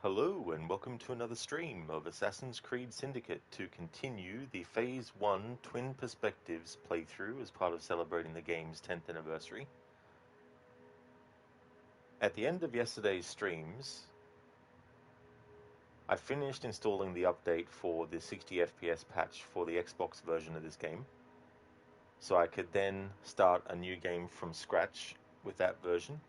Hello and welcome to another stream of Assassin's Creed Syndicate to continue the Phase 1 Twin Perspectives playthrough as part of celebrating the game's 10th anniversary. At the end of yesterday's streams, I finished installing the update for the 60 FPS patch for the Xbox version of this game, so I could then start a new game from scratch with that version,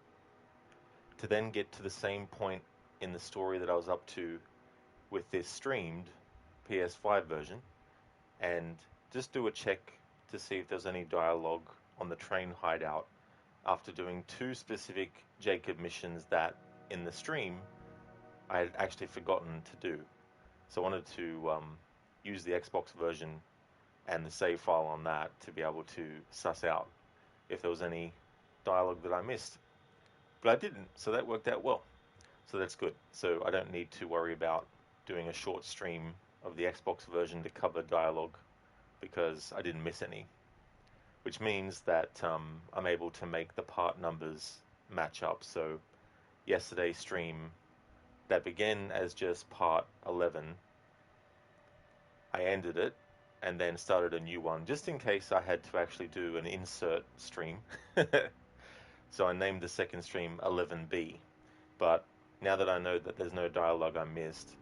to then get to the same point in the story that I was up to with this streamed PS5 version and just do a check to see if there's any dialogue on the Train Hideout after doing two specific Jacob missions that in the stream I had actually forgotten to do. So I wanted to use the Xbox version and the save file on that to be able to suss out if there was any dialogue that I missed. But I didn't, so that worked out well. So that's good. So I don't need to worry about doing a short stream of the Xbox version to cover dialogue because I didn't miss any. Which means that I'm able to make the part numbers match up. So yesterday's stream that began as just part 11, I ended it and then started a new one just in case I had to actually do an insert stream. So I named the second stream 11B. But now that I know that there's no dialogue I missed,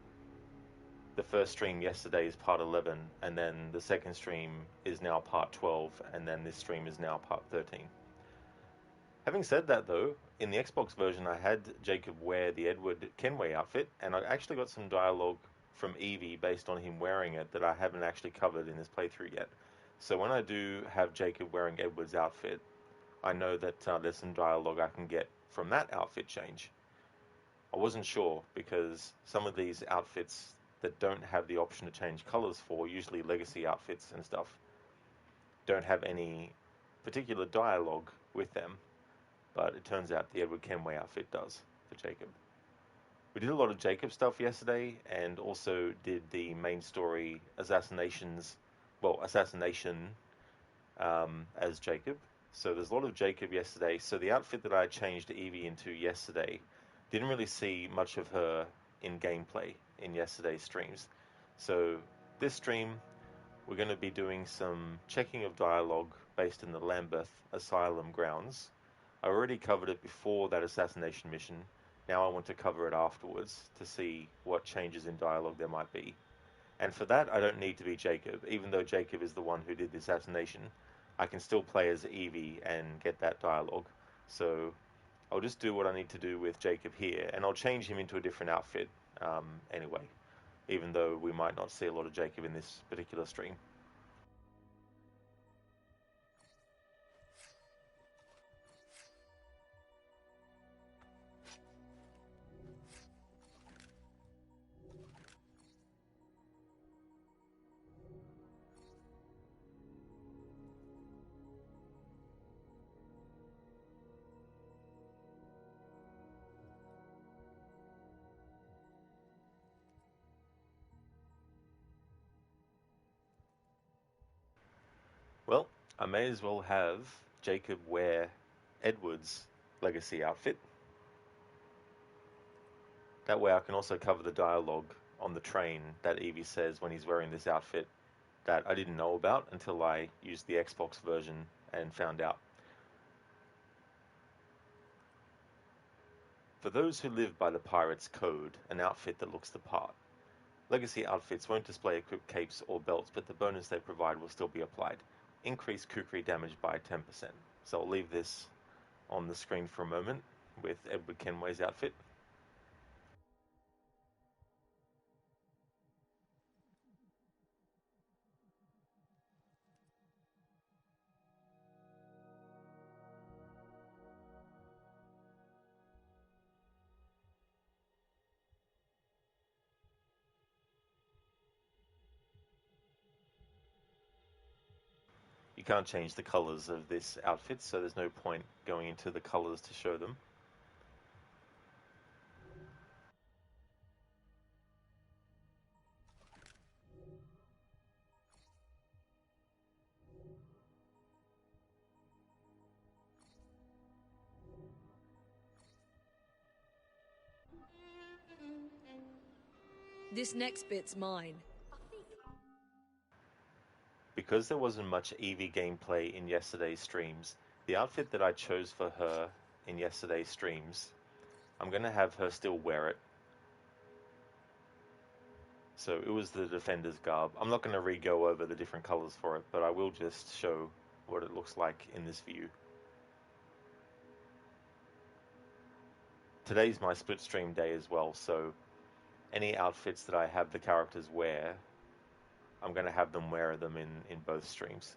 the first stream yesterday is part 11, and then the second stream is now part 12, and then this stream is now part 13. Having said that though, in the Xbox version I had Jacob wear the Edward Kenway outfit, and I actually got some dialogue from Evie based on him wearing it that I haven't actually covered in this playthrough yet. So when I do have Jacob wearing Edward's outfit, I know that there's some dialogue I can get from that outfit change. I wasn't sure because some of these outfits that don't have the option to change colors for, usually legacy outfits and stuff, don't have any particular dialogue with them. But it turns out the Edward Kenway outfit does for Jacob. We did a lot of Jacob stuff yesterday and also did the main story assassination as Jacob. So there's a lot of Jacob yesterday. So the outfit that I changed Evie into yesterday, didn't really see much of her in gameplay in yesterday's streams. So this stream, we're going to be doing some checking of dialogue based in the Lambeth Asylum grounds. I already covered it before that assassination mission. Now I want to cover it afterwards to see what changes in dialogue there might be. And for that, I don't need to be Jacob. Even though Jacob is the one who did the assassination, I can still play as Evie and get that dialogue. So I'll just do what I need to do with Jacob here, and I'll change him into a different outfit anyway, even though we might not see a lot of Jacob in this particular stream. Well, I may as well have Jacob wear Edward's legacy outfit. That way I can also cover the dialogue on the train that Evie says when he's wearing this outfit that I didn't know about until I used the Xbox version and found out. For those who live by the Pirate's Code, an outfit that looks the part. Legacy outfits won't display equipped capes or belts, but the bonus they provide will still be applied. Increase kukri damage by 10%. So I'll leave this on the screen for a moment with Edward Kenway's outfit. You can't change the colors of this outfit, so there's no point going into the colors to show them. This next bit's mine. Because there wasn't much Evie gameplay in yesterday's streams, the outfit that I chose for her in yesterday's streams, I'm going to have her still wear it. So it was the Defender's garb. I'm not going to re-go over the different colors for it, but I will just show what it looks like in this view. Today's my split stream day as well, so any outfits that I have the characters wear, I'm going to have them wear them in both streams.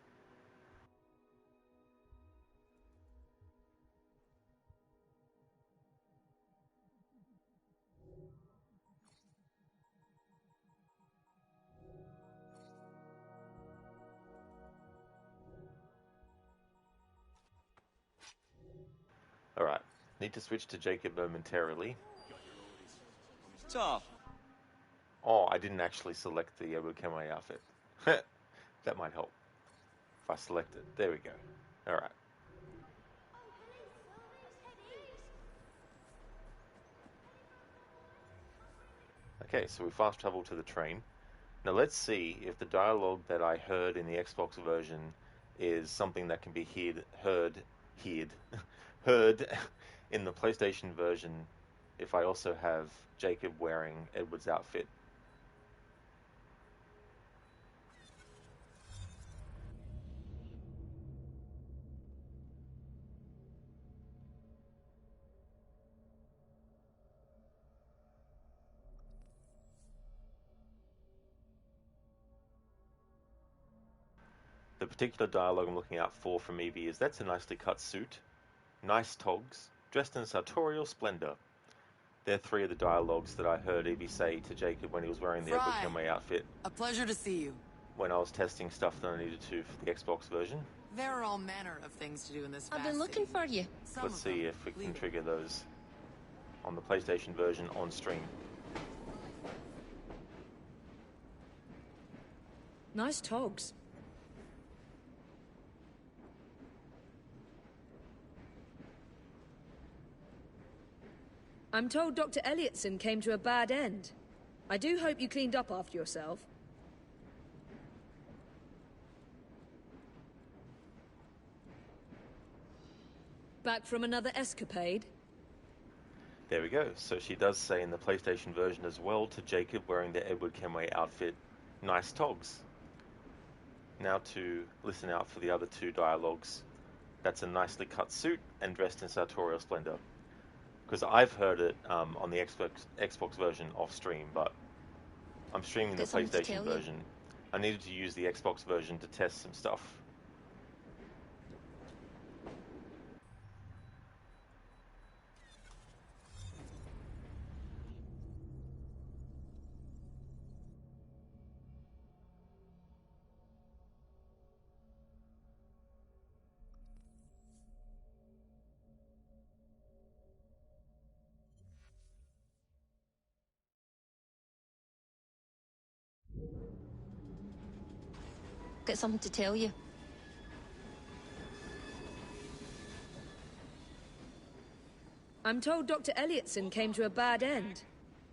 Alright, need to switch to Jacob momentarily. Tough. Oh, I didn't actually select the Edward Kenway outfit. That might help. If I select it. There we go. Alright. Okay, so we fast travel to the train. Now let's see if the dialogue that I heard in the Xbox version is something that can be heard in the PlayStation version if I also have Jacob wearing Edward's outfit. The particular dialogue I'm looking out for from Evie is, "That's a nicely cut suit. Nice togs. Dressed in sartorial splendor." They're three of the dialogues that I heard Evie say to Jacob when he was wearing the Edward Kenway outfit. A pleasure to see you. When I was testing stuff that I needed to for the Xbox version. There are all manner of things to do in this I've been looking for you. Let's see if we can trigger those on the PlayStation version on stream. Nice togs. I'm told Dr. Elliotson came to a bad end. I do hope you cleaned up after yourself. Back from another escapade? There we go. So she does say in the PlayStation version as well to Jacob wearing the Edward Kenway outfit, "Nice togs." Now to listen out for the other two dialogues. "That's a nicely cut suit and dressed in sartorial splendor." Because I've heard it on the Xbox version off stream, but I'm streaming the PlayStation version. I needed to use the Xbox version to test some stuff. Got something to tell you. I'm told Dr. Elliotson came to a bad end.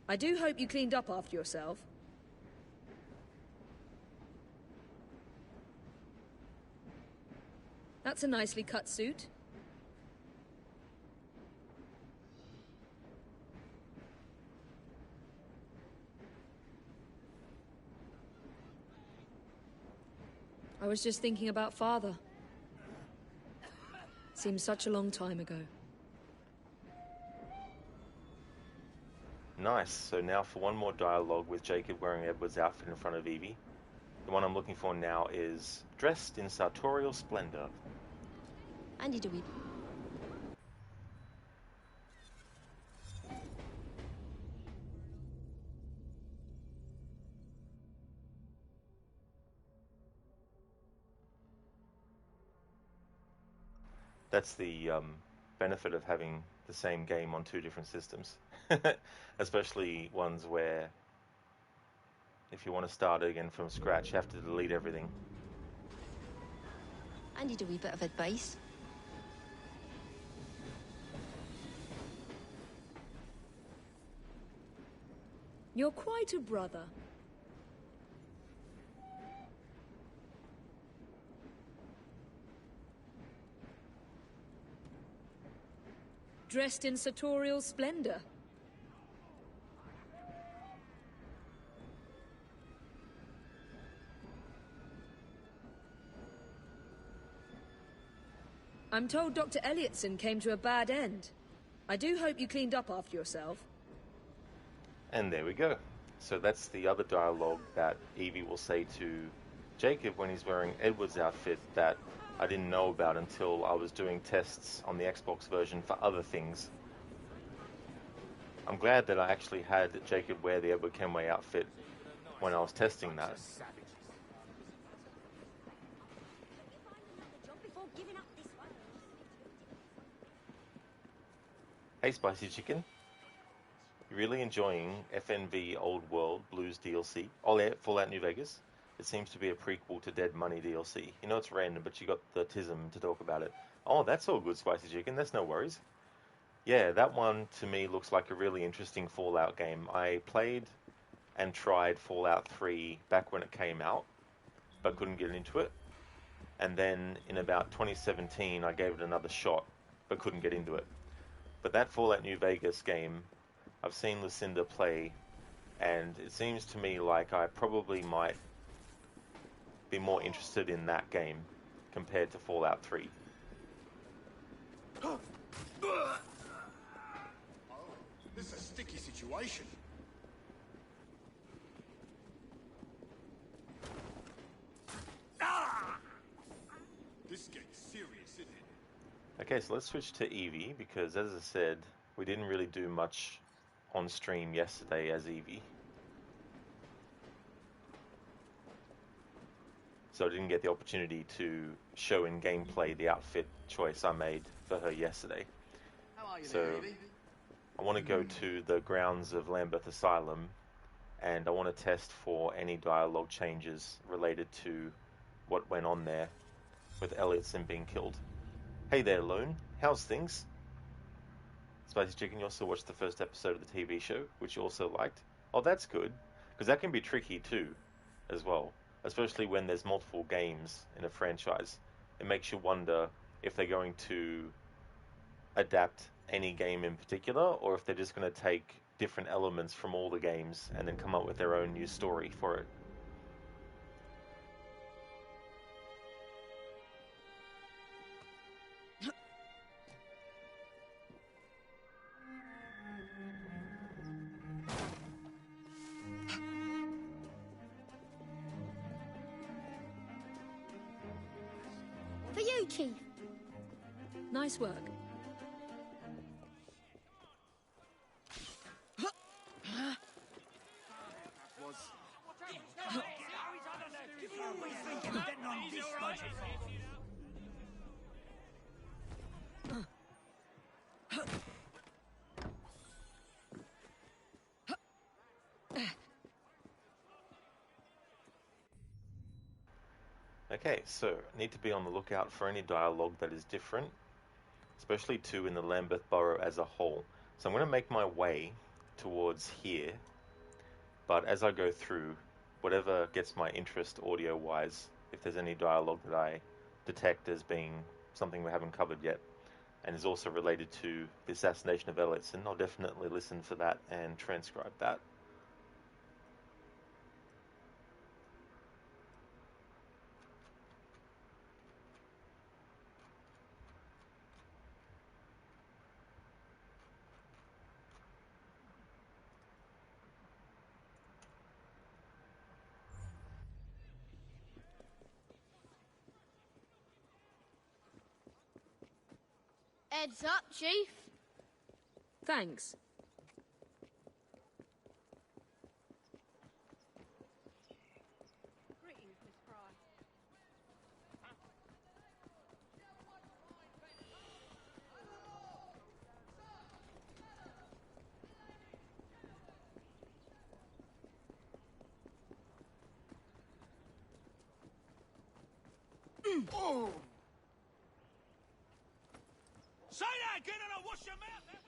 I do hope you cleaned up after yourself. That's a nicely cut suit. I was just thinking about Father. Seems such a long time ago. Nice. So now for one more dialogue with Jacob wearing Edward's outfit in front of Evie. The one I'm looking for now is "Dressed in sartorial splendor." I need a wee... That's the benefit of having the same game on two different systems. Especially ones where if you want to start again from scratch, you have to delete everything. I need a wee bit of advice. You're quite a brother. Dressed in sartorial splendor. I'm told Dr. Elliotson came to a bad end. I do hope you cleaned up after yourself. And there we go. So that's the other dialogue that Evie will say to Jacob when he's wearing Edward's outfit that I didn't know about until I was doing tests on the Xbox version for other things. I'm glad that I actually had Jacob wear the Edward Kenway outfit when I was testing that. Hey Spicy Chicken, you really enjoying FNV Old World Blues DLC? Oh yeah, Fallout New Vegas? It seems to be a prequel to Dead Money DLC. You know it's random, but you got the tism to talk about it. Oh, that's all good, Spicy Chicken, that's no worries. Yeah, that one to me looks like a really interesting Fallout game. I played and tried Fallout 3 back when it came out, but couldn't get into it. And then in about 2017 I gave it another shot, but couldn't get into it. But that Fallout New Vegas game, I've seen Lucinda play, and it seems to me like I probably might be more interested in that game compared to Fallout 3. This is a sticky situation. This gets serious, isn't it? Okay, so let's switch to Evie, because as I said, we didn't really do much on stream yesterday as Evie. So I didn't get the opportunity to show in gameplay the outfit choice I made for her yesterday. How are you So there, Evie? I want to go to the grounds of Lambeth Asylum, and I want to test for any dialogue changes related to what went on there with Elliotson being killed. Hey there, Lone. How's things? Spicy Chicken, you also watched the first episode of the TV show, which you also liked. Oh, that's good, because that can be tricky too, as well. Especially when there's multiple games in a franchise. It makes you wonder if they're going to adapt any game in particular, or if they're just going to take different elements from all the games and then come up with their own new story for it. For you, Chief. Nice work. Okay, so need to be on the lookout for any dialogue that is different, especially too in the Lambeth Borough as a whole. So I'm going to make my way towards here, but as I go through, whatever gets my interest audio-wise, if there's any dialogue that I detect as being something we haven't covered yet, and is also related to the assassination of Elliotson, I'll definitely listen for that and transcribe that. Heads up, Chief. Thanks. Greetings, Miss Fry. Oh! Say that again and I'll wash your mouth out.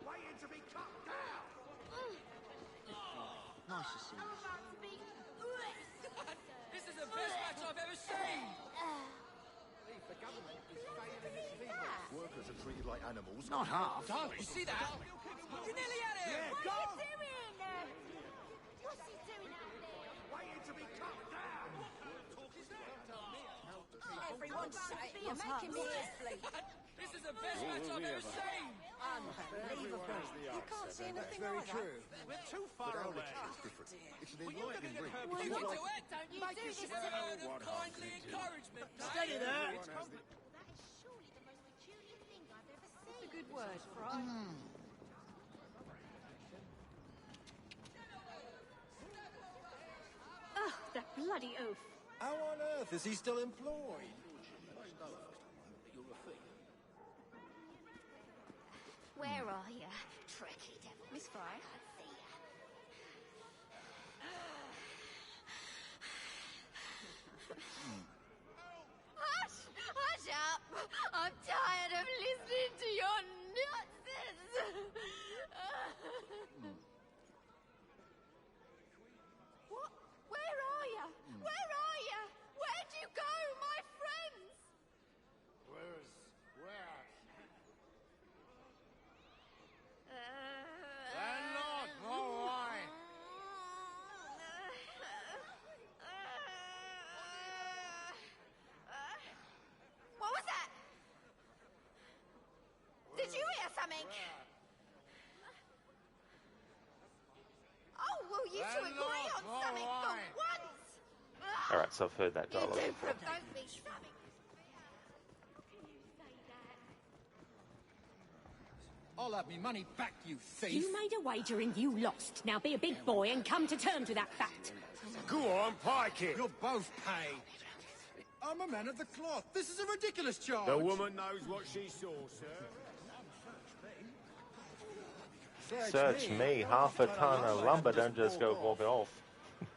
Waiting to be cut down! Nice to see you. This is the best match I've ever seen! The government is failing its people. Workers are treated like animals. Not half. Darling, you see that? You're nearly at it! Yeah, What go! are you doing? What's he doing out there? Waiting to be cut down! Everyone's saying you're making me sleep. This is the best match I've ever seen! Unbelievable. You can't see anything Very either. true. We're too far away. It's different. It's an enlightening ring. You can do it! Don't you do this A to word of kindly encouragement. Steady there! That is surely the most peculiar thing I've ever seen. A good word for us. Oh, that bloody oaf. How on earth is he still employed? Where are you, tricky devil? Miss Fry? I see ya. Hush! Hush up! I'm tired of listening to your nonsense! What? Where are you? Where are you? Where'd you go, my friends? Where? Landlord, all right. What was that? Did you hear something? Oh, well, you two agree on something for once. All right, so I've heard that You dialogue do before. provoke me, something. I'll have me money back, you thief! You made a wager and you lost. Now be a big boy and come to terms with that fact. Go on, pike it. You'll both pay. I'm a man of the cloth. This is a ridiculous charge. The woman knows what she saw, sir. Search me, half a ton of lumber, don't just go walk it off. I'm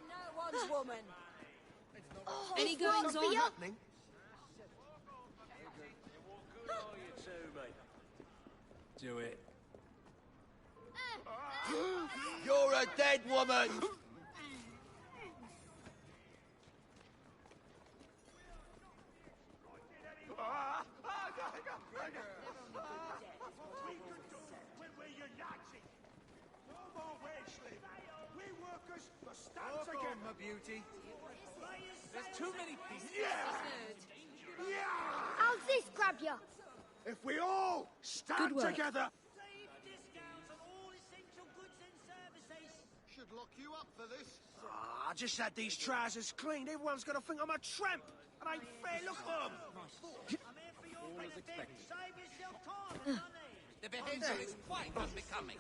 no one's woman. Any goings on? Happening? Do it. You're a dead woman! When we're united. No more Wesley. We workers must stand Come together. on, my beauty. There's too many pieces. How's this grab you? If we all stand Good work. together. Should lock you up for this. I just had these trousers cleaned. Everyone's gonna think I'm a tramp. It ain't fair. Look at them. All as expected. The behavior is quite unbecoming.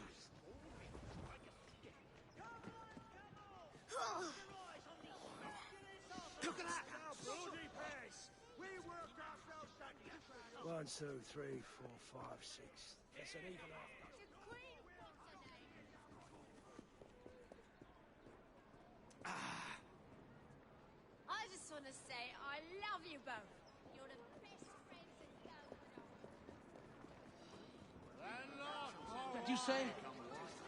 Look at that. Bloody pace. We work ourselves down. 1, 2, 3, 4, 5, 6. That's an even half. I just want to say I love you both. You're the best friends in Gotham. Did you say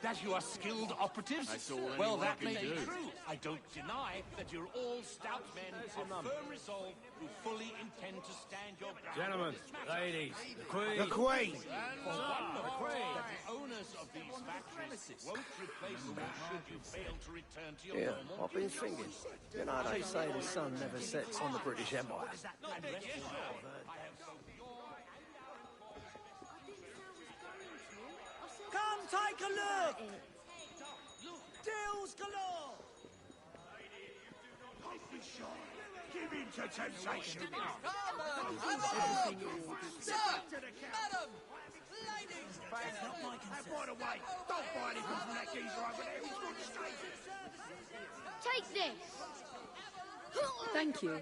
that you are skilled operatives? Well, that may be true. I don't deny that you're all stout men of firm resolve who fully intend to stand your ground. Gentlemen, ladies, the Queen. The Queen! For one of that the owners of these factories won't replace you should you fail to return to your Yeah, normal. I've been thinking. You know, they say the sun never sets on the British Empire. Come take a look! Deals galore! Don't be shy. Give in to temptation. Sir! Madam! Ladies! And by the way, don't buy anything from that geezer over there. He's good steak. Take this. Thank you.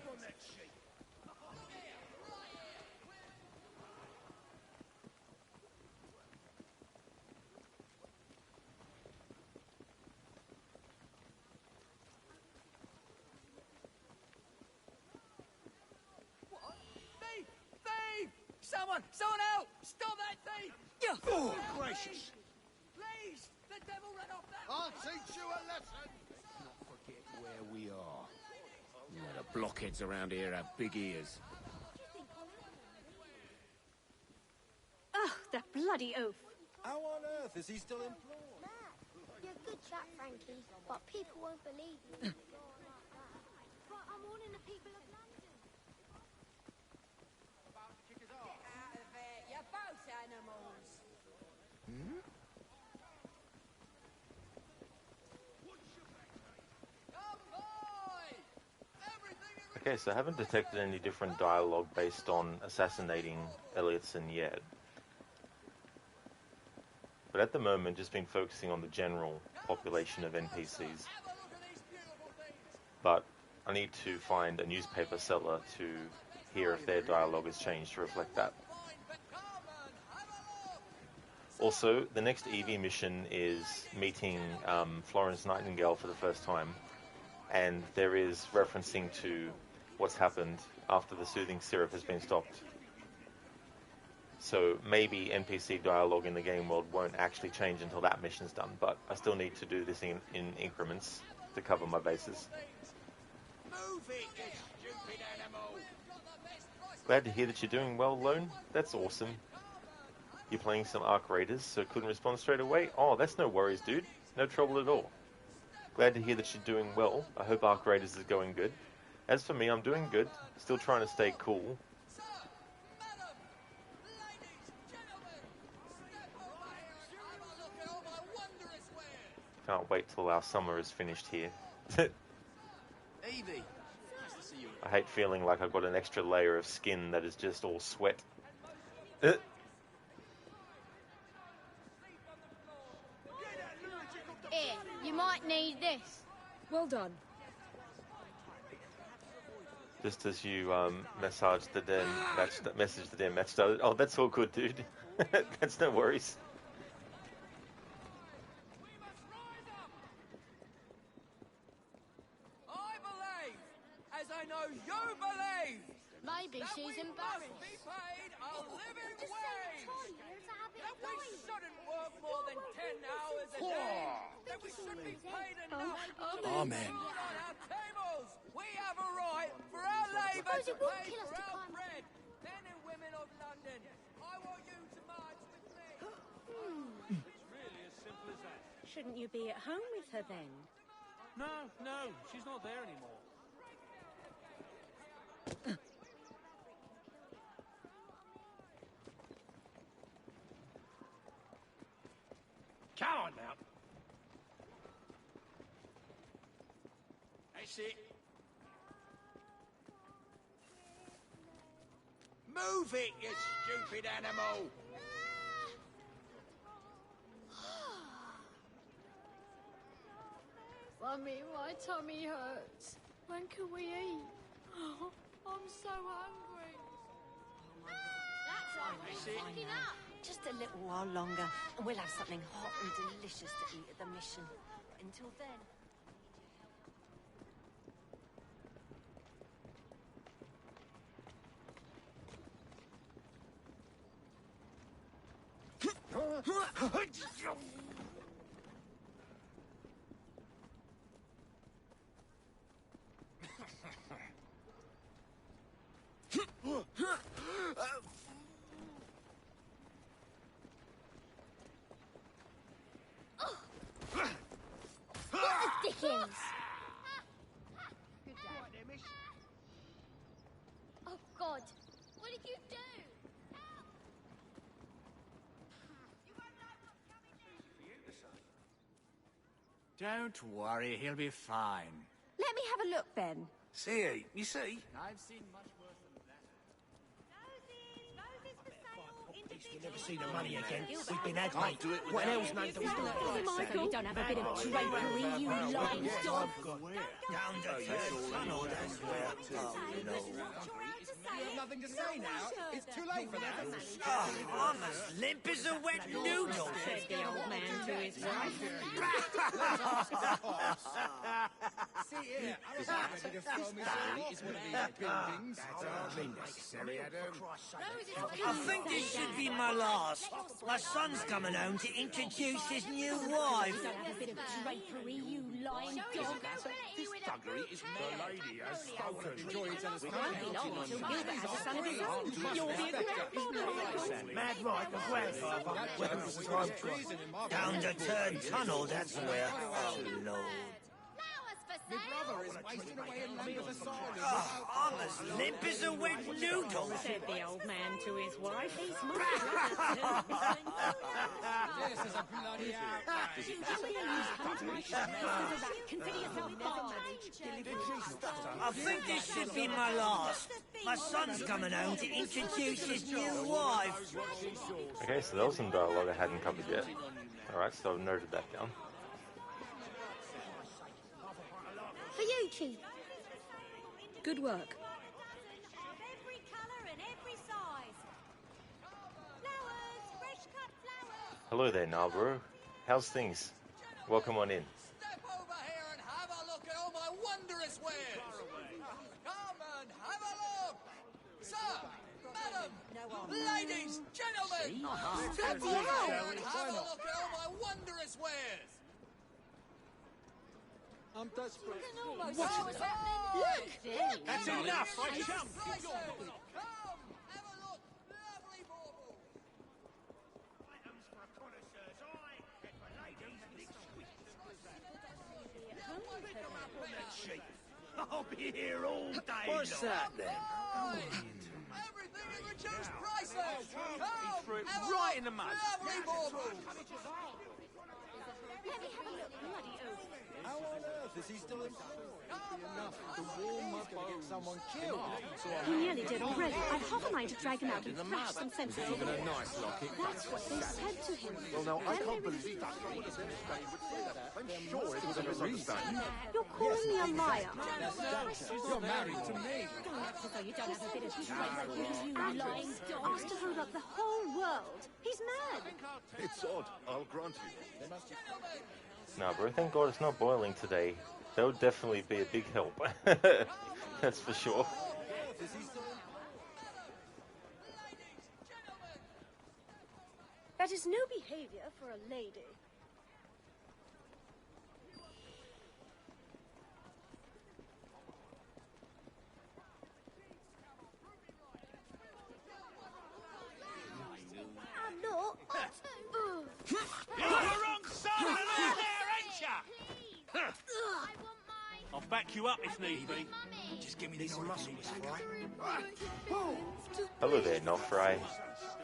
Someone help! Stop that thief! Oh, gracious. Please! The devil ran off that... I'll teach you a lesson! Not forget where we are. Yeah, the blockheads around here have big ears. Oh, the bloody oaf. How on earth is he still employed? Matt, you're a good chap, Frankie, but people won't believe you. But I'm warning the people of London. Get out of there, you're both animals! Okay, so I haven't detected any different dialogue based on assassinating Elliotson yet. But at the moment, just been focusing on the general population of NPCs. But I need to find a newspaper seller to hear if their dialogue has changed to reflect that. Also, the next Evie mission is meeting Florence Nightingale for the first time, and there is referencing to what's happened after the soothing syrup has been stopped. So maybe NPC dialogue in the game world won't actually change until that mission's done, but I still need to do this in increments to cover my bases. Move it, you stupid animal! Glad to hear that you're doing well, Lone. That's awesome. You're playing some Arc Raiders, so couldn't respond straight away? Oh, that's no worries, dude. No trouble at all. Glad to hear that you're doing well. I hope Arc Raiders is going good. As for me, I'm doing good. Still trying to stay cool. Can't wait till our summer is finished here. Evie! Nice to see you. I hate feeling like I've got an extra layer of skin that is just all sweat. Here, you might need this. Well done. Just as you message the damn match started. Oh, that's all good, dude. That's no worries. I believe, as I know you believe, Maybe that she's we must embarrassed. be paid a living Just wage. say it's a That we shouldn't work more than 10 hours a day. That we should be paid enough to Amen. put food on our tables. We have a right for our labour Suppose to it would pay kill us for to our climb. bread. Men and women of London, I want you to march with me. Really as simple as that. Shouldn't you be at home with her then? No, she's not there anymore. Come on now. That's it. Move it, you stupid animal! Mummy, my tummy hurts. When can we eat? I'm so hungry. That's it. Picking up. Just a little while longer, and we'll have something hot and delicious to eat at the mission. But until then... Dickens! Oh, God. What did you do? Help! You won't know what's coming next. Don't worry, he'll be fine. Let me have a look, then. See, you see? I've seen much worse than that. Roses for sale, We'll never see the money again. We've been had, Can't mate. do it What without else, mate? Do we So you don't have a bit of drapery, you lying dog. Down the tunnel, that's where. You know. You have nothing to say now. It's too late for that. I'm as limp as a wet noodle. Said the old man to his wife. See here. Does that matter to throw me some is one of these buildings? That's hardly necessary, Adam. I think this should be my last. My son's coming home to introduce his new wife. A bit of drapery, you lying dog. This thuggery is The lady has spoken. Enjoy each other's Won't be long until Gilbert has a son of his own. You'll be a grandfather. Mad right, the grandfather. When's time trial? Down the third tunnel, that's where. Oh, Lord. My brother is wasting away in land of the silent. I'm as limp as a wet noodle. Said the old man to his wife. He's my This is a bloody Consider yourself I think this should be my last. My son's coming home to introduce his new wife. Okay, so there was some dialogue I hadn't covered yet. Alright, so I've noted that down. For you, Chief. Good work. Every colour and every size. Flowers, fresh cut flowers. Hello there, Narborough. How's things? Welcome on in. Step over here and have a look at all my wondrous wares. Come and have a look. Sir, madam, ladies, gentlemen. Step over here and have a look at all my wondrous wares. I'm desperate. What's Look! That's enough. I jumped. Come, have a look. Lovely bauble. I'll be here all day. What's that then? Everything at reduced prices. Come, threw it have a right look. in the mud. Lovely bauble. Let me have a look. Bloody oath. How on earth is he still in store? Enough to warm my bones. Someone killed. He nearly did already. I'd half a mind to drag him out and thrash some sense into him. A nice locket. That's what they said to him. Well, now, I Then can't they believe that. I'm sure it was a misunderstanding. You're calling me a liar. You're married to me. Don't act as though you don't have a bit of sense, you lying dog. Asked to hold up the whole world. He's mad. It's odd, I'll grant you. Narborough, thank God it's not boiling today. That would definitely be a big help. That's for sure. That is no behavior for a lady. I'm not. You're the wrong side of the law there, ain't ya? I want mine. I'll back you up if need be. Just give me these muscles, right? Hello there, Nofry.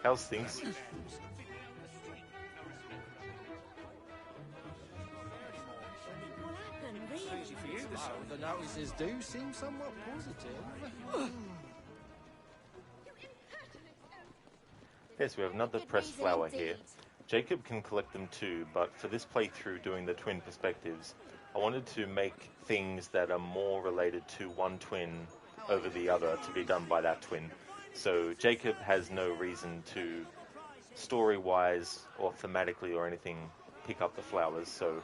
How's things? The notices do seem somewhat positive. Yes, we have another pressed flower here. Jacob can collect them too, but for this playthrough doing the twin perspectives, I wanted to make things that are more related to one twin over the other to be done by that twin. So Jacob has no reason to, story-wise or thematically or anything, pick up the flowers, so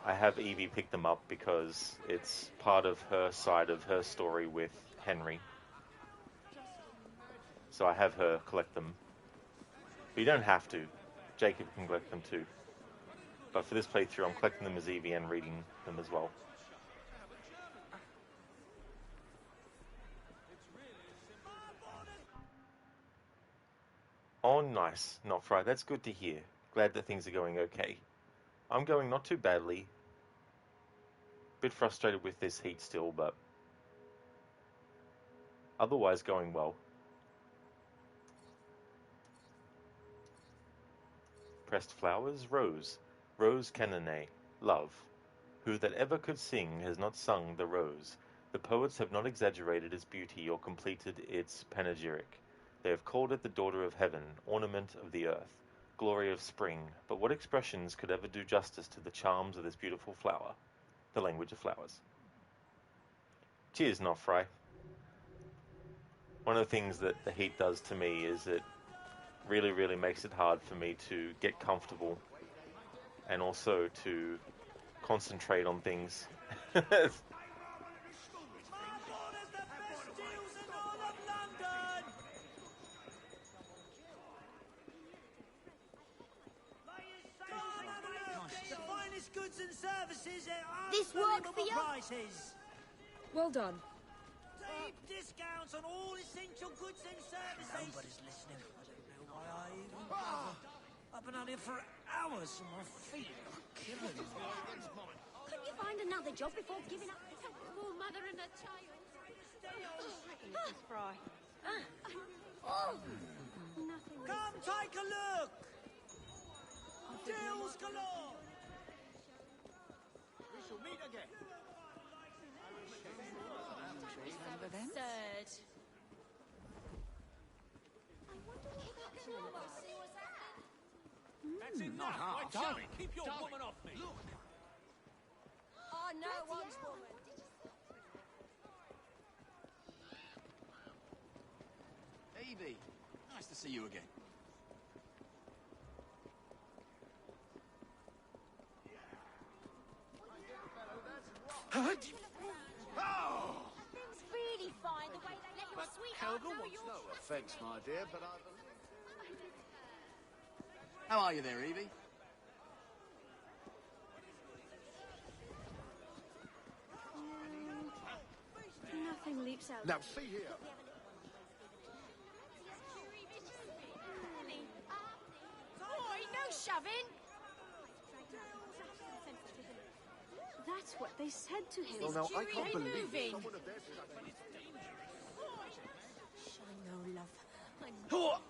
I have Evie pick them up because it's part of her side of her story with Henry. So I have her collect them. But you don't have to. Jacob can collect them too. But for this playthrough, I'm collecting them as Evie and reading them as well. Oh, nice. Not fried. That's good to hear. Glad that things are going okay. I'm going not too badly. Bit frustrated with this heat still, but otherwise going well. Pressed flowers, rose. Rose canonae, love. Who that ever could sing has not sung the rose. The poets have not exaggerated its beauty or completed its panegyric. They have called it the daughter of heaven, ornament of the earth, glory of spring. But what expressions could ever do justice to the charms of this beautiful flower? The language of flowers. Cheers, Nofry. One of the things that the heat does to me is it really makes it hard for me to get comfortable and also to concentrate on things Goods and services at This work for you? prices. Well done. Deep discounts on all essential goods and services. Nobody's listening. I don't know why I even bother. I've been out here for hours and my feet are killing me. Couldn't you find another job before giving up this poor mother and a child? Mrs. Fry. Nothing. Come take a look. Deals galore. We shall meet again. Remember them? Third. That's enough. My darling, keep your woman off me. Look. Oh, no one's woman. Evie, nice to see you again. Things really fine the way they let your sweetheart Helga know wants you're... no offence, my dear, but I... How are you there, Evie? Nothing leaps out. Now, see here. Boy, no shoving. That's what they said to him. Well, now, I can't Jury believe moving. someone of their stature... I know, love.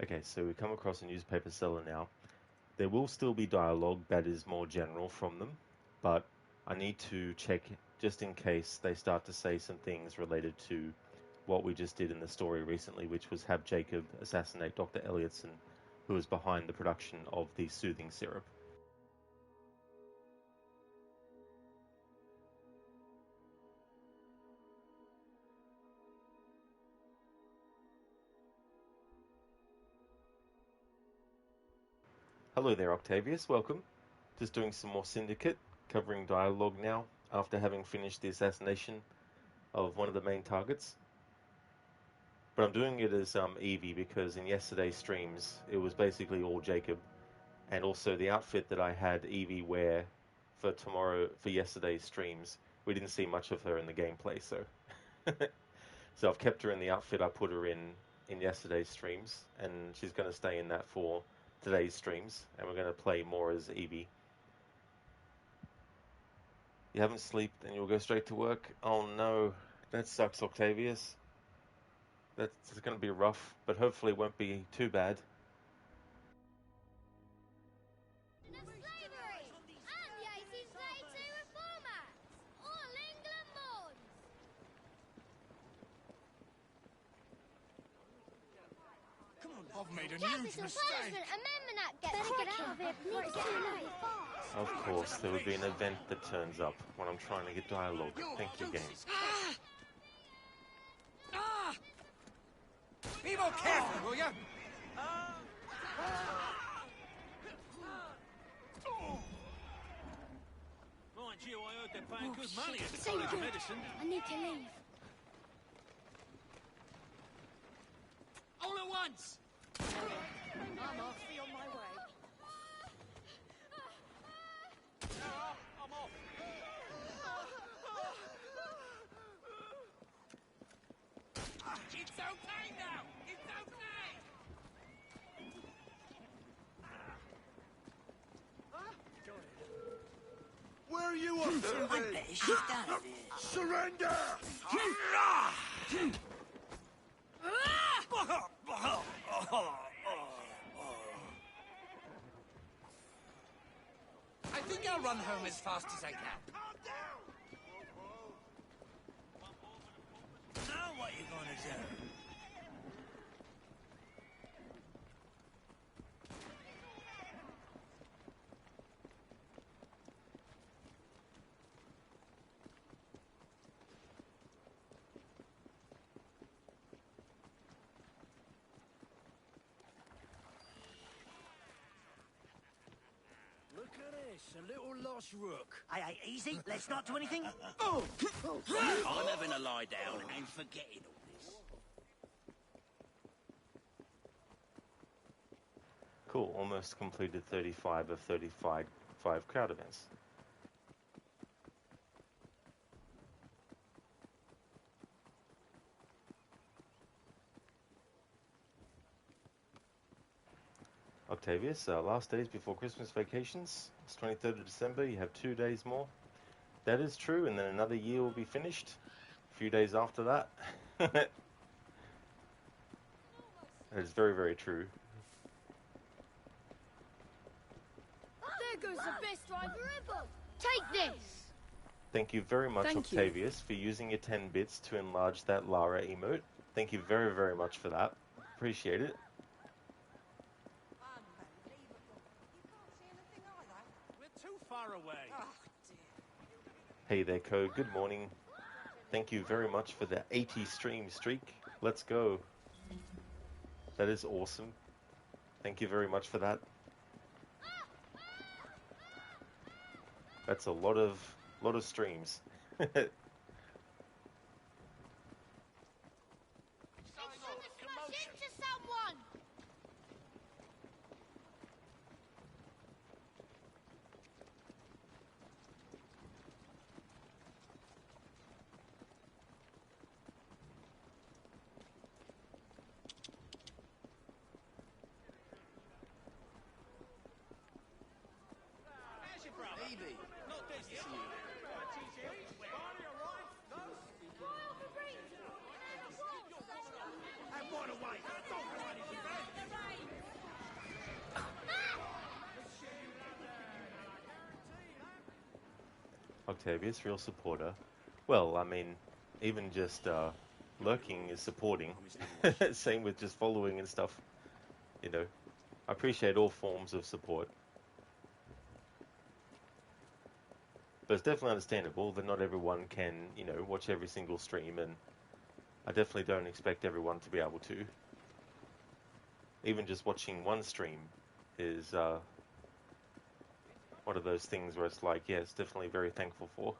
Okay, so we come across a newspaper seller now. There will still be dialogue that is more general from them, but I need to check just in case they start to say some things related to what we just did in the story recently, which was have Jacob assassinate Dr. Elliotson, who was behind the production of the soothing syrup. Hello there, Octavius. Welcome. Just doing some more Syndicate, covering dialogue now, after having finished the assassination of one of the main targets. But I'm doing it as Evie because in yesterday's streams, it was basically all Jacob. And also the outfit that I had Evie wear for yesterday's streams, we didn't see much of her in the gameplay, so... So I've kept her in the outfit I put her in yesterday's streams, and she's going to stay in that for today's streams, and we're going to play more as Evie. You haven't slept and you'll go straight to work? Oh no, that sucks, Octavius. That's going to be rough, but hopefully it won't be too bad. I've made a huge mistake. Better get out of here before it's too late. Of course, there would be an event that turns up when I'm trying to get dialogue. Thank you, game. Be more careful, will you? Mind you, I heard they're paying good money at the College of Medicine. I need to leave. All at once! I'm off. Be on my way. I'm off. It's okay now! It's okay! Where are you off to, I then? better shift out of here. Surrender! I think I'll run home as fast as I can. Now what you gonna do? Look at this, a little lost rook. Hey, easy. Let's not do anything. I'm having a lie down and forgetting all this. Cool, almost completed 35 of 35 crowd events. Octavius, last days before Christmas vacations. It's 23rd of December, you have 2 days more. That is true, and then another year will be finished. A few days after that. That is very, very true. There goes the best driver ever. Take this. Thank you very much, Thank you. Octavius, for using your 10 bits to enlarge that Lara emote. Thank you very, very much for that. Appreciate it. We're too far away. Hey there, Code. Good morning. Thank you very much for the 80 stream streak. Let's go. That is awesome. Thank you very much for that. That's a lot of streams. Smash into someone. Evie, not this to you. And what away? Octavius, real supporter. Well, I mean, even just lurking is supporting. Same with just following and stuff. You know, I appreciate all forms of support. But it's definitely understandable that not everyone can, you know, watch every single stream, and I definitely don't expect everyone to be able to. Even just watching one stream is one of those things where it's like, yeah, it's definitely very thankful for.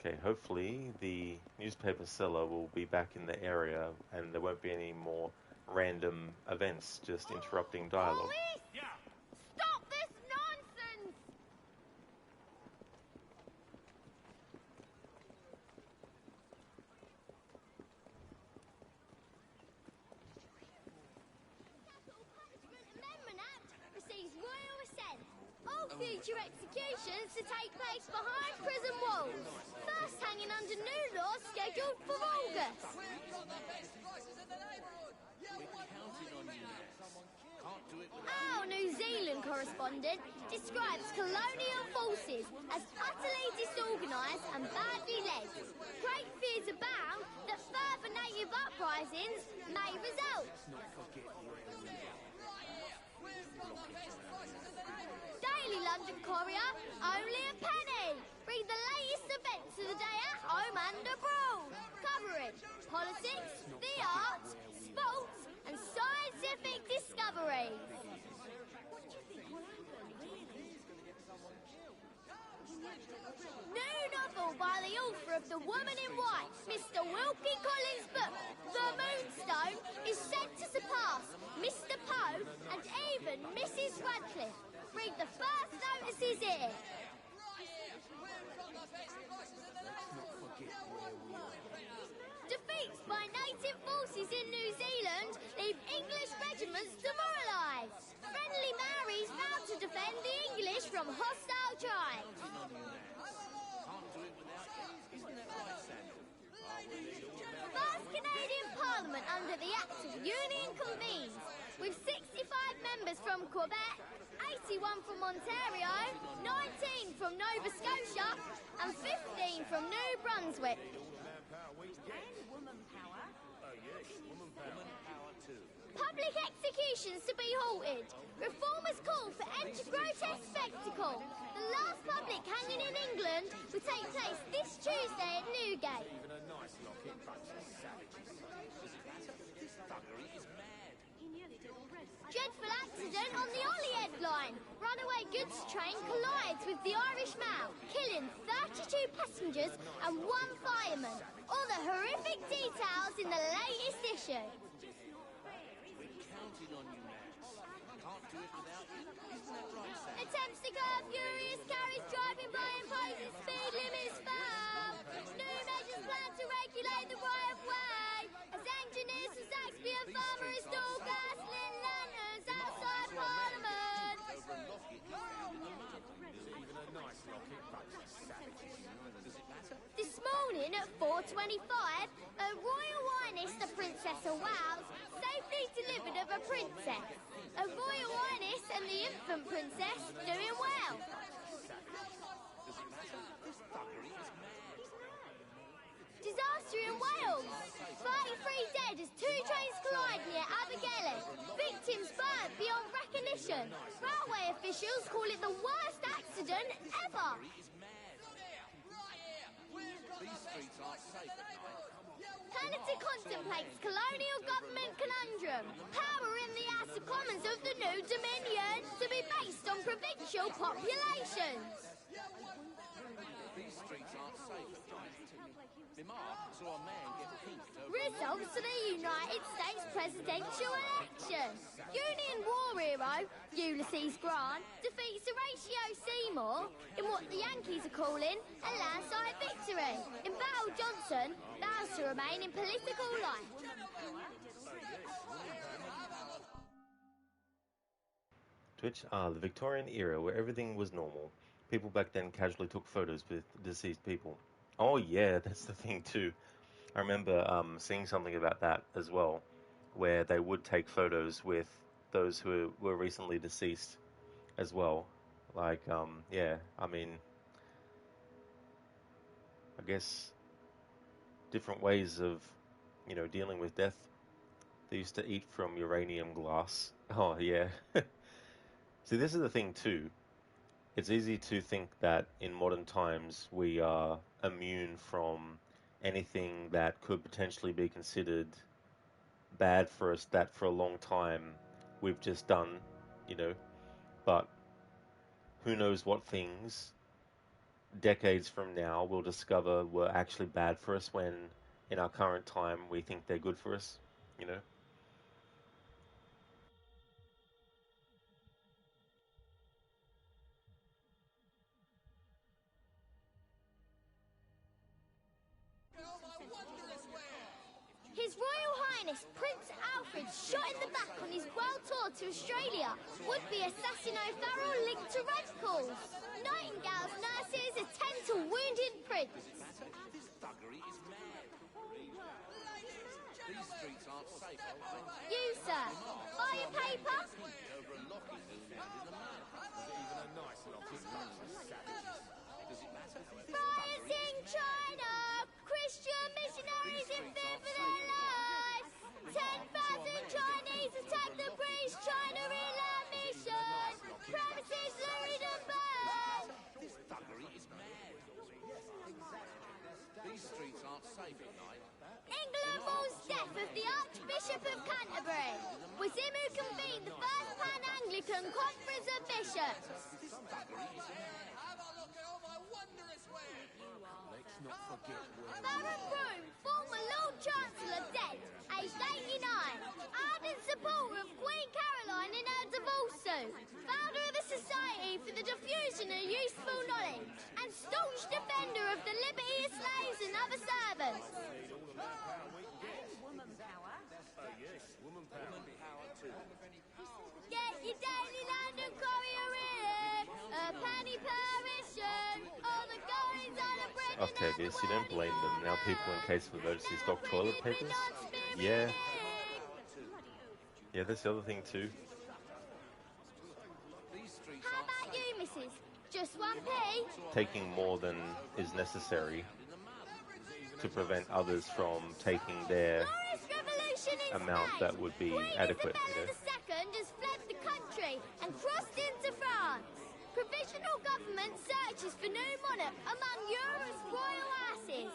Okay, hopefully the newspaper seller will be back in the area and there won't be any more random events just interrupting dialogue. Police! Stop this nonsense! Capital Punishment Amendment Act receives royal assent. All future executions to take place behind prison walls. First hanging under new law scheduled for August. We've got the best prices in the neighbourhood. You want Counting on you now. Can't do it Our New Zealand correspondent describes colonial forces as utterly disorganised and badly led. Great fears abound that further native uprisings may result. Daily London Courier, only a penny. Read the latest events of the day at home and abroad. Covering politics, the arts, sports and scientific discoveries. New novel by the author of The Woman in White, Mr. Wilkie Collins' book, The Moonstone, is set to surpass Mr. Poe and even Mrs. Radcliffe. Read the first notices here. Defeats by native forces in New Zealand leave English regiments demoralised. Friendly Maoris vow to defend the English from hostile tribes. First Canadian Parliament under the Act of Union convenes, with 65 members from Quebec, 81 from Ontario, 19 from Nova Scotia, and 15 from New Brunswick. And woman power. woman power too. Public executions to be halted. Reformers call for end to grotesque spectacle. The last public hanging in England will take place this Tuesday at Newgate. Dreadful accident on the Holyhead line. Runaway goods train collides with the Irish Mail, killing 32 passengers and 1 fireman. All the horrific details in the latest issue. Attempts to curb furious carriage driving by imposing speed limits found. New measures plan to regulate the right of way. As engineers from Saxby and Farmer install gas-lit lanterns outside Parliament. This morning at 4:25, Her Royal Highness the Princess of Wales safely delivered of a princess. Her Royal Highness and the infant princess doing well. Disaster in Wales. 33 dead as 2 trains collide near Abergele. Victims burnt beyond recognition. Railway officials call it the worst accident ever. Canada contemplates colonial government conundrum. Power in the House of Commons of the new Dominion to be based on provincial populations. These streets aren't safe at night. Limar saw a man get pinked over... Results of the United States presidential election. Union war hero Ulysses Grant defeats Horatio Seymour in what the Yankees are calling a landslide victory. In Battle Johnson vows to remain in political life. Twitch, the Victorian era where everything was normal. People back then casually took photos with deceased people. Oh yeah, that's the thing too. I remember seeing something about that as well, where they would take photos with those who were recently deceased as well. Like, yeah, I mean, I guess different ways of, dealing with death. They used to eat from uranium glass. Oh yeah. See, this is the thing too. It's easy to think that in modern times we are immune from anything that could potentially be considered bad for us, that for a long time we've just done, but who knows what things decades from now we'll discover were actually bad for us when in our current time we think they're good for us, His Royal Highness Prince Alfred shot in the back on his world tour to Australia. Would-be assassin O'Farrell linked to radicals. Nightingale's nurses attend to wounded prince. This thuggery is mad. These streets aren't safe. You, sir, buy a paper? Over a locket found in the mud. Even a nice locket. Does it matter? Riots in China! Christian missionaries in fear for their lives! 10,000 Chinese attacked the British China Inland Mission! Premises looted and burned! This thuggery is mad. These streets aren't safe at night. England mourns death of the Archbishop of Canterbury. Was him who convened the first Pan-Anglican Conference of Bishops. Have a look at all my wondrous wares. Let's not forget where Baron Broome, former Lord Chancellor, dead, aged 89. Ardent supporter of Queen Caroline in her divorce suit. Founder of the Society for the Diffusion of Useful Knowledge. And staunch defender of the liberty of slaves and other servants. Woman power. yes, woman power too. Get your Daily London Courier in. A penny per issue. All the goings on the bread. Octavius, you don't blame them. Now people in case of emergency stock toilet papers? Yeah. Yeah, that's the other thing too. How about you, missus? Just 1p? Taking more than is necessary to prevent others from taking their Glorious amount that would be adequate, you know. II has fled the country and crossed into France. Provisional government searches for new monarch among Europe's royal asses.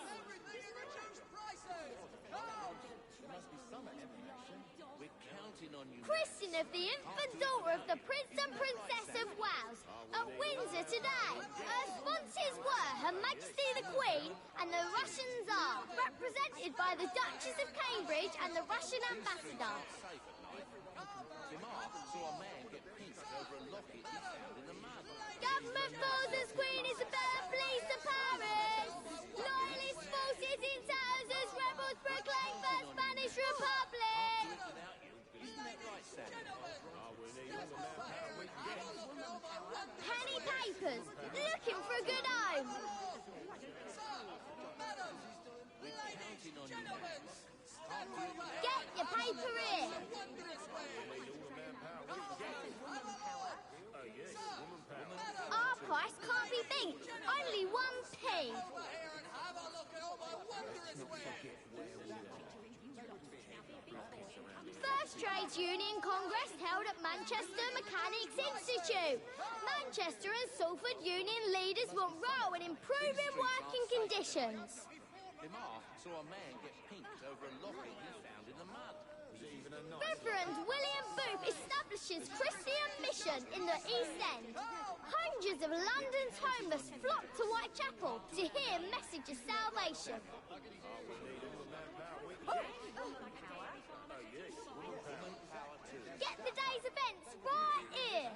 Christening of the infant daughter of the Prince and Princess of Wales at Windsor today. Her sponsors were Her Majesty the Queen and the Russian Tsar, represented by the Duchess of Cambridge and the Russian ambassador. Government calls as Queen Isabella flees to Paris. Loyalist forces in tatters as rebels proclaim first Spanish Republic. Penny papers, looking for a good home. Get your paper here. Our price can't be beat. Only 1p. First Trades Union Congress held at Manchester Mechanics Institute. Manchester and Salford Union leaders want role in improving working conditions. Lamar saw a man get pinked over a locket he found in the mud. Reverend William Booth establishes Christian mission in the East End. Hundreds of London's homeless flock to Whitechapel to hear a message of salvation. Get the day's events right here.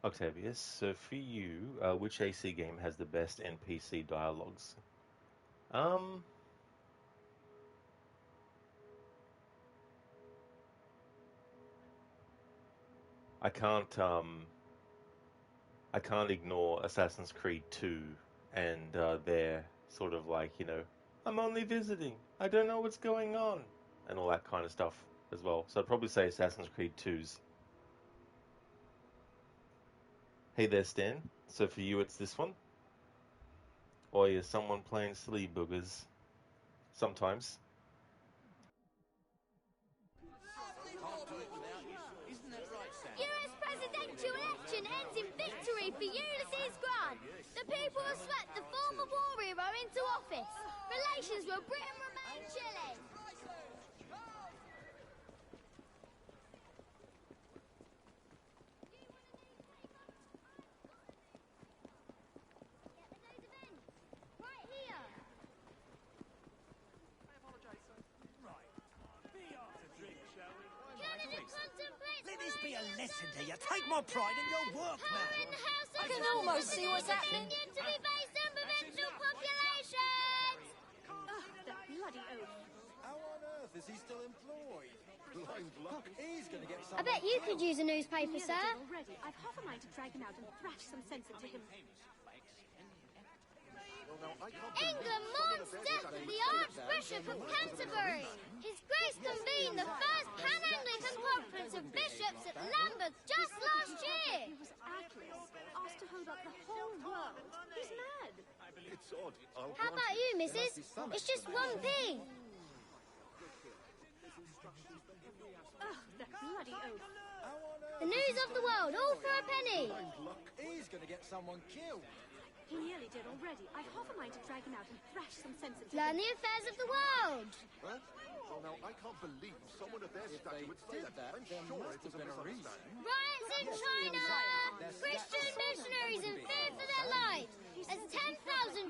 Octavius, so for you, which AC game has the best NPC dialogues? I can't ignore Assassin's Creed 2 and their sort of like, you know, I'm only visiting, I don't know what's going on, and all that kind of stuff as well. So I'd probably say Assassin's Creed 2's. Hey there, Stan. So for you, it's this one? Or you're someone playing silly boogers? Sometimes. US presidential election ends in victory for Ulysses Grant. The people have swept the former war hero into office. Relations with Britain remain chilly. Right here. Candidate contemplates. Let this be a lesson to you. Take my pride in your work, man. I can almost see what's happening. To be based on provincial populations. Oh, the bloody oath. How on earth is he still employed? Blind luck. He's going to get some. I bet you could use a newspaper, Nearly sir. did already. I've half a mind to drag him out and thrash some sense into him. England mourns death of the Archbishop of Canterbury. His Grace convened the first Pan-Anglican Conference of Bishops at Lambeth just last year. He was Atlas, asked to hold up the whole world. He's mad. It's odd. How about you, missus? It's just 1p. Oh, the bloody oath. The news of the world, all for a penny. He's going to get someone killed. He nearly did already. I've half a mind to drag him out and thrash some sense into Learn him. the affairs of the world. Well, now, I can't believe someone of their stature would say that. I'm sure it was a misunderstanding. Riots in China. Christian missionaries in fear for their lives. As 10,000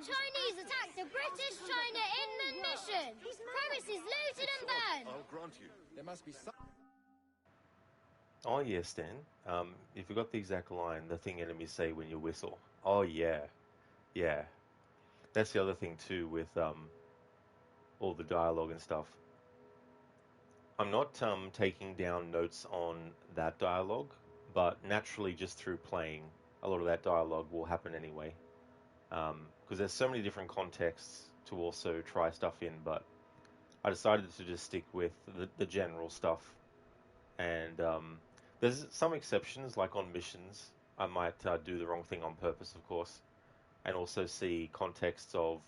Chinese attacked a British China inland mission. Premises looted and burned. I'll grant you. There must be some. Oh yeah, Stan. You forgot the exact line, the thing enemies say when you whistle. Oh yeah. Yeah. That's the other thing too with all the dialogue and stuff. I'm not taking down notes on that dialogue, but naturally just through playing, a lot of that dialogue will happen anyway. Because there's so many different contexts to also try stuff in, but I decided to just stick with the general stuff. And there's some exceptions, like on missions, I might do the wrong thing on purpose, of course, and also see contexts of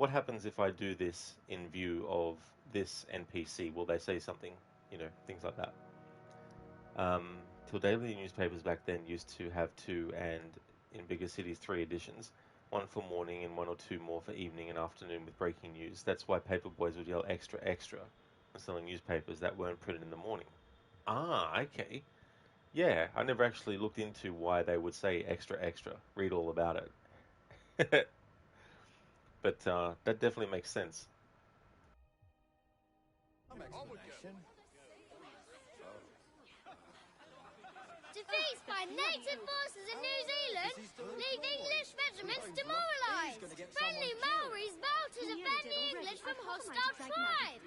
what happens if I do this in view of this NPC? Will they say something? You know, things like that. Till daily newspapers back then used to have 2 and, in bigger cities, 3 editions. One for morning and 1 or 2 more for evening and afternoon with breaking news. That's why paper boys would yell extra, extra when selling newspapers that weren't printed in the morning. Ah, okay. Yeah, I never actually looked into why they would say extra, extra. Read all about it. But that definitely makes sense. Defeats by native forces in New Zealand leave English regiments demoralised. Friendly Maoris vow to defend the English from hostile tribes.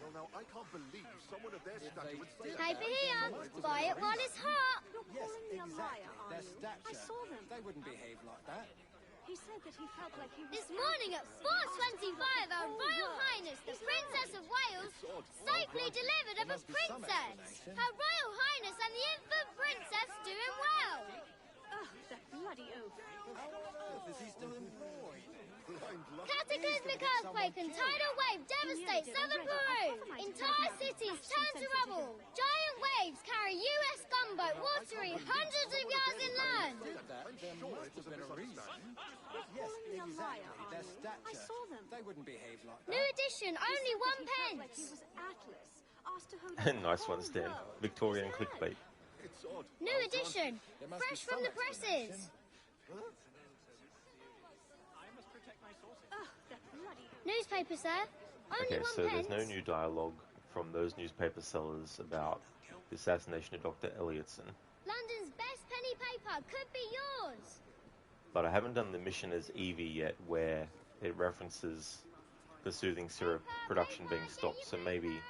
Well, now, I can't believe someone of their stature would say Paper here. Buy it while it's hot. Yes, exactly. Their stature. I saw them. They wouldn't behave like that. He said that he felt like he was... This morning at 4:25, Her Royal Highness the Princess of Wales safely delivered of a princess. Her Royal Highness and the infant princess doing well. Oh, that bloody oaf. How on earth is he still employed? Cataclysmic earthquake and tidal wave devastate southern Peru. Entire cities turn to rubble. Giant waves carry US gunboat watering hundreds of yards inland. There must have been a reason. Yes, exactly. Their stature. I saw them. They wouldn't behave like that. New edition, only one pence. Like he was Atlas. Asked to hold up Nice the one, whole Stan. world. Victorian clickbait. It's odd. New edition, fresh from the presses. Oh, that bloody oaf. Newspaper, sir. Only Okay, one so pence. there's no new dialogue from those newspaper sellers about the assassination of Dr. Elliotson. London's best penny paper could be yours. But I haven't done the mission as Evie yet, where it references the soothing syrup production being stopped, so maybe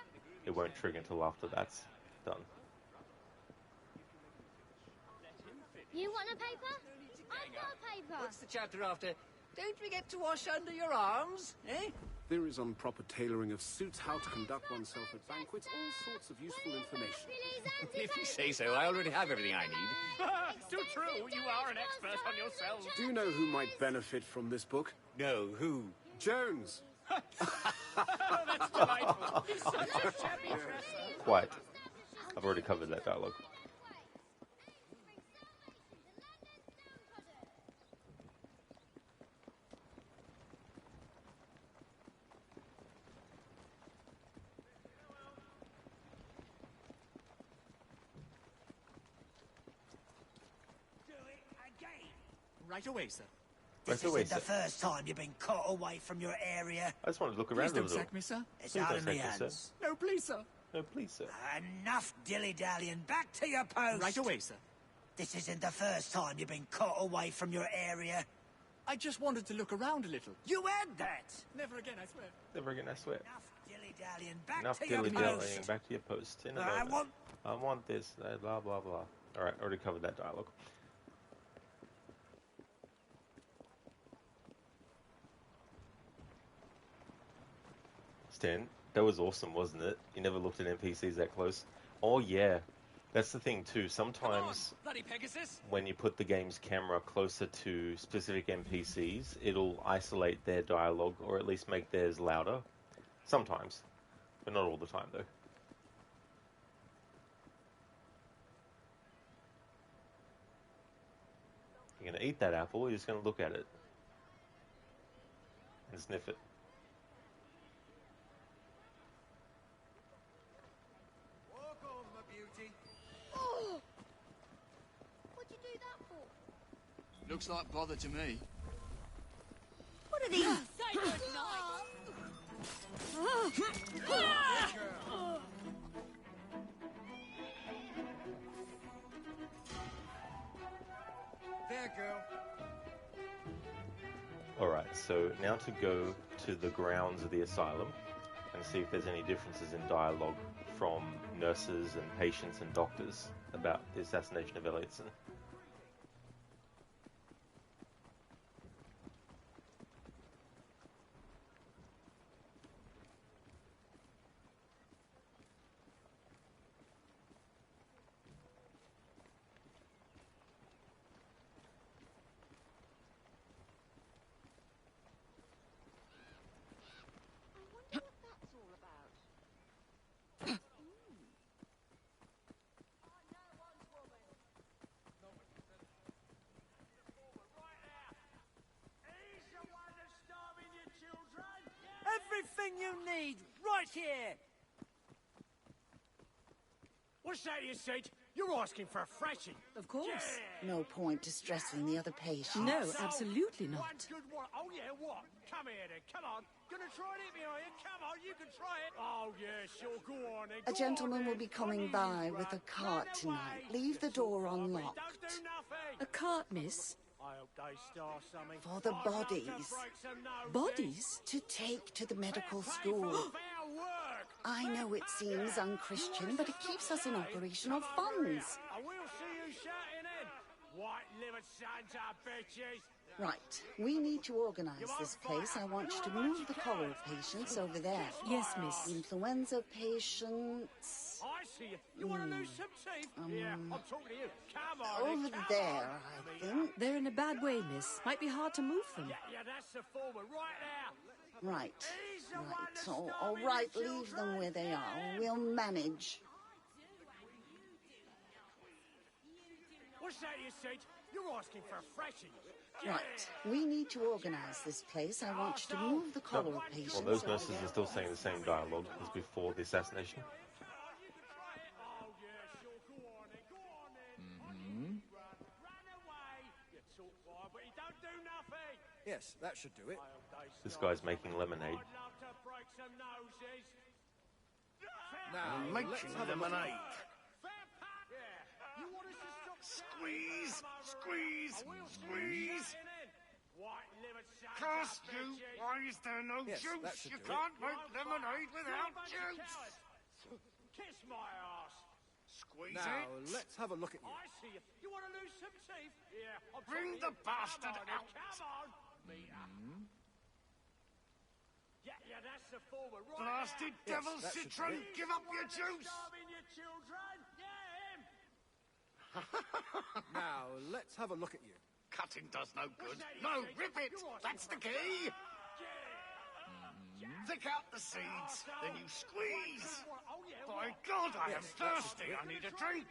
it won't trigger until after that's done. You want a paper? I've got a paper. What's the chapter after? Don't forget to wash under your arms, eh? There is on proper tailoring of suits, how to conduct oneself at banquets, all sorts of useful information. If you say so, I already have everything I need. Too true, you are an expert on yourselves. Do you know who might benefit from this book? No, who? Jones! That's delightful. He's such a shabby dresser. Quite. I've already covered that dialogue. Right away, sir. This Right away, isn't the sir. first time you've been caught away from your area. I just wanted to look Please around a don't little. sack me, sir. It's Please out don't of me sack me, sir. hands. No, please, sir. No, please, sir. Enough dilly-dallying. Back to your post. Right away, sir. This isn't the first time you've been caught away from your area. I just wanted to look around a little. You had that. Never again, I swear. Never again, I swear. Enough dilly-dallying. Back Enough to your dilly-dallying. post. Back to your post. In a I moment. want... I want this. Blah, blah, blah. Alright, already covered that dialogue. Stan, that was awesome, wasn't it? You never looked at NPCs that close. Oh yeah, that's the thing too. Sometimes Bloody Pegasus! when you put the game's camera closer to specific NPCs, it'll isolate their dialogue or at least make theirs louder. Sometimes, but not all the time though. You're gonna eat that apple, or you're just gonna look at it and sniff it. Walk on, my beauty. Oh! What'd you do that for? Looks like bother to me. What are these? Say goodnight. There, girl. Alright, so now to go to the grounds of the asylum and see if there's any differences in dialogue from nurses and patients and doctors about the assassination of Elliotson. right here! What's that you said? You're asking for a freshie. Of course. Yeah. No point distressing the other patients. No, absolutely not. One good one. Oh, yeah, what? Come here, then. Come on. Gonna try it behind you. Come on, you can try it. Oh, yeah, sure. Go on, then. A gentleman will be coming by with a cart tonight. Leave the door unlocked. Don't do nothing. A cart, miss? I hope they start something. For the I'd love to bodies. break some noses. Bodies? To take to the medical Pay for school. foul work. I know it seems unchristian, but it keeps us in operational funds. I will see you shouting in. White-livered sons of bitches. Right. We need to organise this place. I want you to move the cholera patients over there. Yes, miss. Influenza patients... I see you. You want to lose some teeth? Yeah, I'm talking to you. Come on. Over come there, on. I think. They're in a bad way, miss. Might be hard to move them. Yeah, that's the forward. Right now. Right. He's the one that's Right. All starving right, the leave them children. where they are. We'll manage. What's that you said? You're asking for a freshie. Right. We need to organise this place. I want you to move the cholera patients. Well, those over nurses there. are still saying the same dialogue as before the assassination. Yes, that should do it. This guy's making lemonade. Now, let's have a lemonade. Squeeze, squeeze, squeeze. Curse you! Why is there no Yes, that juice? should You do it. can't make lemonade without juice. Kiss my ass. Squeeze Now, it. let's have a look at you. I see you. You want to lose some teeth? Yeah. Bring the bastard out. Come on. Yeah, that's the forward. Right. Blasted Yes, devil that should citron, do it. give up your juice. Starving your children. Yeah, him. Now, let's have a look at you. Cutting does no good. No, rip it. That's the key. Pick out the seeds, then you squeeze. By God, I am thirsty. I need a drink.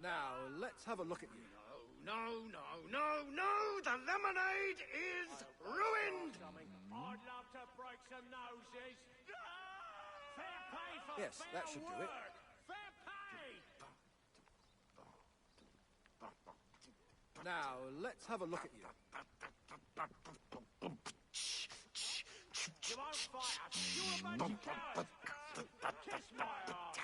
Now, let's have a look at you. No. The lemonade is ruined. I'd love to break some noses. Fair pay for Yes, that should do it. Fair pay. Now, let's have a look at you. You won't fight us. You're a bunch of cowards. Kiss my ass.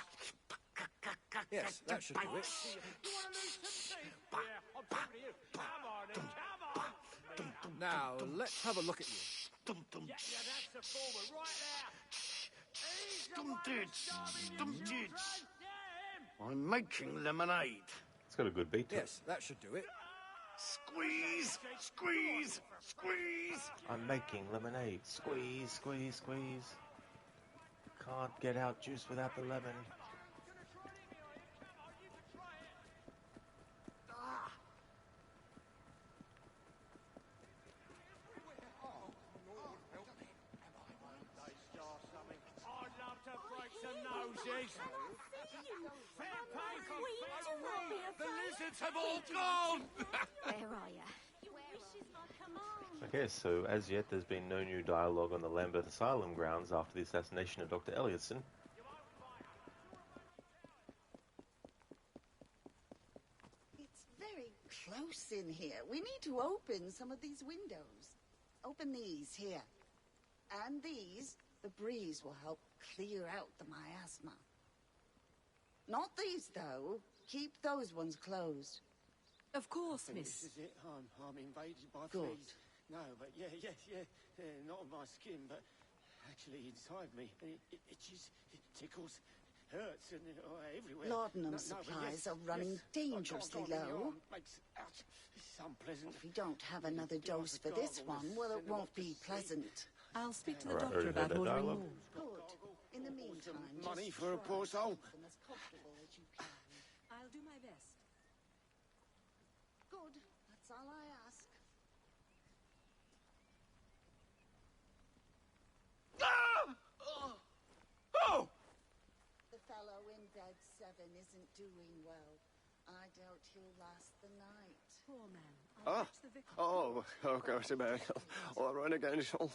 Yes, that should do it. You want to lose some teeth? Yeah, I'm talking to you. Come on, then, come on. Now, let's have a look at you. Yeah, that's the forward. Right there. Stunted. I'm making lemonade. It's got a good beat to it. Yes, that should do it. Squeeze, squeeze, squeeze. I'm making lemonade. Squeeze, squeeze, squeeze. Can't get out juice without the lemon. I'd love to break some noses. Fair pay for the lizards have all gone. Where are you? Okay, so as yet there's been no new dialogue on the Lambeth Asylum grounds after the assassination of Dr. Elliotson. It's very close in here. We need to open some of these windows. Open these here. And these. The breeze will help clear out the miasma. Not these, though. Keep those ones closed. Of course, This miss. is it. I'm invaded by Good. fleas. No, but yeah. Not on my skin, but actually inside me. It itches, it tickles, hurts, and everywhere. Laudanum But supplies yes, are running yes. dangerously Go on, low. makes it's unpleasant. If we don't have another dose for this one, well, it won't be pleasant. I'll speak to the Right, doctor heard about that ordering dialogue. more. Good. In the meantime, money just for a try poor to soul. keep them as comfortable as you can. I'll do my best. Good. That's all I ask. The fellow in bed 7 isn't doing well. I doubt he'll last the night. Poor man. Ah. Oh, gosh, America. All right again, shoulder.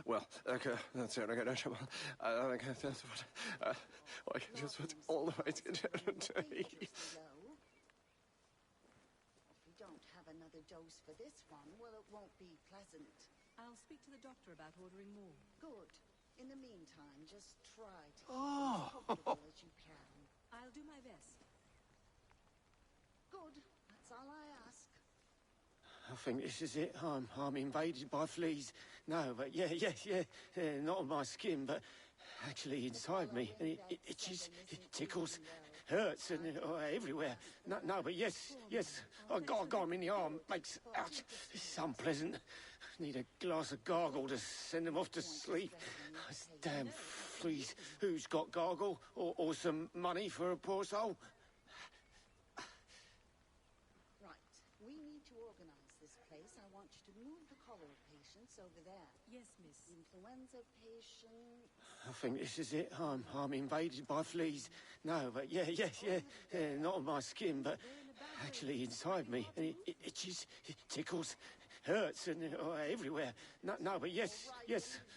Well, okay, that's it. I got that's what. I guess that's what. I just what all the way to If we don't have another dose for this one, well, it won't be pleasant. I'll speak to the doctor about ordering more. Good. In the meantime, just try to keep Oh. as comfortable as you can. I'll do my best. Good. That's all I ask. I think this is it. I'm invaded by fleas. No, but yeah, not on my skin, but actually inside me. And it itches, it tickles, hurts, and everywhere. No, but yes, I got 'em in the arm. Makes ouch. It's unpleasant. Need a glass of gargle to send them off to sleep. Those damn fleas. Who's got gargle or some money for a poor soul? Right. We need to organize this place. I want you to move the cholera patients over there. Yes, miss. Influenza patient. I think this is it. I'm invaded by fleas. No, but yeah, not on my skin, but actually inside me. And it itches, it tickles, hurts, and everywhere. No, but yes,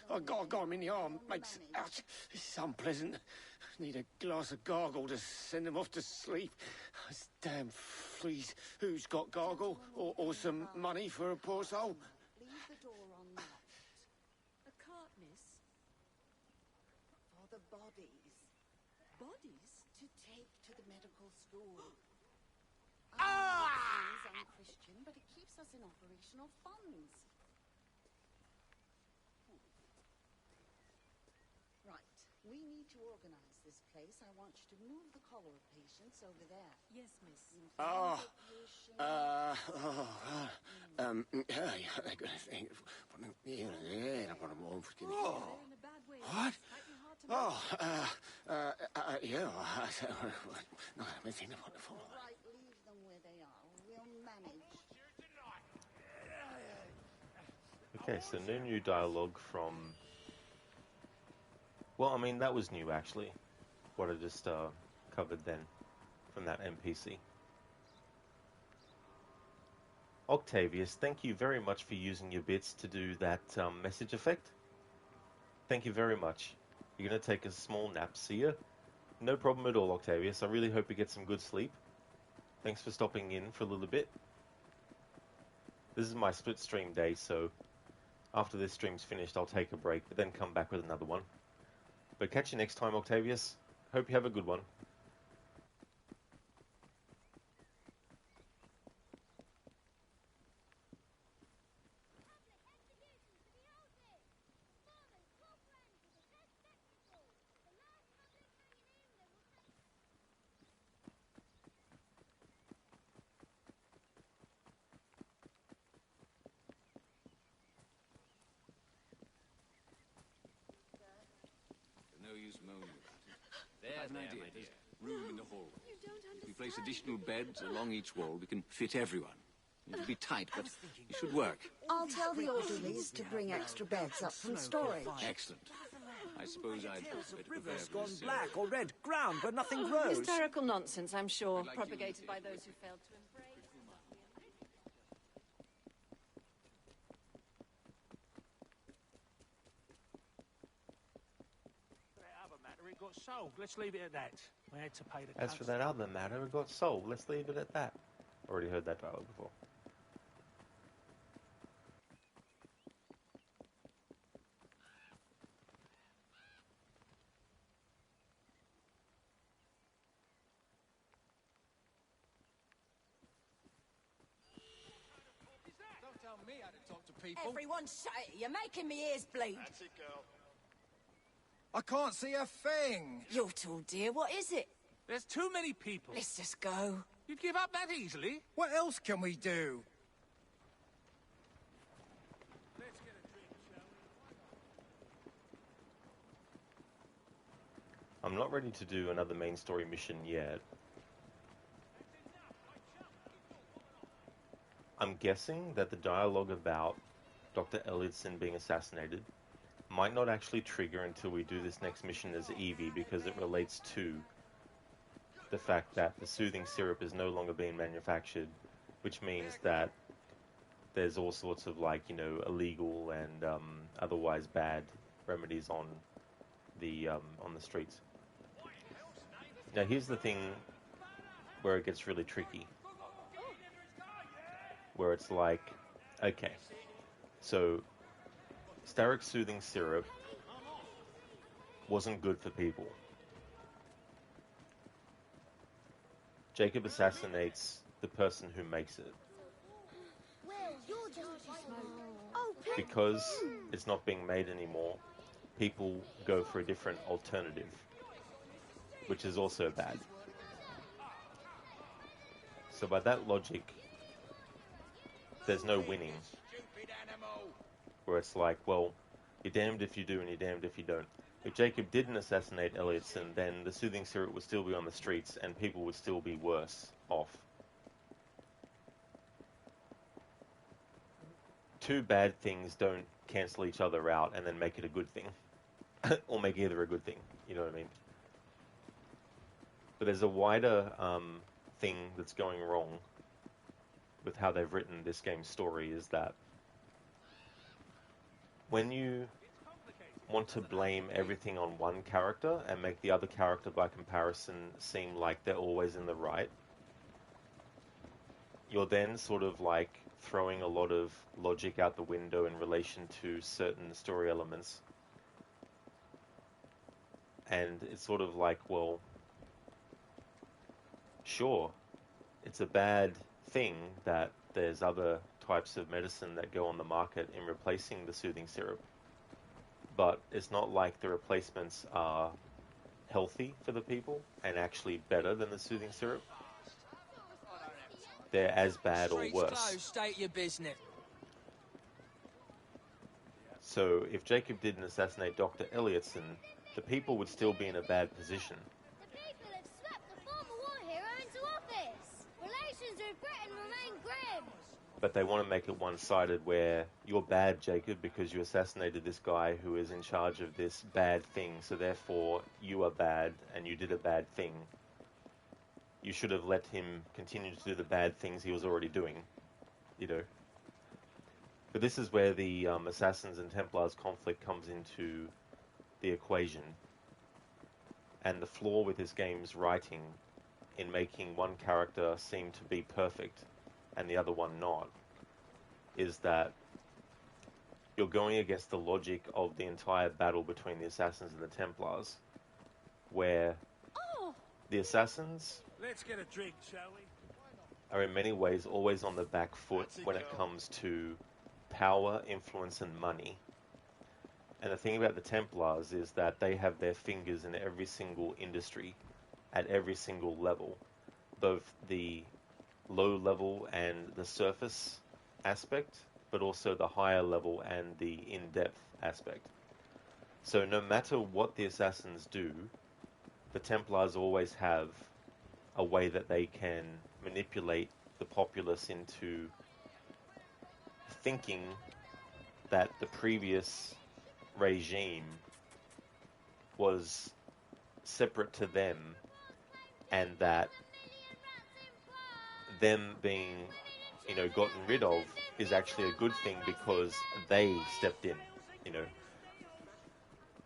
I got 'em in the arm. Makes ouch. It's unpleasant. Need a glass of gargle to send them off to sleep. Those damn fleas. Who's got gargle or some money for a poor soul? Leave the door unlocked. A cart, miss. For the bodies. Bodies? To take to the medical school. Ah! It seems unchristian, but it keeps us in operational funds. Right. We need to organize this place. I want you to move the cholera patients over there. Yes, miss. What? Yeah. No, I think about it. Right, leave them where they are. We'll manage. Okay, so no new dialogue from... Well, I mean, that was new, actually. What I just covered then from that NPC. Octavius, thank you very much for using your bits to do that message effect. Thank you very much. You're going to take a small nap, see ya? No problem at all, Octavius. I really hope you get some good sleep. Thanks for stopping in for a little bit. This is my split stream day, so after this stream's finished, I'll take a break, but then come back with another one. But catch you next time, Octavius. Hope you have a good one. No use moaning about it. I have an idea. There's room in the hallway. If we place additional beds along each wall, we can fit everyone. It'll be tight, but it should work. I'll tell the orderlies to bring extra beds up from storage. Excellent. I suppose I'd better prepare River's for gone this, black or red ground where nothing grows. Hysterical nonsense, I'm sure, propagated by those who failed to embrace. That other matter, it got sold. Let's leave it at that. We had to pay the As for that other matter, it got sold. Let's leave it at that. Already heard that dialogue before. Don't tell me how to talk to people. Everyone shut it. You're making me ears bleed. That's it, girl. I can't see a thing. You're tall, dear. What is it? There's too many people. Let's just go. You'd give up that easily? What else can we do? Let's get a drink, shall we? I'm not ready to do another main story mission yet. I'm guessing that the dialogue about Dr. Elliotson being assassinated might not actually trigger until we do this next mission as Evie, because it relates to the fact that the soothing syrup is no longer being manufactured, which means that there's all sorts of, like, you know, illegal and otherwise bad remedies on the streets. Now here's the thing where it gets really tricky, where it's like, okay, so Starrick's soothing syrup wasn't good for people. Jacob assassinates the person who makes it. Because it's not being made anymore, people go for a different alternative, which is also bad. So by that logic, there's no winning. Where it's like, well, you're damned if you do and you're damned if you don't. If Jacob didn't assassinate Elliotson, then the soothing syrup would still be on the streets and people would still be worse off. Two bad things don't cancel each other out and then make it a good thing. Or make either a good thing, you know what I mean? But there's a wider thing that's going wrong with how they've written this game's story, is that when you want to blame everything on one character and make the other character by comparison seem like they're always in the right, you're then sort of like throwing a lot of logic out the window in relation to certain story elements. And it's sort of like, well, sure, it's a bad thing that there's other types of medicine that go on the market in replacing the soothing syrup. But it's not like the replacements are healthy for the people and actually better than the soothing syrup. They're as bad or worse. State your business. So if Jacob didn't assassinate Dr. Elliotson, the people would still be in a bad position. The people have swept the former war hero into office. Relations with Britain remain grim. But they want to make it one-sided, where you're bad, Jacob, because you assassinated this guy who is in charge of this bad thing, so therefore you are bad and you did a bad thing. You should have let him continue to do the bad things he was already doing, you know. But this is where the Assassins and Templars conflict comes into the equation. And the flaw with this game's writing in making one character seem to be perfect and the other one not, is that you're going against the logic of the entire battle between the Assassins and the Templars, where the Assassins Let's get a drink, shall we? are in many ways always on the back foot when it comes to power, influence, and money. And the thing about the Templars is that they have their fingers in every single industry, at every single level, both the low level and the surface aspect, but also the higher level and the in-depth aspect. So no matter what the Assassins do, the Templars always have a way that they can manipulate the populace into thinking that the previous regime was separate to them, and that them being, you know, gotten rid of is actually a good thing because they stepped in, you know.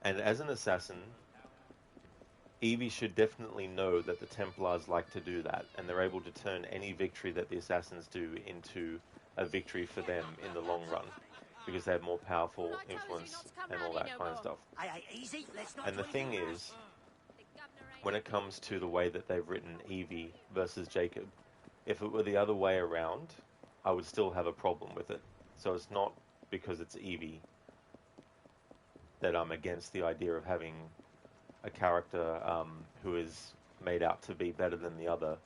And as an assassin, Evie should definitely know that the Templars like to do that, and they're able to turn any victory that the Assassins do into a victory for them in the long run, because they have more powerful influence and all that kind of stuff. And the thing is, when it comes to the way that they've written Evie versus Jacob, if it were the other way around, I would still have a problem with it. So it's not because it's Evie that I'm against the idea of having a character who is made out to be better than the other.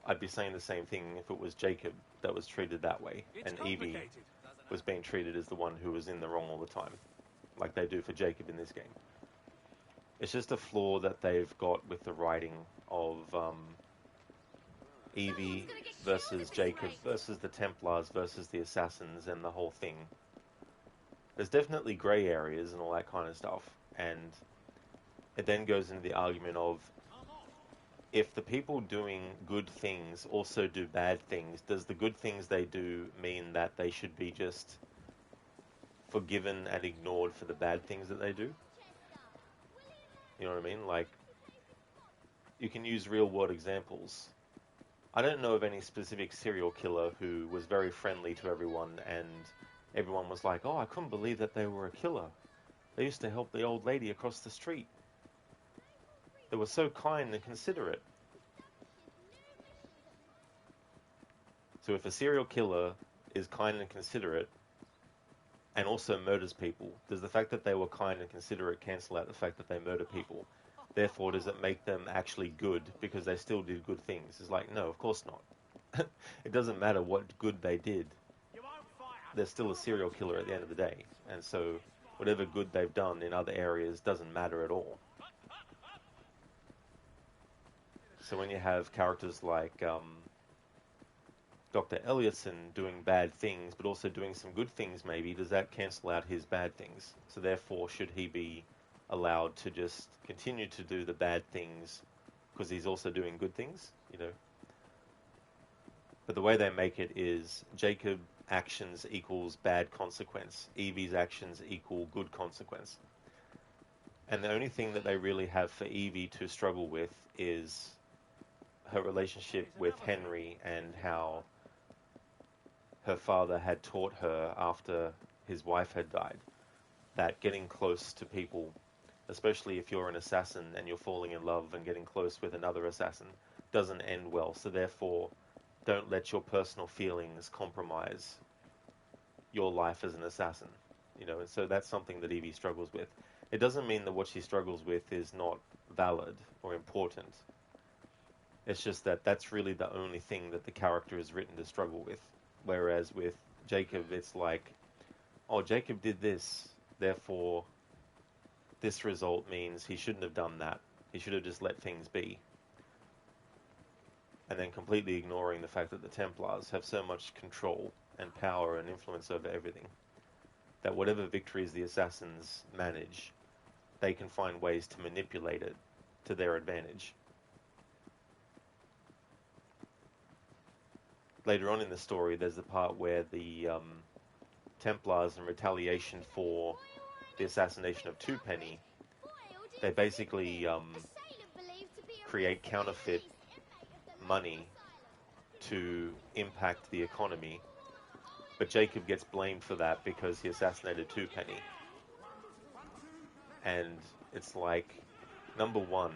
I'd be saying the same thing if it was Jacob that was treated that way, and Evie was being treated as the one who was in the wrong all the time, like they do for Jacob in this game. It's just a flaw that they've got with the writing of Evie versus Jacob versus the Templars versus the Assassins and the whole thing. There's definitely grey areas and all that kind of stuff, and it then goes into the argument of, if the people doing good things also do bad things, does the good things they do mean that they should be just forgiven and ignored for the bad things that they do? You know what I mean? Like, you can use real world examples. I don't know of any specific serial killer who was very friendly to everyone and everyone was like, oh, I couldn't believe that they were a killer. They used to help the old lady across the street. They were so kind and considerate. So if a serial killer is kind and considerate and also murders people, does the fact that they were kind and considerate cancel out the fact that they murder people? Therefore, does it make them actually good because they still did good things? It's like, no, of course not. It doesn't matter what good they did. They're still a serial killer at the end of the day. And so whatever good they've done in other areas doesn't matter at all. So when you have characters like Dr. Elliotson doing bad things, but also doing some good things maybe, does that cancel out his bad things? So therefore, should he be allowed to just continue to do the bad things because he's also doing good things, you know? But the way they make it is Jacob actions equals bad consequence. Evie's actions equal good consequence. And the only thing that they really have for Evie to struggle with is her relationship with Henry and how her father had taught her after his wife had died that getting close to people, especially if you're an assassin and you're falling in love and getting close with another assassin, doesn't end well. So therefore, don't let your personal feelings compromise your life as an assassin. You know, and so that's something that Evie struggles with. It doesn't mean that what she struggles with is not valid or important. It's just that that's really the only thing that the character is written to struggle with. Whereas with Jacob, it's like, oh, Jacob did this, therefore this result means he shouldn't have done that. He should have just let things be. And then completely ignoring the fact that the Templars have so much control and power and influence over everything, that whatever victories the assassins manage, they can find ways to manipulate it to their advantage. Later on in the story, there's the part where the Templars, in retaliation for the assassination of Twopenny, they basically create counterfeit money to impact the economy. But Jacob gets blamed for that because he assassinated Twopenny. And it's like, number one,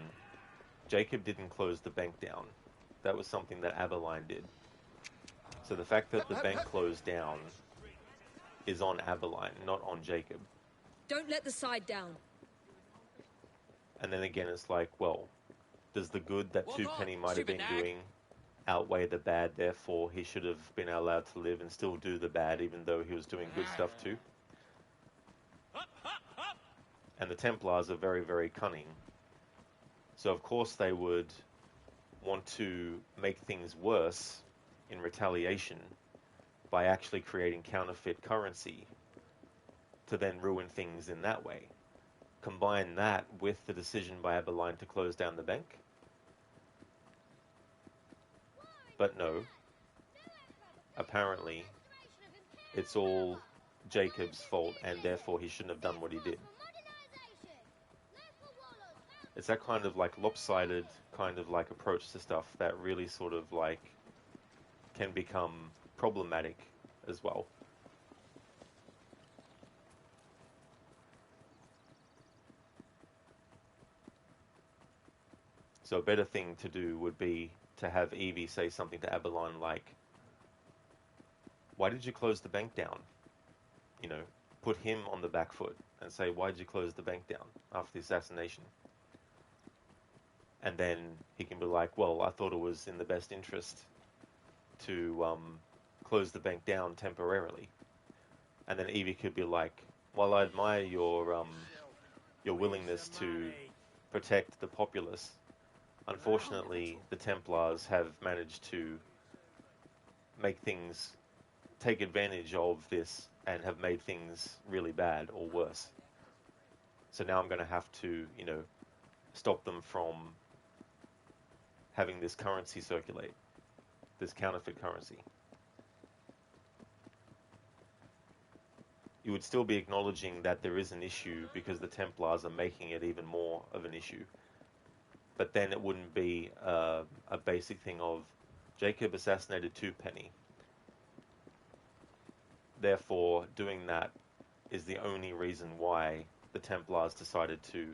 Jacob didn't close the bank down. That was something that Aberline did. So the fact that the bank closed down is on Aberline, not on Jacob. Don't let the side down. And then again, it's like, well, does the good that Twopenny might have been doing outweigh the bad? Therefore, he should have been allowed to live and still do the bad, even though he was doing good stuff too. And the Templars are very, very cunning. So of course they would want to make things worse in retaliation by actually creating counterfeit currency to then ruin things in that way. Combine that with the decision by Aberline to close down the bank. But no, apparently it's all Jacob's fault and therefore he shouldn't have done what he did. It's that kind of like lopsided kind of like approach to stuff that really sort of like can become problematic as well. So a better thing to do would be to have Evie say something to Aberline like, why did you close the bank down? You know, put him on the back foot and say, why did you close the bank down after the assassination? And then he can be like, well, I thought it was in the best interest to close the bank down temporarily. And then Evie could be like, well, I admire your willingness to protect the populace. Unfortunately, the Templars have managed to take advantage of this and have made things really bad or worse. So now I'm going to have to, you know, stop them from having this currency circulate, this counterfeit currency. You would still be acknowledging that there is an issue because the Templars are making it even more of an issue. But then it wouldn't be a basic thing of Jacob assassinated Twopenny. Therefore, doing that is the only reason why the Templars decided to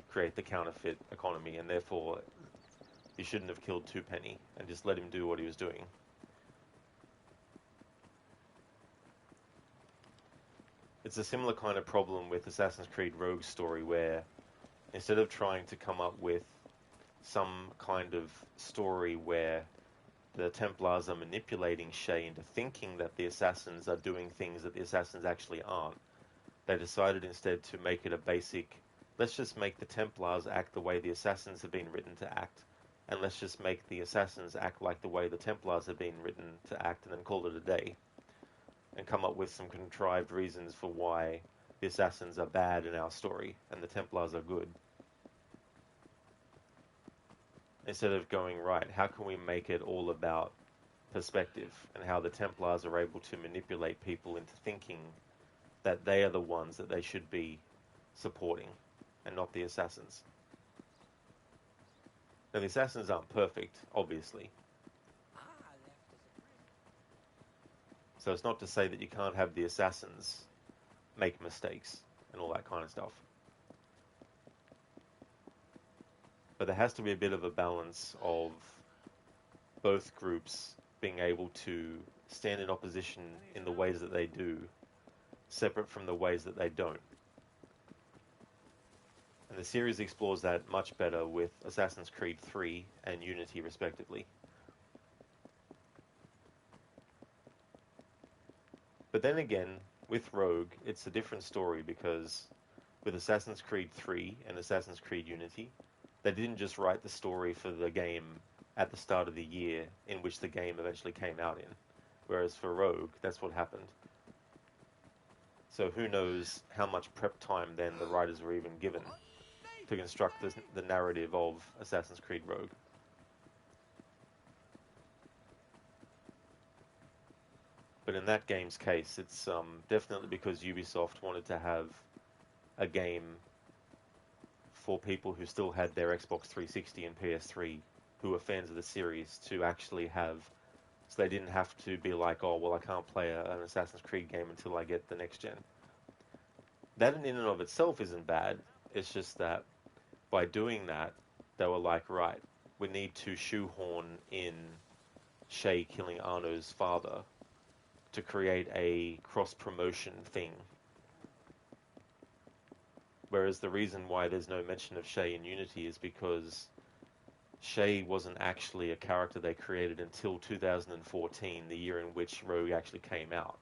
create the counterfeit economy, and therefore you shouldn't have killed Twopenny and just let him do what he was doing. It's a similar kind of problem with Assassin's Creed Rogue's story, where instead of trying to come up with some kind of story where the Templars are manipulating Shay into thinking that the assassins are doing things that the assassins actually aren't, they decided instead to make it a basic, let's just make the Templars act the way the assassins have been written to act, and let's just make the assassins act like the way the Templars have been written to act, and then call it a day, and come up with some contrived reasons for why the assassins are bad in our story and the Templars are good. Instead of going, right, how can we make it all about perspective and how the Templars are able to manipulate people into thinking that they are the ones that they should be supporting and not the assassins. Now, the assassins aren't perfect, obviously. So it's not to say that you can't have the assassins make mistakes and all that kind of stuff. But there has to be a bit of a balance of both groups being able to stand in opposition in the ways that they do, separate from the ways that they don't. And the series explores that much better with Assassin's Creed 3 and Unity, respectively. But then again, with Rogue, it's a different story, because with Assassin's Creed 3 and Assassin's Creed Unity, they didn't just write the story for the game at the start of the year in which the game eventually came out in. Whereas for Rogue, that's what happened. So who knows how much prep time then the writers were even given to construct the narrative of Assassin's Creed Rogue. But in that game's case, it's definitely because Ubisoft wanted to have a game for people who still had their Xbox 360 and PS3, who were fans of the series, to actually have, so they didn't have to be like, oh, well, I can't play an Assassin's Creed game until I get the next gen. That in and of itself isn't bad. It's just that by doing that, they were like, right, we need to shoehorn in Shay killing Arno's father to create a cross-promotion thing. Whereas the reason why there's no mention of Shay in Unity is because Shay wasn't actually a character they created until 2014, the year in which Rogue actually came out.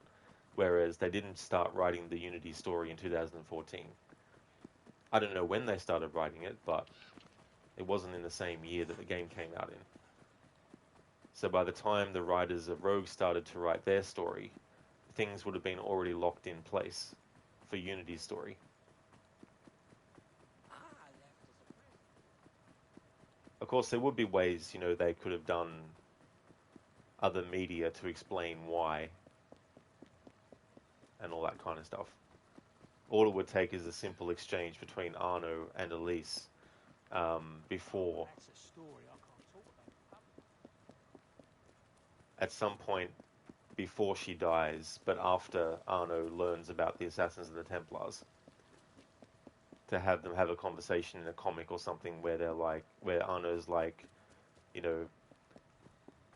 Whereas they didn't start writing the Unity story in 2014. I don't know when they started writing it, but it wasn't in the same year that the game came out in. So by the time the writers of Rogue started to write their story, things would have been already locked in place for Unity's story. Of course, there would be ways, they could have done other media to explain why and all that kind of stuff. All it would take is a simple exchange between Arno and Elise before, at some point before she dies, but after Arno learns about the Assassins and the Templars, to have them have a conversation in a comic or something where Arno's like,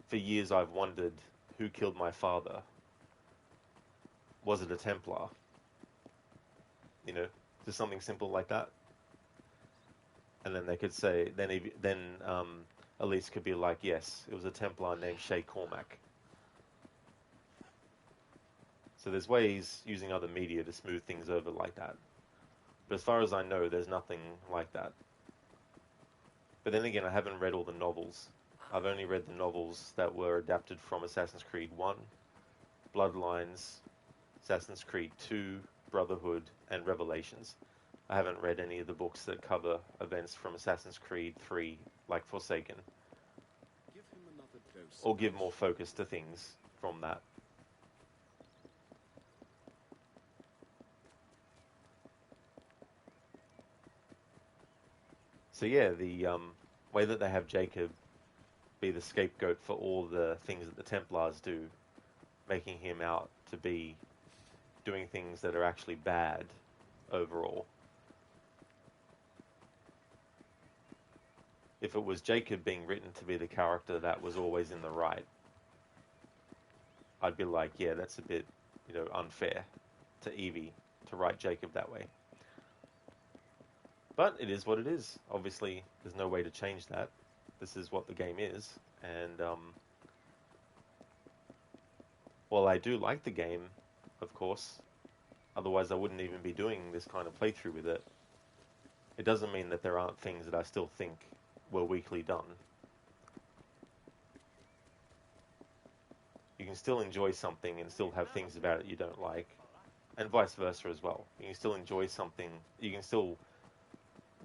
for years I've wondered who killed my father. Was it a Templar? Just something simple like that. And then they could say, then Elise could be like, yes, it was a Templar named Shay Cormac. So there's ways using other media to smooth things over like that. But as far as I know, there's nothing like that. But then again, I haven't read all the novels. I've only read the novels that were adapted from Assassin's Creed 1, Bloodlines, Assassin's Creed 2, Brotherhood, and Revelations. I haven't read any of the books that cover events from Assassin's Creed 3, like Forsaken. or give more focus to things from that. So yeah, the way that they have Jacob be the scapegoat for all the things that the Templars do, making him out to be doing things that are actually bad overall. If it was Jacob being written to be the character that was always in the right, I'd be like, yeah, that's a bit, unfair to Evie to write Jacob that way. But it is what it is. Obviously, there's no way to change that. This is what the game is. And, while I do like the game, of course, otherwise I wouldn't even be doing this kind of playthrough with it. It doesn't mean that there aren't things that I still think were weakly done. You can still enjoy something and still have things about it you don't like, and vice versa as well. You can still enjoy something, you can still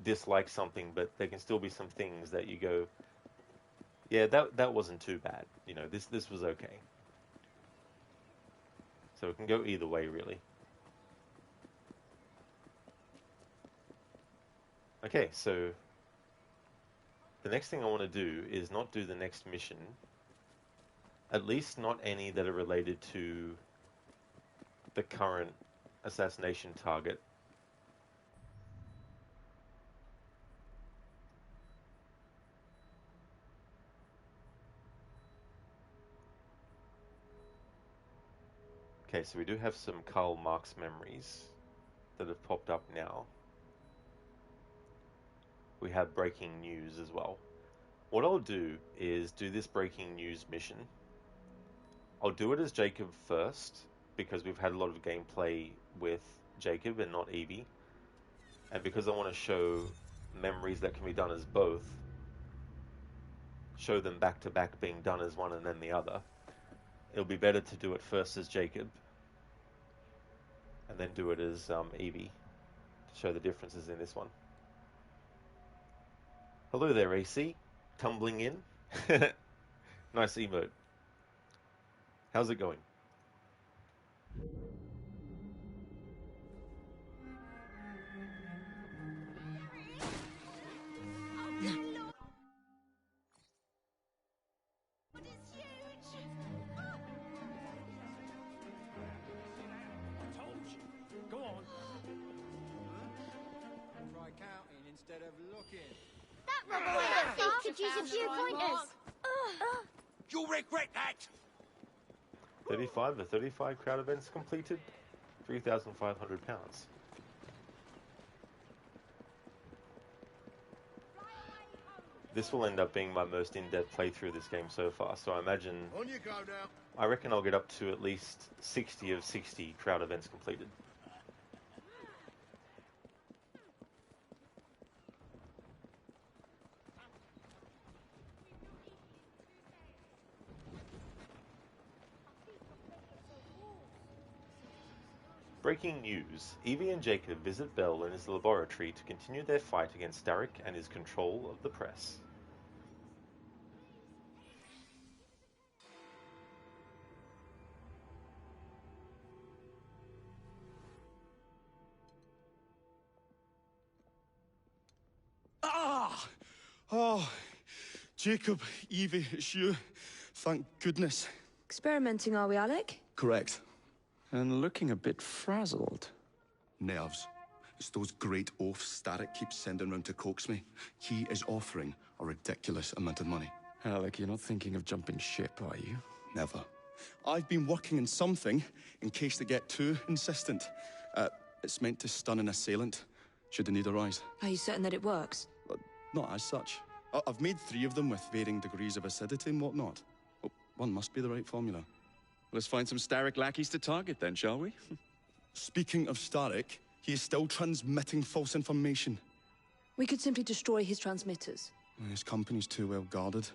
dislike something, but there can still be some things that you go, yeah, that wasn't too bad. This was okay. So it can go either way, really. Okay, so the next thing I want to do is not do the next mission, at least not any that are related to the current assassination target. Okay, so we do have some Karl Marx memories that have popped up now. We have breaking news as well. What I'll do is do this breaking news mission. I'll do it as Jacob first, because we've had a lot of gameplay with Jacob and not Evie. And because I want to show memories that can be done as both, show them back to back being done as one and then the other, it'll be better to do it first as Jacob and then do it as Evie to show the differences in this one. Hello there, AC. Tumbling in. Nice emote. How's it going? Go on. Try counting instead of looking. That rubber bullet thief could use a few pointers. You'll regret that! 35 of 35 crowd events completed. £3,500. This will end up being my most in-depth playthrough of this game so far, so I imagine... On you go now. I reckon I'll get up to at least 60 of 60 crowd events completed. Breaking news. Evie and Jacob visit Bell in his laboratory to continue their fight against Starrick and his control of the press. Ah! Oh, Jacob, Evie, it's you. Thank goodness. Experimenting, are we, Alec? Correct. And looking a bit frazzled. Nerves. It's those great oafs Starrick keeps sending round to coax me. He is offering a ridiculous amount of money. Alec, you're not thinking of jumping ship, are you? Never. I've been working on something in case they get too insistent. It's meant to stun an assailant, should the need arise. Are you certain that it works? Not as such. I've made 3 of them with varying degrees of acidity and whatnot. Oh, one must be the right formula. Let's find some Starrick lackeys to target then, shall we? Speaking of Starrick, he is still transmitting false information. We could simply destroy his transmitters. His company's too well guarded.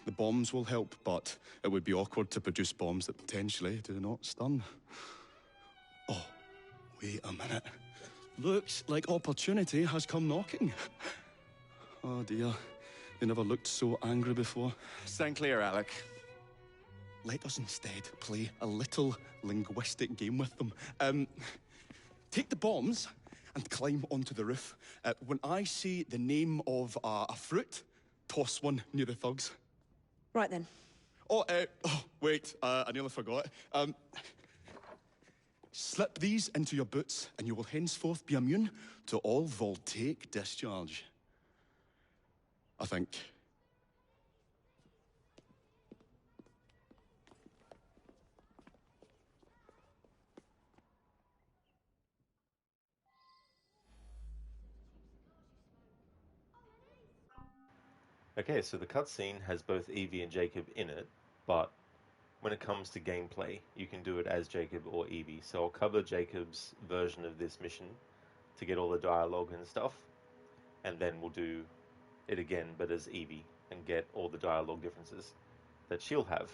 The bombs will help, but it would be awkward to produce bombs that potentially do not stun. Oh, wait a minute. Looks like opportunity has come knocking. Oh dear. They never looked so angry before. Stand clear, Alec. Let us instead play a little linguistic game with them. Take the bombs and climb onto the roof. When I say the name of a fruit, toss one near the thugs. Right then. Oh, wait, I nearly forgot. Slip these into your boots, and you will henceforth be immune to all voltaic discharge. I think. Okay, so the cutscene has both Evie and Jacob in it, but when it comes to gameplay, you can do it as Jacob or Evie. So I'll cover Jacob's version of this mission to get all the dialogue and stuff, and then we'll do it again, but as Evie, and get all the dialogue differences that she'll have.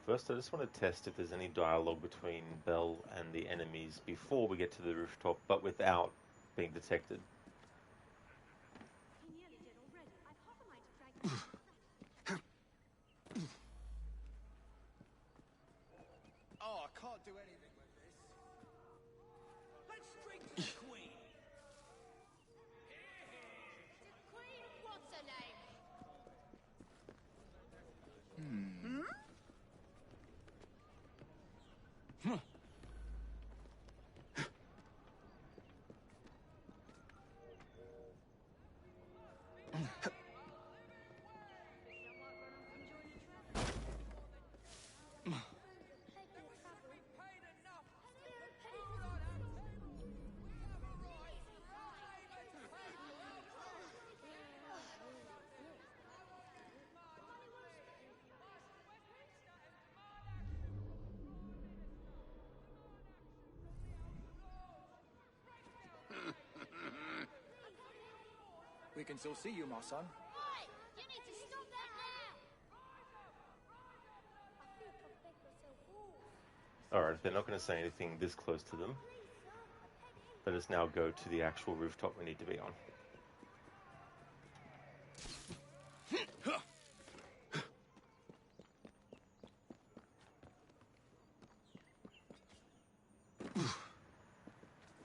First, I just want to test if there's any dialogue between Belle and the enemies before we get to the rooftop, but without being detected. Oh, I can't do anything with this. Let's drink to the Queen. The Queen, what's her name? We can still see you, my son. Right, you need to stop that now! Alright, they're not going to say anything this close to them. Let us now go to the actual rooftop we need to be on.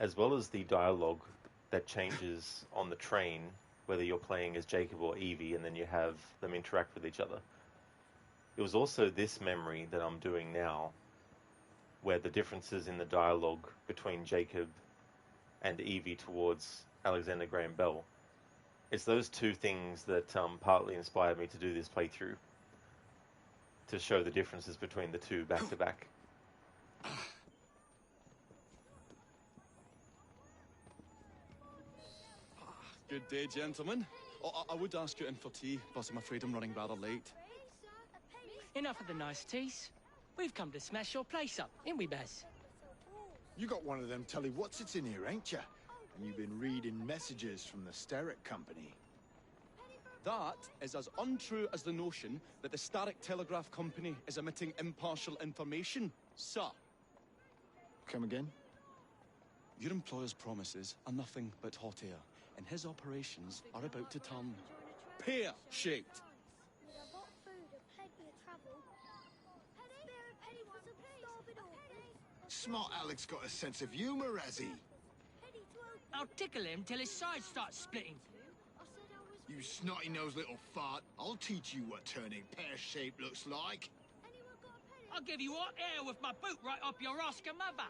As well as the dialogue that changes on the train, whether you're playing as Jacob or Evie, and then you have them interact with each other. It was also this memory that I'm doing now, where the differences in the dialogue between Jacob and Evie towards Alexander Graham Bell. It's those two things that partly inspired me to do this playthrough, to show the differences between the two back to back. Good day, gentlemen. Oh, I would ask you in for tea, but I'm afraid I'm running rather late. Enough of the niceties. We've come to smash your place up, ain't we, Baz? You got one of them telly what's-its in here, ain't you? And you've been reading messages from the Steric Company. That is as untrue as the notion that the Starrick Telegraph Company is emitting impartial information, sir. Come again? Your employer's promises are nothing but hot air, and his operations are about to turn pear-shaped. Smart Alex got a sense of humour, has he? I'll tickle him till his sides start splitting. You snotty-nosed little fart. I'll teach you what turning pear-shaped looks like. I'll give you hot air with my boot right up your Oscar mother.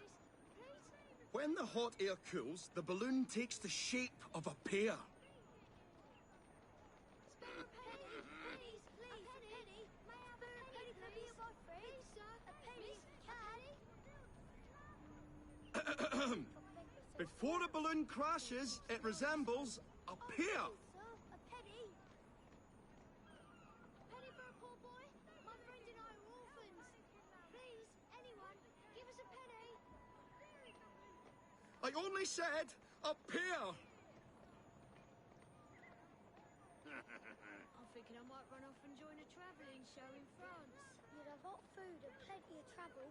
When the hot air cools, the balloon takes the shape of a pear. Before a balloon crashes, it resembles a pear. I only said a pear. I'm thinking I might run off and join a travelling show in France. You'd have hot food and plenty of travel.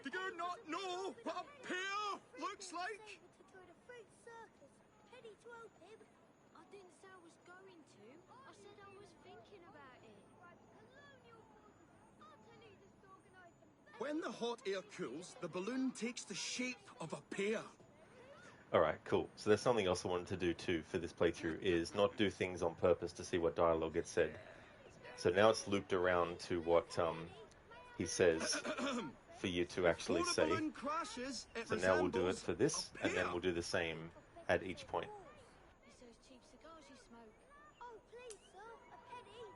Do you not know what a pear looks like? To join a fruit circus. Penny to help him. I didn't say I was going to. I said I was thinking about it. When the hot air cools, the balloon takes the shape of a pear. Alright, cool. So there's something else I wanted to do too for this playthrough, is not do things on purpose to see what dialogue gets said. So now it's looped around to what he says for you to actually say. So now we'll do it for this, and then we'll do the same at each point. It's those cheap cigars you smoke. Oh, please, sir, a penny.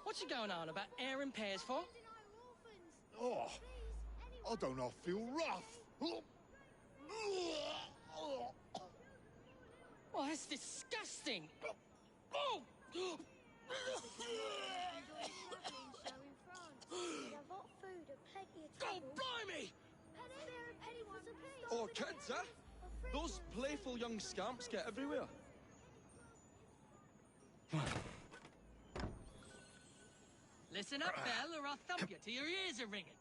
What's you going on about airing pears for? Oh, I don't know, I feel rough. Oh, that's disgusting. Oh! Oh, blimey! Oh, kids, eh? Those playful young scamps get everywhere. Listen up, Belle, or I'll thump you till your ears are ringing.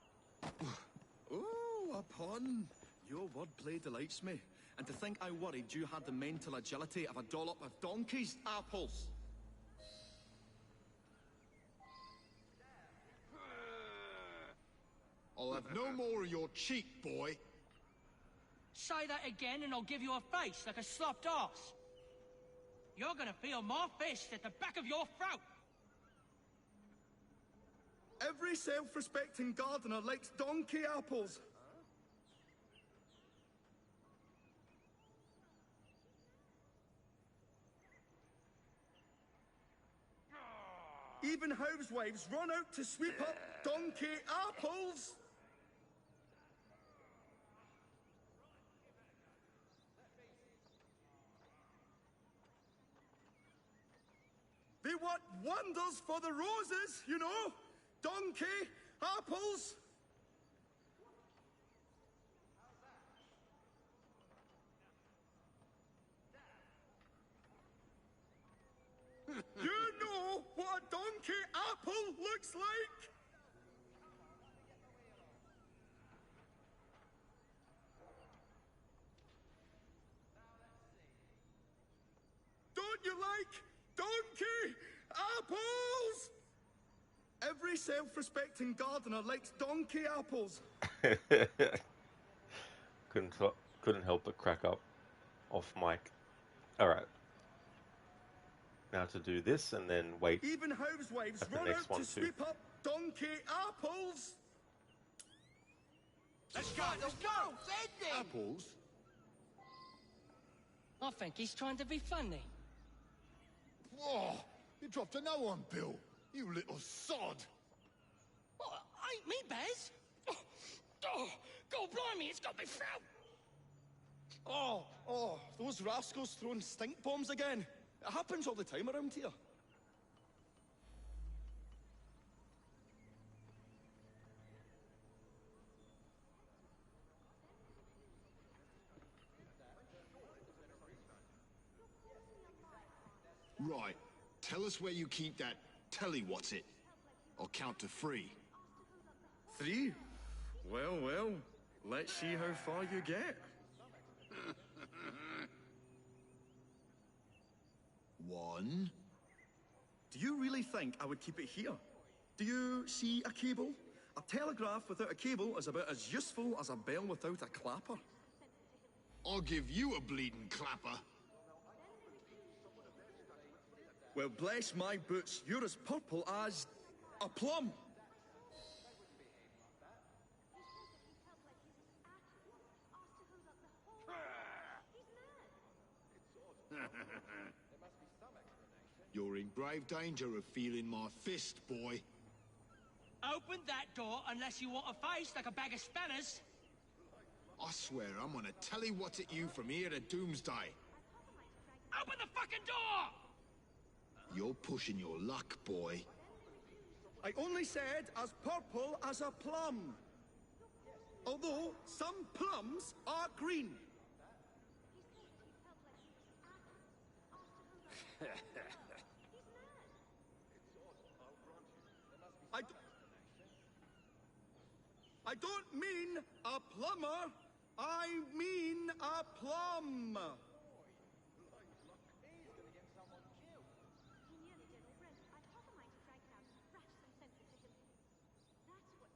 Oh, a pun. Your wordplay delights me. And to think I worried you had the mental agility of a dollop of donkey's apples. I'll have no more of your cheek, boy. Say that again and I'll give you a face like a slopped arse. You're gonna feel my fist at the back of your throat. Every self-respecting gardener likes donkey apples. Even housewives run out to sweep up donkey apples. They want wonders for the roses, you know. Donkey apples. You know what a donkey apple looks like? Don't you like donkey apples? Every self-respecting gardener likes donkey apples. Couldn't help but crack up off mic. Alright. Now to do this and then wait. Even housewives at the run next out one to too. sweep up donkey apples. Let's go! Send him! Apples? I think he's trying to be funny. Oh, you dropped a no on Bill. You little sod. Oh, ain't me, Bez. Oh, God blimey, it's got me throat. Oh, those rascals throwing stink bombs again. It happens all the time around here. Right. Tell us where you keep that telly-what's-it. I'll count to 3. 3? Well, let's see how far you get. 1. Do you really think I would keep it here? Do you see a cable? A telegraph without a cable is about as useful as a bell without a clapper. I'll give you a bleeding clapper. Well, bless my boots, you're as purple as a plum. You're in grave danger of feeling my fist, boy. Open that door unless you want a face like a bag of spanners. I swear I'm gonna tell what at you from here to doomsday. Open the fucking door! You're pushing your luck, boy. I only said as purple as a plum. Although some plums are green. I don't mean a plumber. I mean a plum.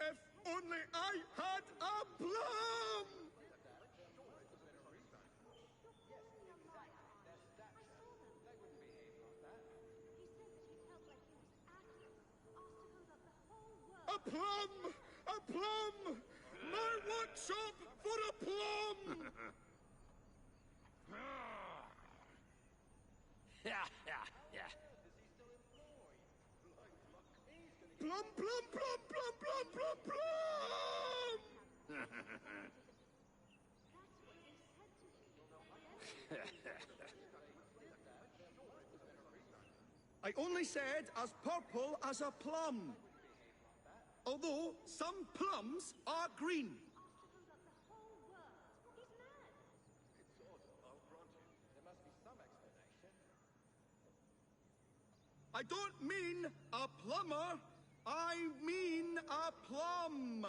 If only I had a plum! A plum! A plum! My workshop for a plum! Plum, plum, plum, plum, plum, plum, plum! I only said as purple as a plum. Although some plums are green. I don't mean a plumber. I mean a plum.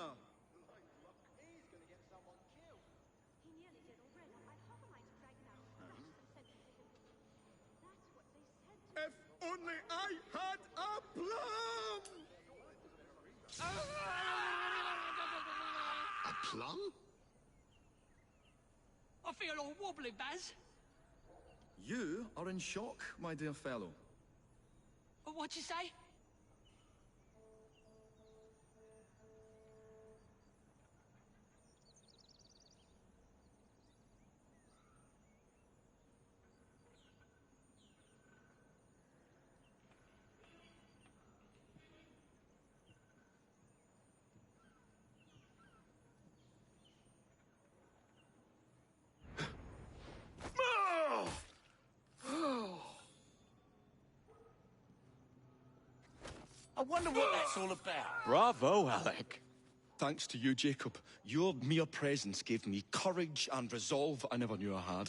If only I had a plum! A plum? I feel all wobbly, Baz. You are in shock, my dear fellow. What'd you say? I wonder what that's all about. Bravo, Alec. Thanks to you, Jacob. Your mere presence gave me courage and resolve I never knew I had.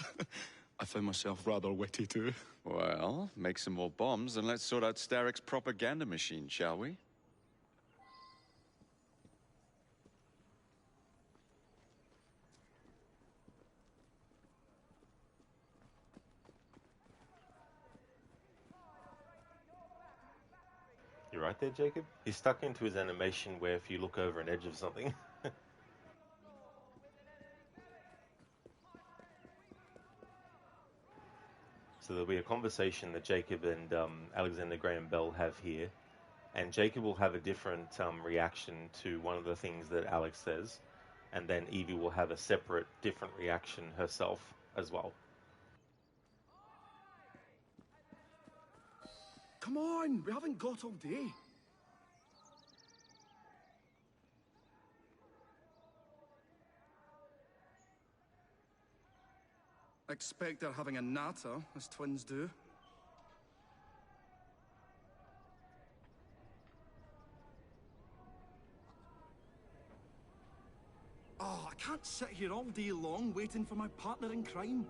I found myself rather witty too. Well, make some more bombs and let's sort out Starrick's propaganda machine, shall we? You right there, Jacob? He's stuck into his animation where if you look over an edge of something. So there'll be a conversation that Jacob and Alexander Graham Bell have here, and Jacob will have a different reaction to one of the things that Alex says, and then Evie will have a separate, different reaction herself as well. Come on, we haven't got all day. Expect they're having a natter, as twins do. Oh, I can't sit here all day long waiting for my partner in crime.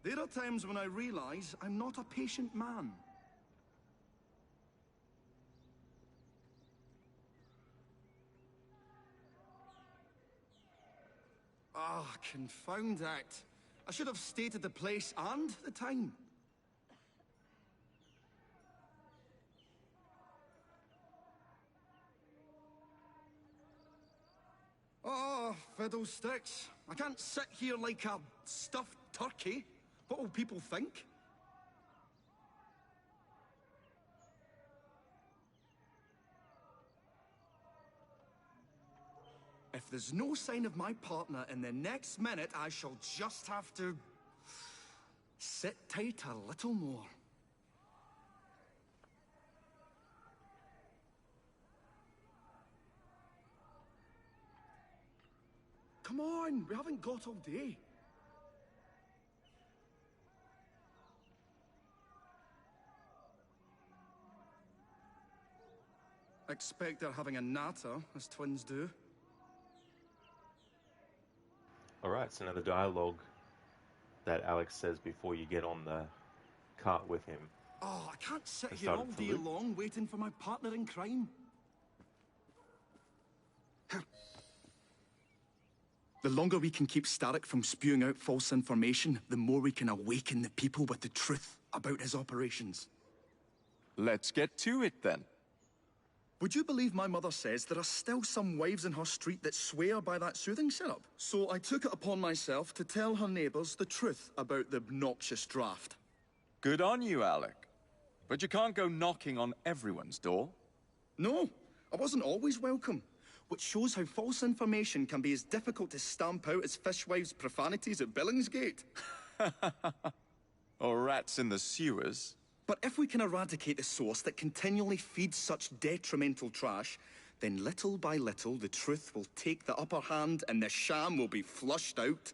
There are times when I realise I'm not a patient man. Ah, confound that. I should have stated the place and the time. Oh, fiddlesticks. I can't sit here like a stuffed turkey. What will people think? If there's no sign of my partner in the next minute, I shall just have to... sit tight a little more. Come on, we haven't got all day. Expect they're having a natter, as twins do. Alright, so now the dialogue that Alex says before you get on the cart with him. Oh, I can't sit And here all started to day loop. long waiting for my partner in crime. The longer we can keep Starrick from spewing out false information, the more we can awaken the people with the truth about his operations. Let's get to it then. Would you believe my mother says there are still some wives in her street that swear by that soothing syrup? So I took it upon myself to tell her neighbours the truth about the obnoxious draft. Good on you, Alec. But you can't go knocking on everyone's door. No, I wasn't always welcome. Which shows how false information can be as difficult to stamp out as fishwives' profanities at Billingsgate. Or rats in the sewers. But if we can eradicate the source that continually feeds such detrimental trash, then little by little the truth will take the upper hand and the sham will be flushed out.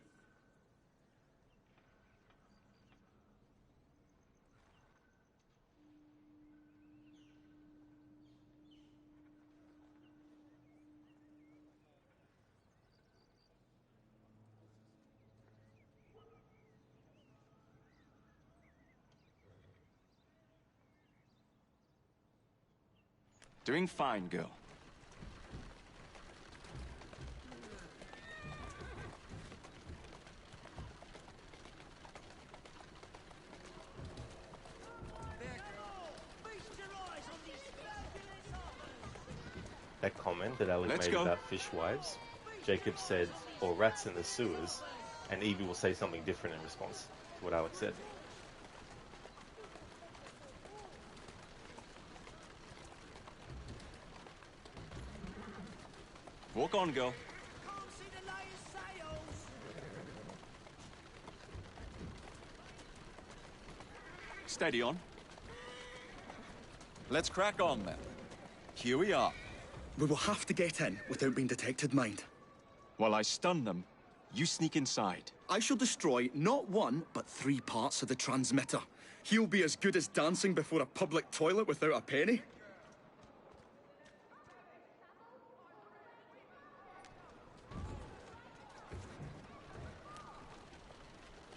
Doing fine, girl. That comment that Alex Let's made go. about fishwives, Jacob said, or rats in the sewers, and Evie will say something different in response to what Alex said. Walk on, girl. Steady on. Let's crack on then. Here we are. We will have to get in without being detected, mind. While I stun them, you sneak inside. I shall destroy not one, but 3 parts of the transmitter. He'll be as good as dancing before a public toilet without a penny.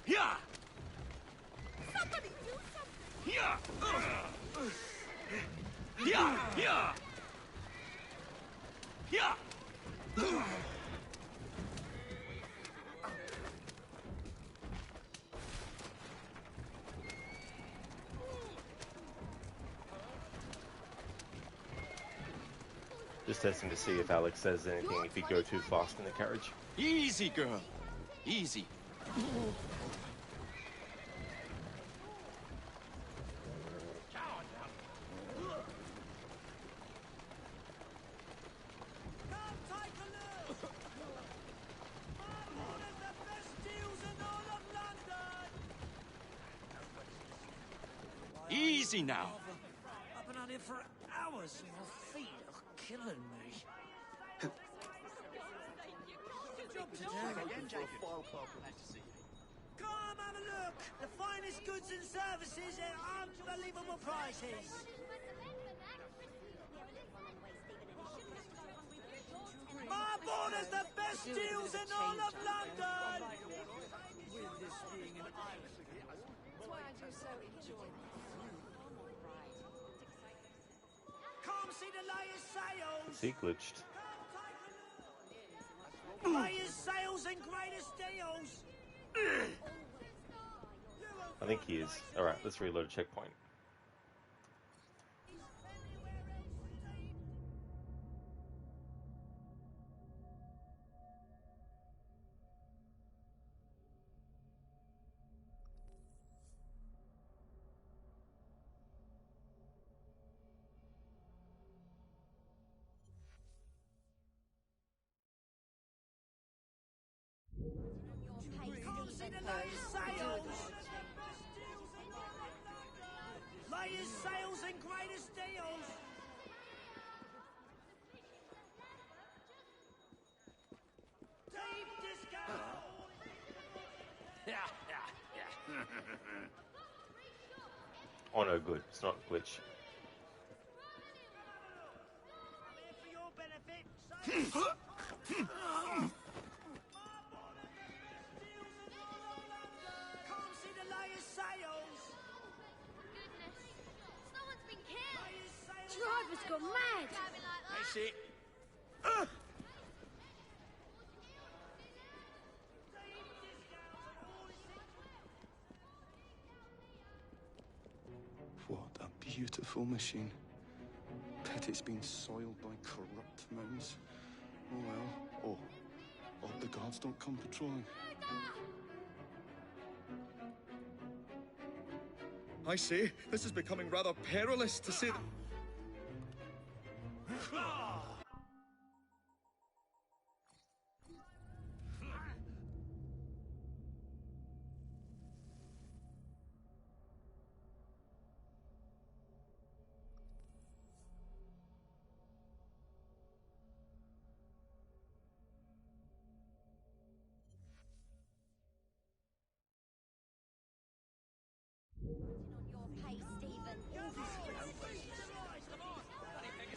Yeah! Somebody do something! Yeah! Yeah! Yeah! Yeah! Just testing to see if Alex says anything if you go too fast in the carriage. Easy, girl. Easy. Easy now. I've been out here for hours and my feet are killing me. Job to do. Come have a look. The finest goods and services at unbelievable prices. My border's the best deals in all of London. With this being an island. That's why I do so enjoy this. Come see the latest sales. He glitched. Latest sales and greatest deals. I think he is. Alright, let's reload a checkpoint. Sales! Latest sales and greatest deals! Deep discount! Oh no, good. It's not a glitch. For your benefit, can't see the latest sales! Goodness, someone's been killed! Driver's gone mad! That's it. What a beautiful machine. Bet it's been soiled by corrupt minds. Oh well. Oh, hope the guards don't come patrolling. I say, this is becoming rather perilous, to say the...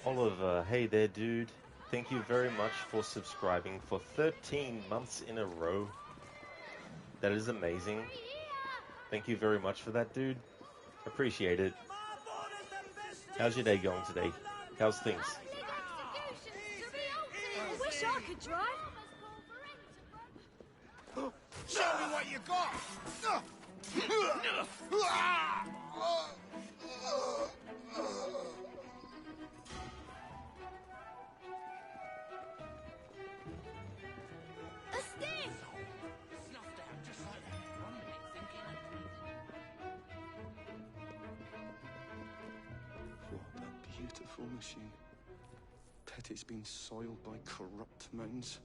Oliver, hey there, dude. Thank you very much for subscribing for 13 months in a row. That is amazing. Thank you very much for that, dude. Appreciate it. How's your day going today? How's things? I wish I could drive. Show me what you got! A stick! Snuffed out just like that. 1 minute thinking What a beautiful machine. Bet it's been soiled by corrupt minds.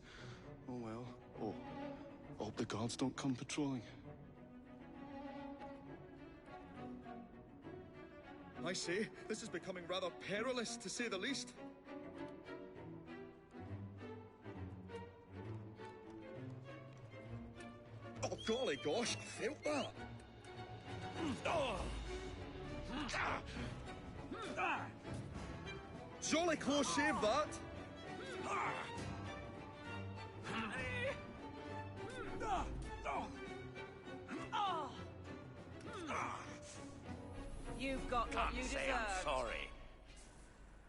Oh well. Oh, hope the guards don't come patrolling. I say, this is becoming rather perilous, to say the least. Oh, golly gosh, I felt that. Jolly close shave, that. You've got what you deserve. sorry.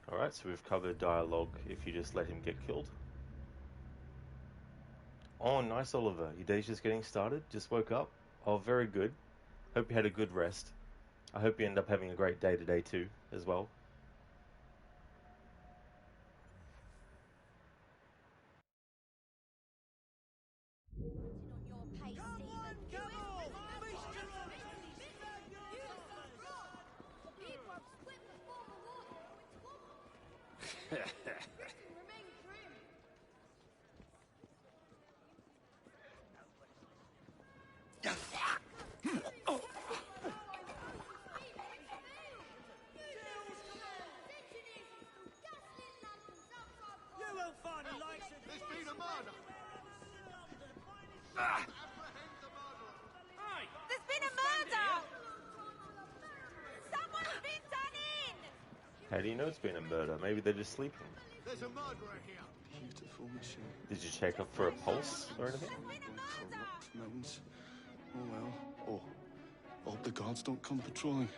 Alright, so we've covered dialogue if you just let him get killed. Oh, nice, Oliver. Your day's just getting started? Just woke up? Oh, very good. Hope you had a good rest. I hope you end up having a great day today too, as well. There's been a murder! There's been a murder! Someone's been done in! How do you know it's been a murder? Maybe they're just sleeping. There's a murderer here! Beautiful machine. Did you check up for a pulse or anything? Corrupt minds. Oh well. Oh, hope the guards don't come patrolling.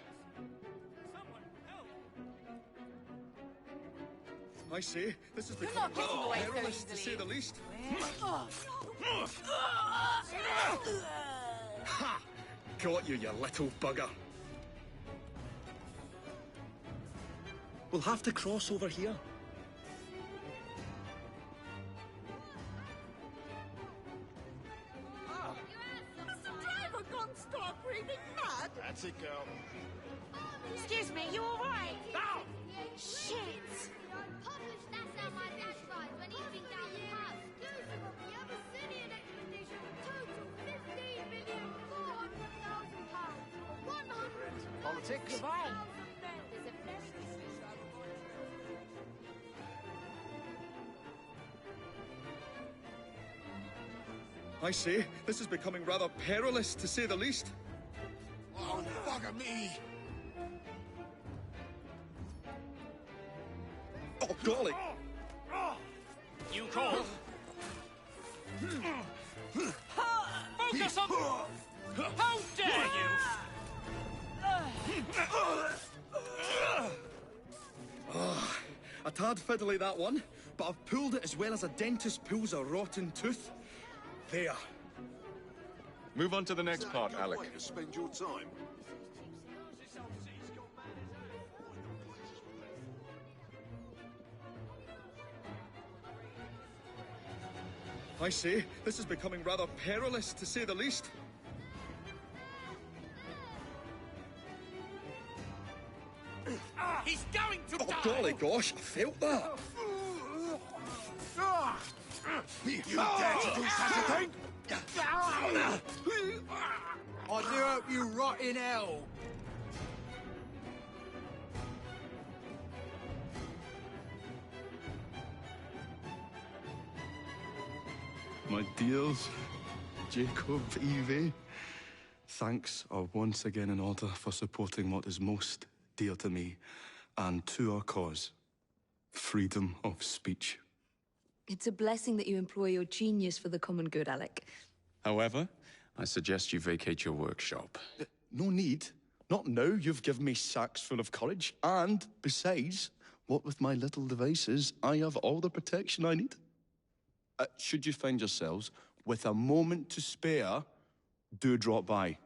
I say, this is You're becoming not getting rather away so perilous, to say easily. the least. Ha! Got you, you little bugger. We'll have to cross over here. Has the driver gone stark raving mad? That's it, girl. Excuse me, you alright? Now! Shit! Publish that sound my dad cries when he's been down the pub. Exclusive of the Abyssinian expedition with total 15 million Ticks. I say, this is becoming rather perilous, to say the least. Oh, bugger me! Oh, golly! You call? Focus on... How dare you! Oh, a tad fiddly, that one, but I've pulled it as well as a dentist pulls a rotten tooth. There. Move on to the next part, Alec. Way to spend your time. I say, this is becoming rather perilous, to say the least. He's going to die! Oh, golly gosh, I felt that. You dare to do such a thing? I do hope you rot in hell. My dears, Jacob, Evie, thanks are once again in order for supporting what is most dear to me and to our cause, freedom of speech. It's a blessing that you employ your genius for the common good, Alec. However, I suggest you vacate your workshop. No need. Not now. You've given me sacks full of courage. And besides, what with my little devices, I have all the protection I need. Should you find yourselves with a moment to spare, do drop by.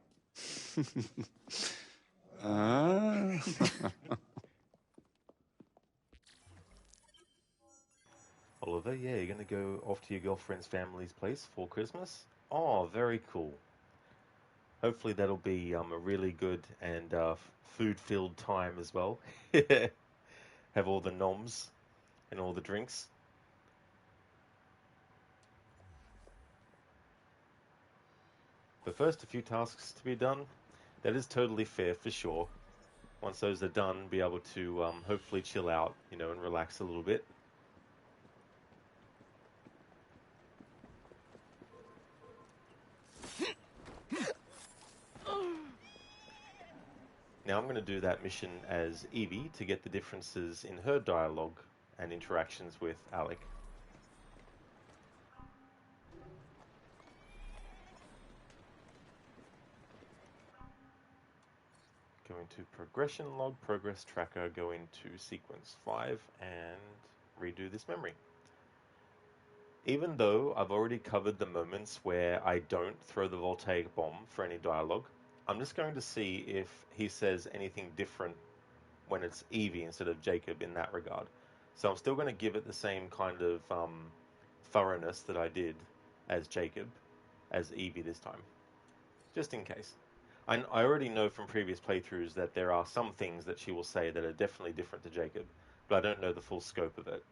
Oliver, yeah, you're going to go off to your girlfriend's family's place for Christmas? Oh, very cool. Hopefully that'll be a really good and food-filled time as well. Have all the noms and all the drinks. But first, a few tasks to be done. That is totally fair, for sure. Once those are done, be able to hopefully chill out, and relax a little bit. Now I'm going to do that mission as Evie to get the differences in her dialogue and interactions with Alec. Go into progression log, progress tracker, go into sequence 5 and redo this memory. Even though I've already covered the moments where I don't throw the voltaic bomb for any dialogue, I'm just going to see if he says anything different when it's Evie instead of Jacob in that regard. So I'm still going to give it the same kind of thoroughness that I did as Jacob, as Evie this time. Just in case. I already know from previous playthroughs that there are some things that she will say that are definitely different to Jacob, but I don't know the full scope of it.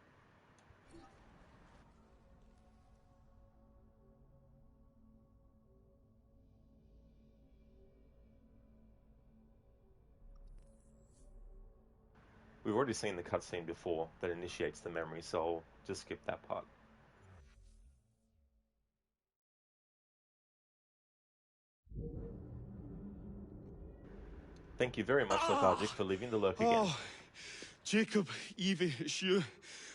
We've already seen the cutscene before that initiates the memory, so I'll just skip that part. Thank you very much, Lethargic, for leaving the lurk again. Oh, Jacob, Evie, it's you.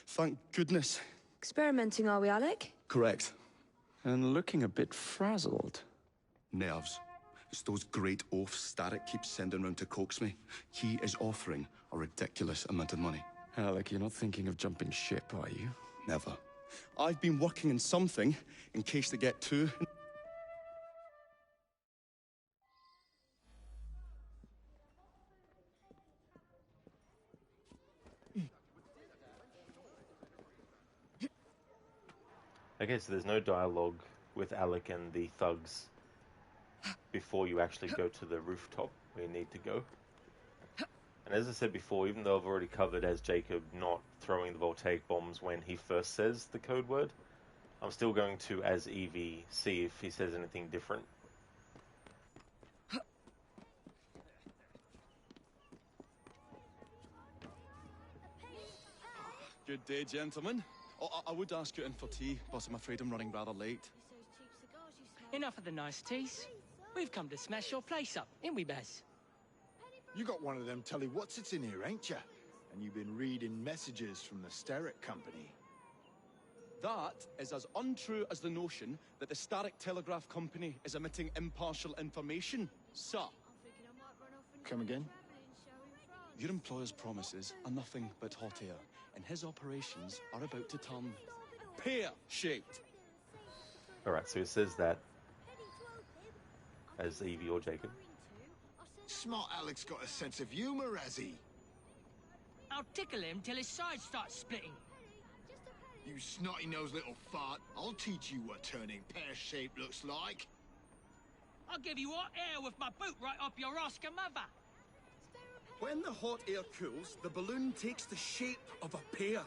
Thank goodness. Experimenting, are we, Alec? Correct. And looking a bit frazzled. Nerves. It's those great oafs Starrick keeps sending round to coax me. He is offering a ridiculous amount of money. Alec, you're not thinking of jumping ship, are you? Never. I've been working on something in case they get too... Okay, so there's no dialogue with Alec and the thugs before you actually go to the rooftop where you need to go. And as I said before, even though I've already covered as Jacob not throwing the voltaic bombs when he first says the code word, I'm still going to, as Evie, see if he says anything different. Good day, gentlemen. Oh, I would ask you in for tea, but I'm afraid I'm running rather late. Enough of the niceties. We've come to smash your place up, ain't we, Baz? You got one of them telly what's-its in here, ain't ya? And you've been reading messages from the Sterrick Company. That is as untrue as the notion that the Starrick Telegraph Company is emitting impartial information, sir. Come again? Your employer's promises are nothing but hot air, and his operations are about to turn pear-shaped. Alright, so he says that as Evie or Jacob. Smart Alec's got a sense of humor, has he? I'll tickle him till his sides start splitting. You snotty-nosed little fart. I'll teach you what turning pear-shaped looks like. I'll give you hot air with my boot right up your Oscar mother. When the hot air cools, the balloon takes the shape of a pear.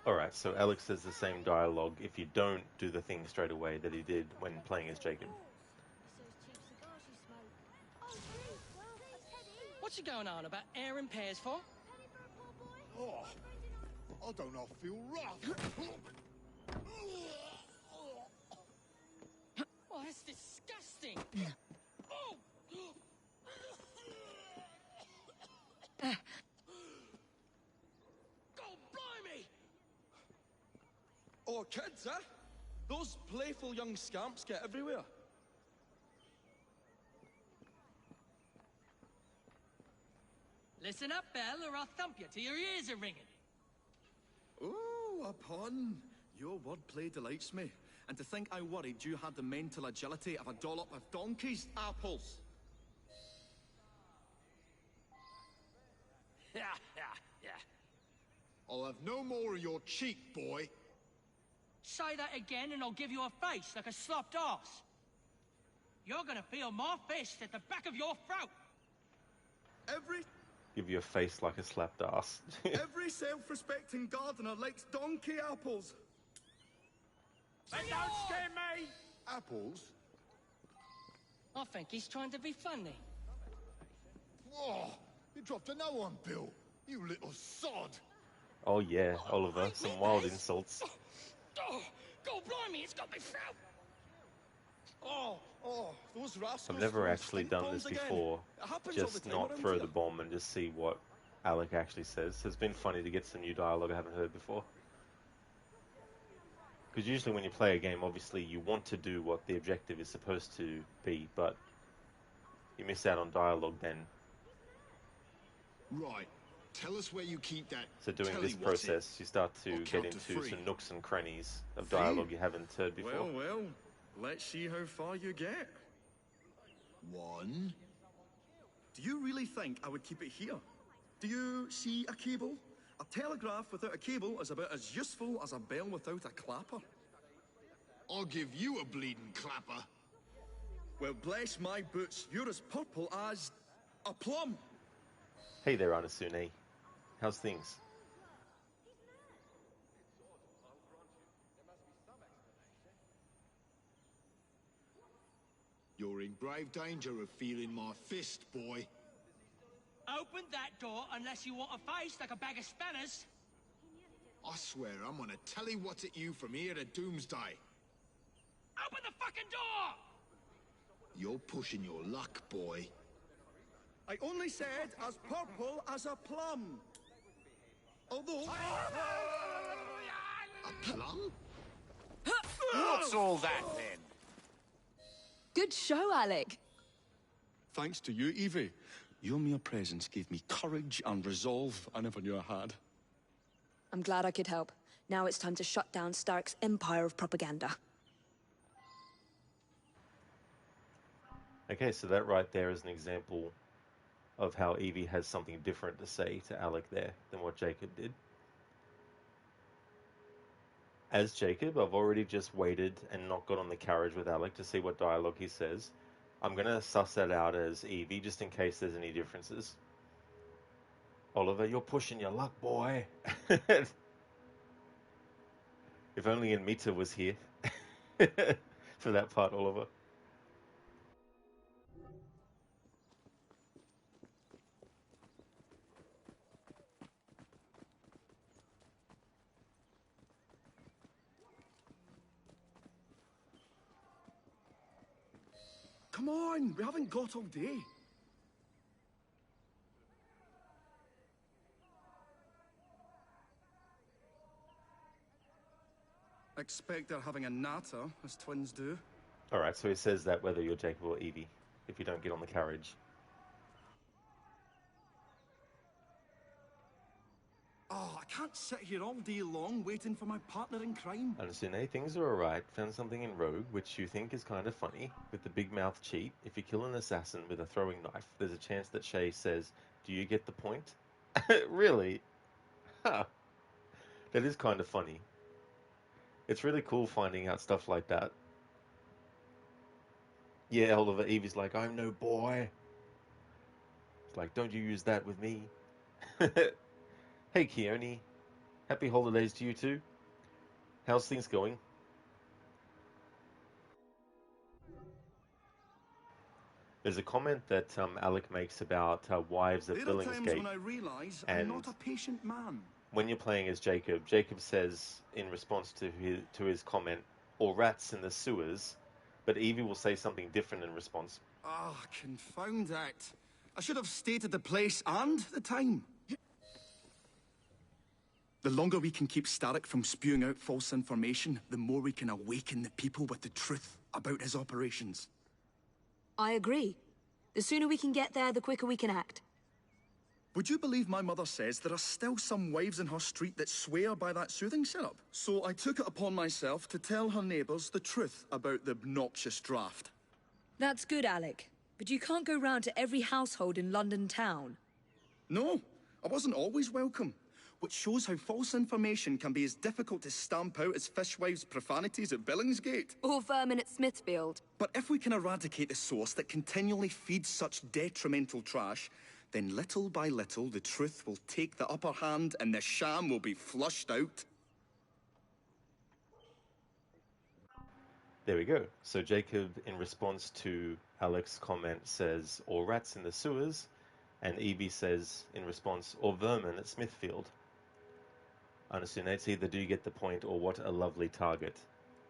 Alright, so Alex says the same dialogue if you don't do the thing straight away that he did when playing as Jacob. What's you going on about air and pears for? Oh, I don't know, I feel rough. Oh, that's disgusting. Oh! God blimey! Oh, kids, eh? Those playful young scamps get everywhere. Listen up, Belle, or I'll thump you till your ears are ringing. Oh, a pun. Your wordplay delights me. And to think I worried you had the mental agility of a dollop of donkey's apples. I'll have no more of your cheek, boy. Say that again and I'll give you a face like a slopped arse. You're gonna feel my fist at the back of your throat. Give you a face like a slapped ass. Every self-respecting gardener likes donkey apples. They don't scare me! Apples? I think he's trying to be funny. Whoa! You dropped a no-one, Bill. You little sod. Oh yeah, Oliver, some wild insults. Oh, God blimey, it's got me throat. Those rascals. I've never throwing actually stink done bombs this again. before. It happens all the Just time not around throw here. the bomb and just see what Alec actually says. It's been funny to get some new dialogue I haven't heard before. Because usually when you play a game, obviously you want to do what the objective is supposed to be, but you miss out on dialogue then. Right. Tell us where you keep that. So doing telly this what's it. process, you start to I'll get count to into 3. some nooks and crannies of See? dialogue you haven't heard before. Well, let's see how far you get. 1. Do you really think I would keep it here? Do you see a cable? A telegraph without a cable is about as useful as a bell without a clapper. I'll give you a bleeding clapper. Well, bless my boots, you're as purple as a plum. Hey there, Anasune. How's things? You're in grave danger of feeling my fist, boy. Open that door unless you want a face like a bag of spanners. I swear I'm gonna tell what's at you from here to doomsday. Open the fucking door! You're pushing your luck, boy. I only said as purple as a plum. Although... A plum? What's all that, then? Good show, Alec. Thanks to you, Evie. Your mere presence gave me courage and resolve I never knew I had. I'm glad I could help. Now it's time to shut down Starrick's empire of propaganda. Okay, so that right there is an example of how Evie has something different to say to Alec there than what Jacob did. As Jacob, I've already just waited and not got on the carriage with Alec to see what dialogue he says. I'm going to suss that out as Evie, just in case there's any differences. Oliver, you're pushing your luck, boy. If only Anmita was here for that part, Oliver. come on, we haven't got all day. Expect they're having a natter, as twins do. Alright, so he says that whether you're Jacob or Evie, if you don't get on the carriage. Oh, I can't sit here all day long waiting for my partner in crime. Anasune, things are alright. Found something in Rogue, which you think is kind of funny. With the big mouth cheat, if you kill an assassin with a throwing knife, there's a chance that Shay says, "Do you get the point?" Really? Huh. That is kind of funny. It's really cool finding out stuff like that. Yeah, Oliver, Evie's like, "I'm no boy." It's like, "Don't you use that with me." Hey, Keone. Happy holidays to you too. How's things going? There's a comment that Alec makes about wives at There are times Billingsgate. when I realise I'm And not a patient man. when you're playing as Jacob, Jacob says in response to his comment, "Or rats in the sewers," but Evie will say something different in response. Ah, confound that. I should have stated the place and the time. The longer we can keep Starrick from spewing out false information, the more we can awaken the people with the truth about his operations. I agree. The sooner we can get there, the quicker we can act. Would you believe my mother says there are still some wives in her street that swear by that soothing syrup? So I took it upon myself to tell her neighbours the truth about the obnoxious draft. That's good, Alec. But you can't go round to every household in London town. No, I wasn't always welcome. Which shows how false information can be as difficult to stamp out as fishwives' profanities at Billingsgate. Or vermin at Smithfield. But if we can eradicate the source that continually feeds such detrimental trash, then little by little the truth will take the upper hand and the sham will be flushed out. There we go. So Jacob, in response to Alec's comment, says, "Or rats in the sewers," and Evie says, in response, "Or vermin at Smithfield." Anasune, it's either "Do you get the point?" or "What a lovely target."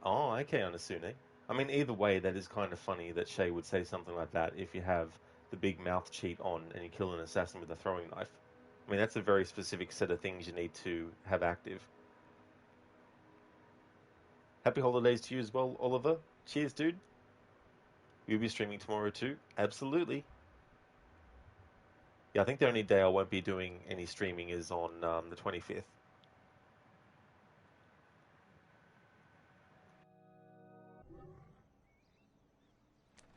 Oh, okay, Anasune. I mean, either way, that is kind of funny that Shay would say something like that if you have the big mouth cheat on and you kill an assassin with a throwing knife. I mean, that's a very specific set of things you need to have active. Happy holidays to you as well, Oliver. Cheers, dude. You'll be streaming tomorrow too? Absolutely. Yeah, I think the only day I won't be doing any streaming is on the 25th.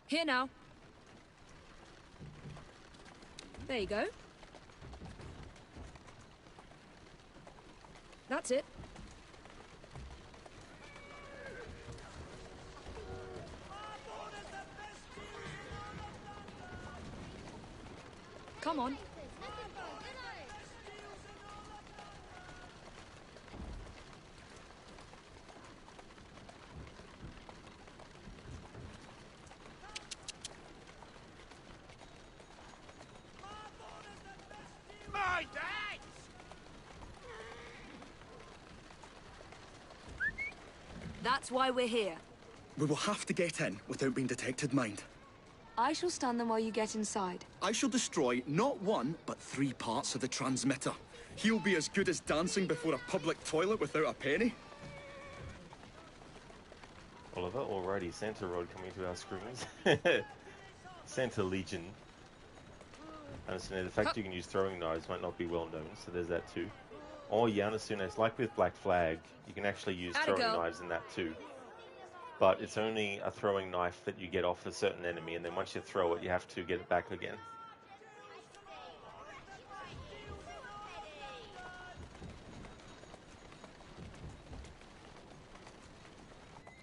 Here now. There you go. That's it. Come on. My dad! That's why we're here. We will have to get in without being detected, mind. I shall stun them while you get inside. I shall destroy not one, but 3 parts of the transmitter. He'll be as good as dancing before a public toilet without a penny. Oliver, alrighty, Santa Road coming to our screens. Santa Legion. Anasune, the fact you can use throwing knives might not be well known, so there's that too. Oh yeah, Anasune, it's like with Black Flag, you can actually use throwing knives in that too. But it's only a throwing knife that you get off a certain enemy, and then once you throw it, you have to get it back again.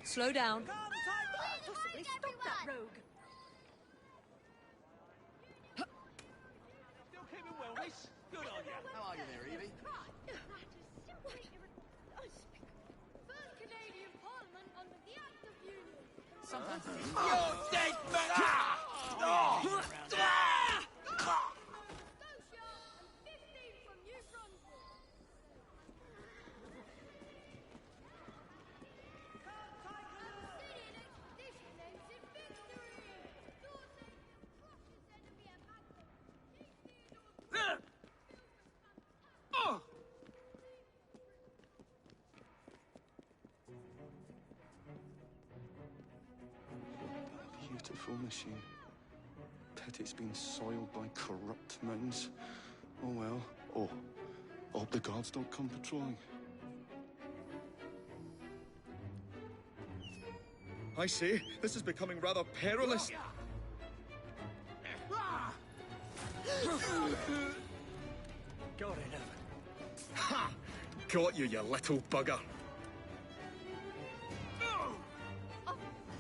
Slow down. Possibly stop that rogue. Still keeping well, miss. Good on you. How are you there, Evie? First Canadian Parliament under the Act of Union. Sometimes You're dead, man! beautiful machine. Pity it's been soiled by corrupt minds. Oh well. Oh, hope the guards don't come patrolling. I say, this is becoming rather perilous. Got it, Evan. Ha! Got you, you little bugger.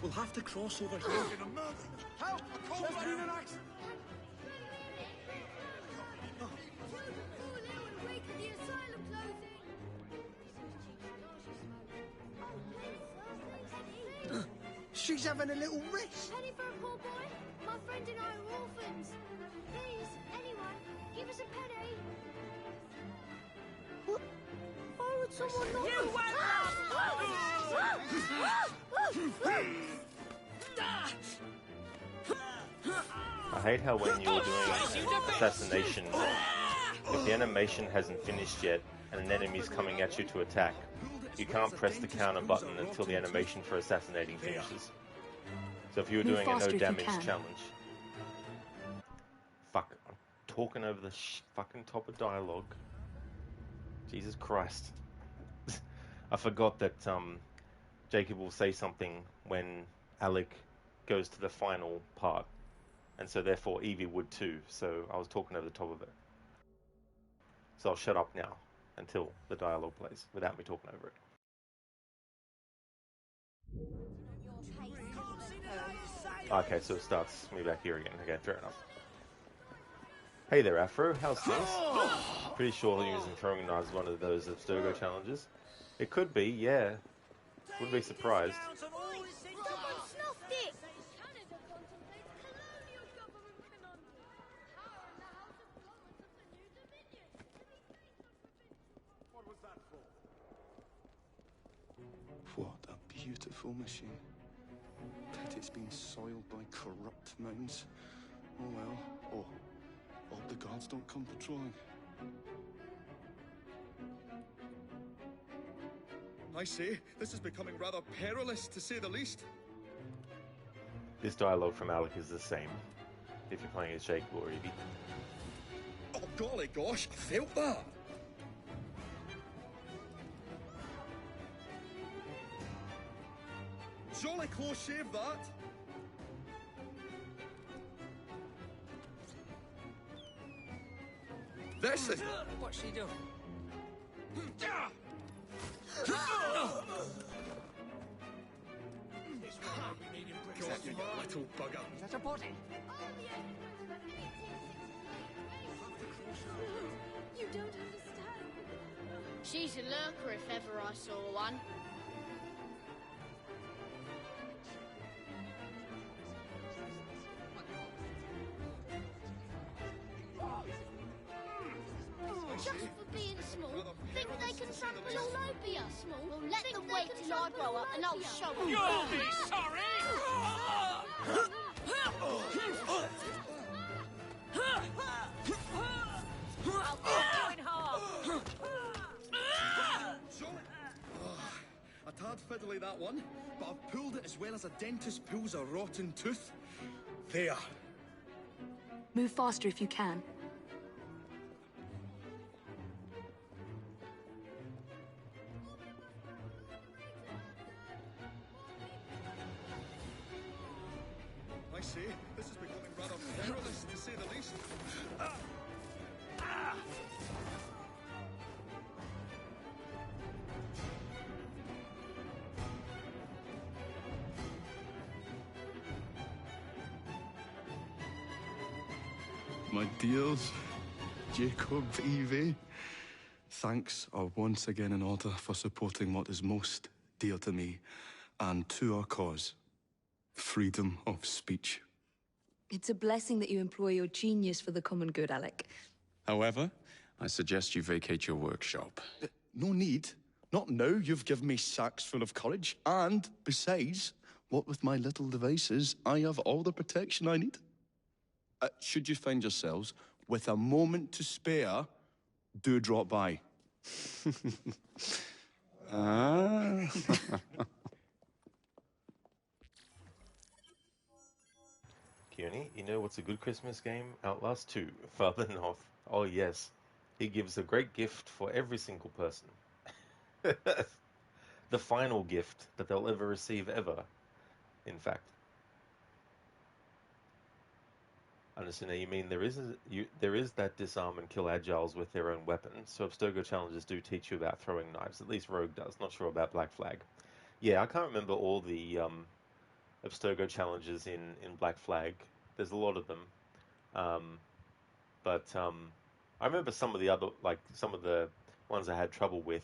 We'll have to cross over here. Help! A call down! An accident! She's having a little rest. Penny for a poor boy? My friend and I are orphans. Please, anyone, give us a penny. What? Why would someone not... You I hate how when you're doing assassination, if the animation hasn't finished yet and an enemy's coming at you to attack, you can't press the counter button until the animation for assassinating finishes. So if you were doing a no damage challenge... Fuck, I'm talking over the fucking top of dialogue. Jesus Christ. I forgot that Jacob will say something when Alec goes to the final part. And so therefore Evie would too. So I was talking over the top of it. So I'll shut up now until the dialogue plays without me talking over it. Okay, so it starts me back here again. Okay, fair enough. Hey there, Afro. How's things? Pretty sure using throwing knives is one of those Abstergo challenges. It could be, yeah. Wouldn't be surprised. Someone snuffed it! What a beautiful machine. Pity it's been soiled by corrupt minds. Oh well. Oh, hope the guards don't come patrolling. I say, this is becoming rather perilous, to say the least. This dialogue from Alec is the same, if you're playing as Jacob or Evie. Oh, golly gosh, I felt that. Jolly close shave, that. This is... What's she doing? Got you, you little bugger. Is that a body? You don't understand. She's a lurker if ever I saw one. Just for being small, think they can trample all over you. Small, well, let them wait till I grow up and I'll show them. You'll be sorry! I'll be going hard. A tad fiddly, that one, but I've pulled it as well as a dentist pulls a rotten tooth. There. Move faster if you can. I say, this is becoming rather perilous, to say the least. My dears, Jacob, Evie, thanks are once again in order for supporting what is most dear to me and to our cause, freedom of speech. It's a blessing that you employ your genius for the common good, Alec. However, I suggest you vacate your workshop. No need. Not now you've given me sacks full of courage. And, besides, what with my little devices, I have all the protection I need. Should you find yourselves with a moment to spare, do drop by. You know what's a good Christmas game? Outlast 2, Farther North. Oh yes, he gives a great gift for every single person. The final gift that they'll ever receive ever, in fact. Understand, you mean there is that disarm and kill agiles with their own weapons, so Abstergo challenges do teach you about throwing knives, at least Rogue does, not sure about Black Flag. Yeah, I can't remember all the Abstergo challenges in Black Flag. There's a lot of them. But I remember some of the other, like some of the ones I had trouble with,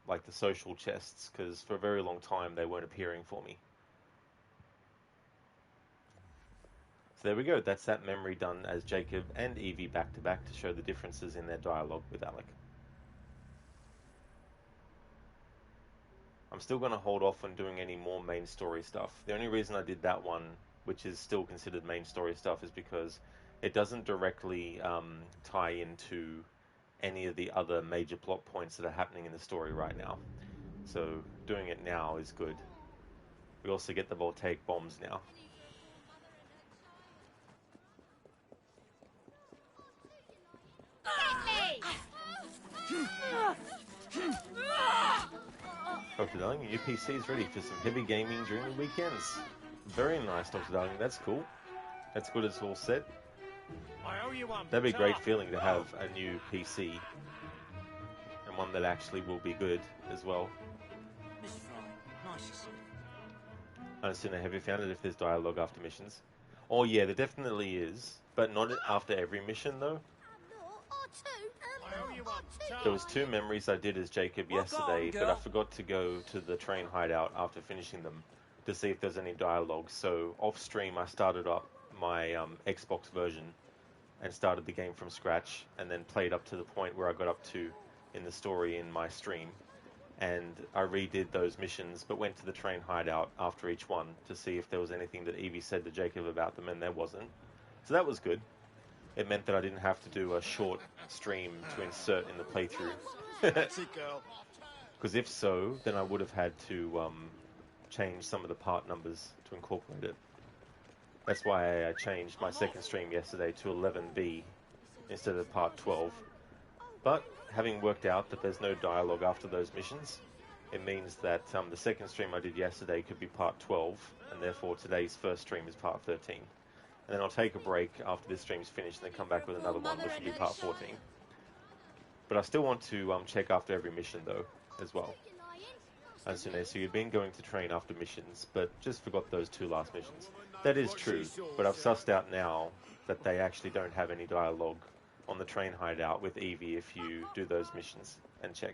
like the social chests, because for a very long time they weren't appearing for me. So there we go, that's that memory done as Jacob and Evie back to back to show the differences in their dialogue with Alec. I'm still going to hold off on doing any more main story stuff. The only reason I did that one, which is still considered main story stuff, is because it doesn't directly tie into any of the other major plot points that are happening in the story right now. So doing it now is good. We also get the voltaic bombs now. Dr. Darling, your PC is ready for some heavy gaming during the weekends. Very nice, Dr. Darling, that's cool. That's good, it's all set. That'd be a great feeling to have a new PC. And one that actually will be good as well. Miss Fry, nice to see you. I don't know, have you found it if there's dialogue after missions? Oh yeah, there definitely is. But not after every mission though. There was 2 memories I did as Jacob yesterday, but I forgot to go to the Train Hideout after finishing them to see if there's any dialogue. So off stream I started up my Xbox version and started the game from scratch, and then played up to the point where I got up to in the story in my stream. And I redid those missions, but went to the Train Hideout after each one to see if there was anything that Evie said to Jacob about them, and there wasn't. So that was good. It meant that I didn't have to do a short stream to insert in the playthrough. That's it, girl. Because if so, then I would have had to change some of the part numbers to incorporate it. That's why I changed my second stream yesterday to 11B instead of part 12. But having worked out that there's no dialogue after those missions, it means that the second stream I did yesterday could be part 12, and therefore today's first stream is part 13. And then I'll take a break after this stream's finished and then come back with another one, which will be part 14. But I still want to check after every mission, though, as well. And so you've been going to train after missions, but just forgot those 2 last missions. That is true, but I've sussed out now that they actually don't have any dialogue on the Train Hideout with Evie if you do those missions and check.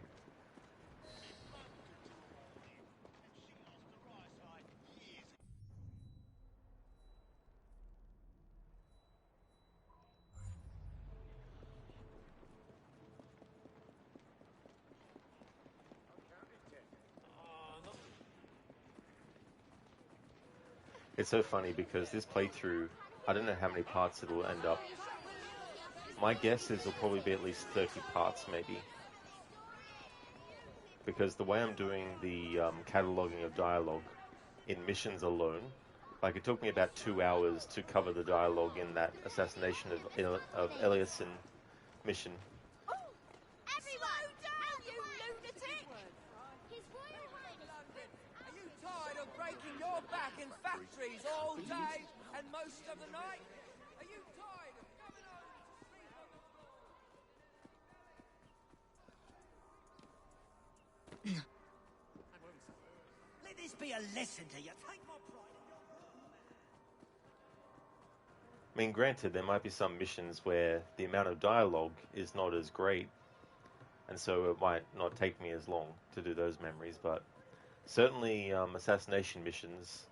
It's so funny because this playthrough, I don't know how many parts it'll end up. My guess is it'll probably be at least 30 parts, maybe. Because the way I'm doing the cataloguing of dialogue in missions alone, like it took me about 2 hours to cover the dialogue in that assassination of Eliasson mission. Back in factories all day and most of the night? Are you tired of coming home to sleep on the floor? Let this be a lesson to you. Take my pride in your I mean, granted, there might be some missions where the amount of dialogue is not as great, and so it might not take me as long to do those memories, but certainly assassination missions,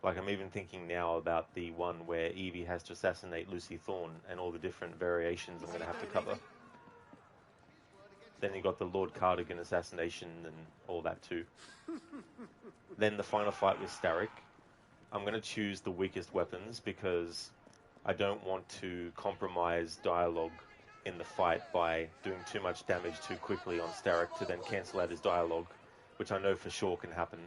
like I'm even thinking now about the one where Evie has to assassinate Lucy Thorne and all the different variations I'm going to have to cover. Then you got the Lord Cardigan assassination and all that too. Then the final fight with Starrick. I'm going to choose the weakest weapons because I don't want to compromise dialogue in the fight by doing too much damage too quickly on Starrick to then cancel out his dialogue, which I know for sure can happen.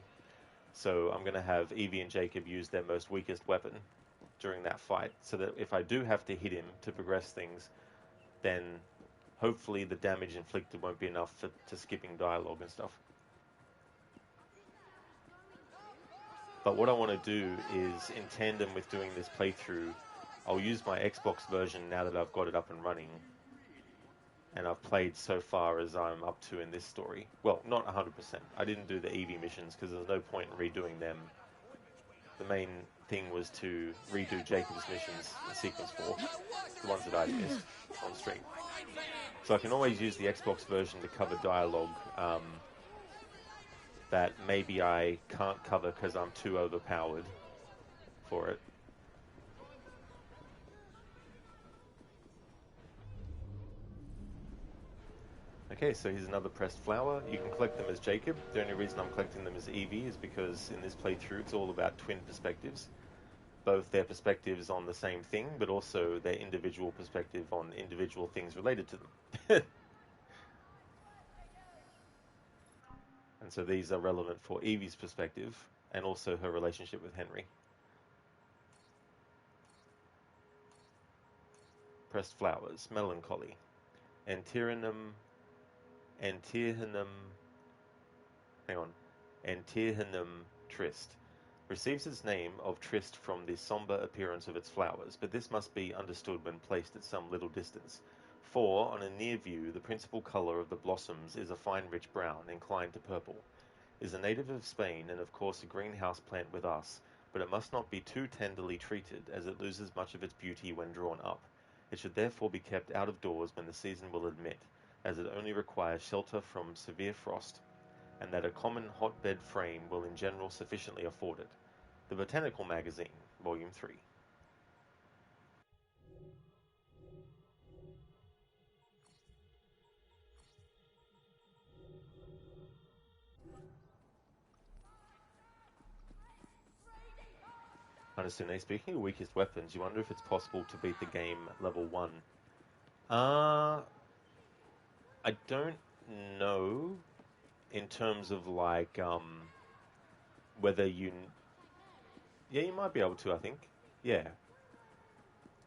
So I'm going to have Evie and Jacob use their most weakest weapon during that fight, so that if I do have to hit him to progress things, then hopefully the damage inflicted won't be enough to skipping dialogue and stuff. But what I want to do is, in tandem with doing this playthrough, I'll use my Xbox version now that I've got it up and running. And I've played so far as I'm up to in this story. Well, not 100%. I didn't do the Evie missions because there's no point in redoing them. The main thing was to redo Jacob's missions in Sequence 4, the ones that I missed on stream. So I can always use the Xbox version to cover dialogue that maybe I can't cover because I'm too overpowered for it. Okay, so here's another pressed flower. You can collect them as Jacob. The only reason I'm collecting them as Evie is because in this playthrough it's all about twin perspectives. Both their perspectives on the same thing, but also their individual perspective on individual things related to them. And so these are relevant for Evie's perspective and also her relationship with Henry. Pressed flowers, melancholy. Antiehinum, Trist. Receives its name of Trist from the somber appearance of its flowers, but this must be understood when placed at some little distance. For, on a near view, the principal colour of the blossoms is a fine rich brown, inclined to purple. It is a native of Spain, and of course a greenhouse plant with us, but it must not be too tenderly treated, as it loses much of its beauty when drawn up. It should therefore be kept out of doors when the season will admit, as it only requires shelter from severe frost, and that a common hotbed frame will in general sufficiently afford it. The Botanical Magazine, Volume 3. Hanasune, speaking of weakest weapons, you wonder if it's possible to beat the game level 1. I don't know in terms of like whether you... Yeah, you might be able to, I think. Yeah.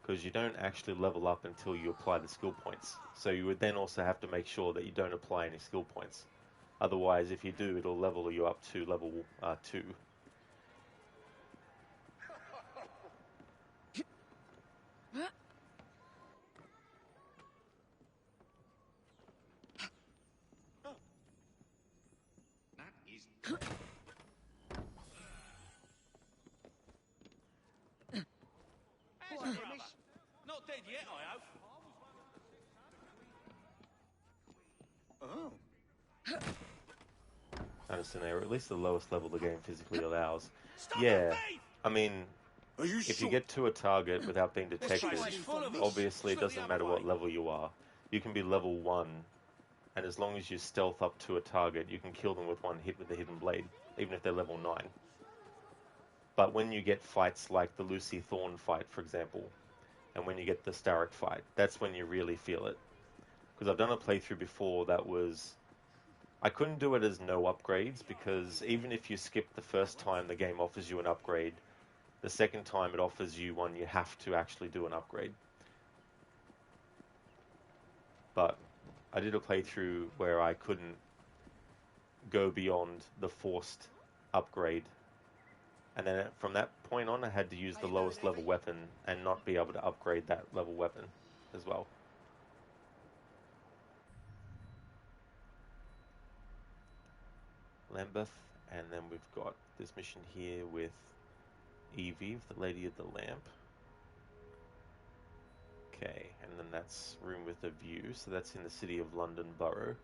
Because you don't actually level up until you apply the skill points. So you would then also have to make sure that you don't apply any skill points. Otherwise, if you do, it'll level you up to level 2. Not dead yet, I hope. Understand, or at least the lowest level the game physically allows. Yeah, I mean, if you get to a target without being detected, obviously it doesn't matter what level you are. You can be level 1, and as long as you stealth up to a target, you can kill them with one hit with the hidden blade, even if they're level 9. But when you get fights like the Lucy Thorne fight, for example, and when you get the Starrick fight, that's when you really feel it. Because I've done a playthrough before that was... I couldn't do it as no upgrades, because even if you skip the first time the game offers you an upgrade, the second time it offers you one, you have to actually do an upgrade. But I did a playthrough where I couldn't go beyond the forced upgrade. And then from that point on, I had to use the lowest level weapon and not be able to upgrade that level weapon as well. Lambeth, and then we've got this mission here with Evie, the Lady of the Lamp. Okay, and then that's Room with a View, so that's in the City of London Borough.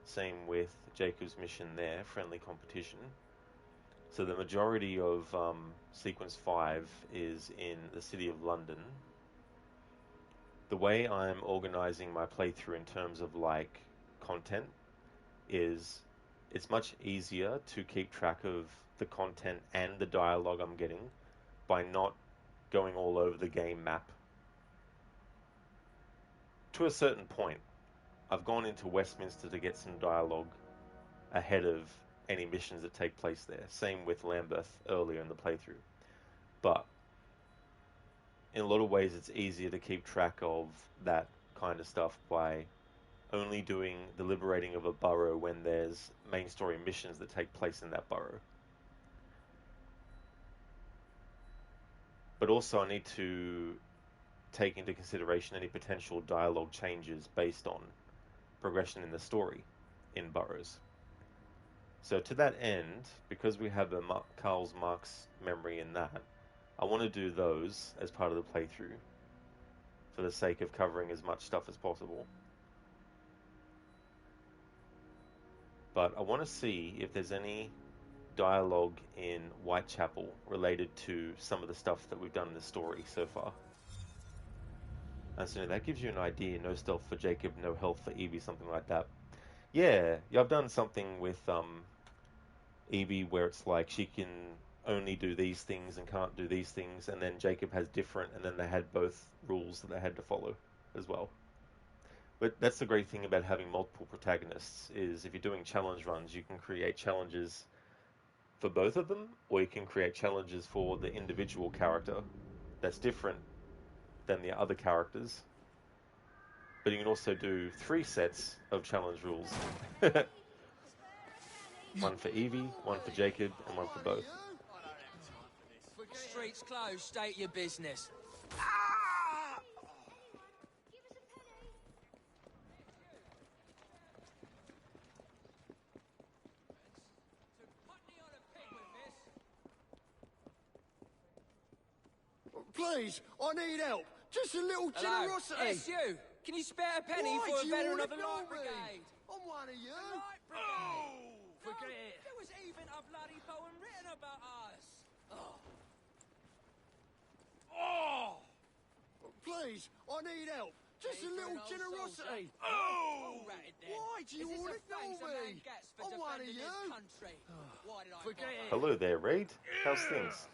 Same with Jacob's mission there, Friendly Competition. So the majority of Sequence 5 is in the City of London. The way I'm organizing my playthrough in terms of like content is it's much easier to keep track of the content and the dialogue I'm getting by not going all over the game map. To a certain point, I've gone into Westminster to get some dialogue ahead of any missions that take place there. Same with Lambeth earlier in the playthrough. But in a lot of ways it's easier to keep track of that kind of stuff by only doing the liberating of a burrow when there's main story missions that take place in that burrow. But also I need to take into consideration any potential dialogue changes based on progression in the story in burrows. So to that end, because we have a Karl Marx memory in that, I want to do those as part of the playthrough for the sake of covering as much stuff as possible. But I want to see if there's any dialogue in Whitechapel related to some of the stuff that we've done in the story so far. And so that gives you an idea. No stealth for Jacob, no health for Evie, something like that. Yeah, I've done something with Evie where it's like she can only do these things and can't do these things, and then Jacob has different, and then they had both rules that they had to follow as well. But that's the great thing about having multiple protagonists, is if you're doing challenge runs, you can create challenges for both of them, or you can create challenges for the individual character that's different than the other characters. But you can also do 3 sets of challenge rules. One for Evie, one for Jacob, and one for both. Street's closed, state your business. Please, I need help. Just a little generosity. Hello, it's you. Can you spare a penny Why for do a you veteran wanna of the kill Light me? Brigade? I'm one of you. Light Brigade. Forget it. There was even a bloody poem written about us. Please, I need help. Just a little generosity. Why do you want to kill me? I'm one of you. Forget it. Hello there, Raid. How's things?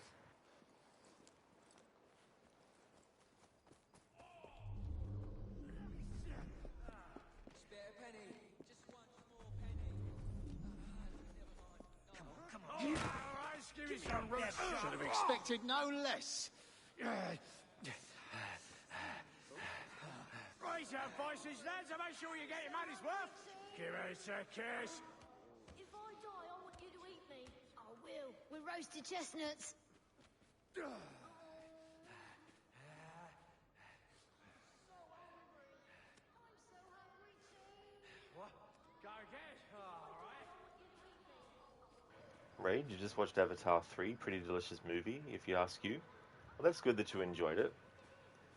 Spare a penny. Just one small penny. Come on. Give me some rest. Should have expected no less. Raise your voices, lads, and make sure you get your money's worth. Give us a kiss. If I die, I want you to eat me. I will. With roasted chestnuts. What? Go again? All right. Raid, you just watched Avatar 3, pretty delicious movie, if you ask you. Well, that's good that you enjoyed it.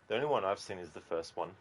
The only one I've seen is the first one.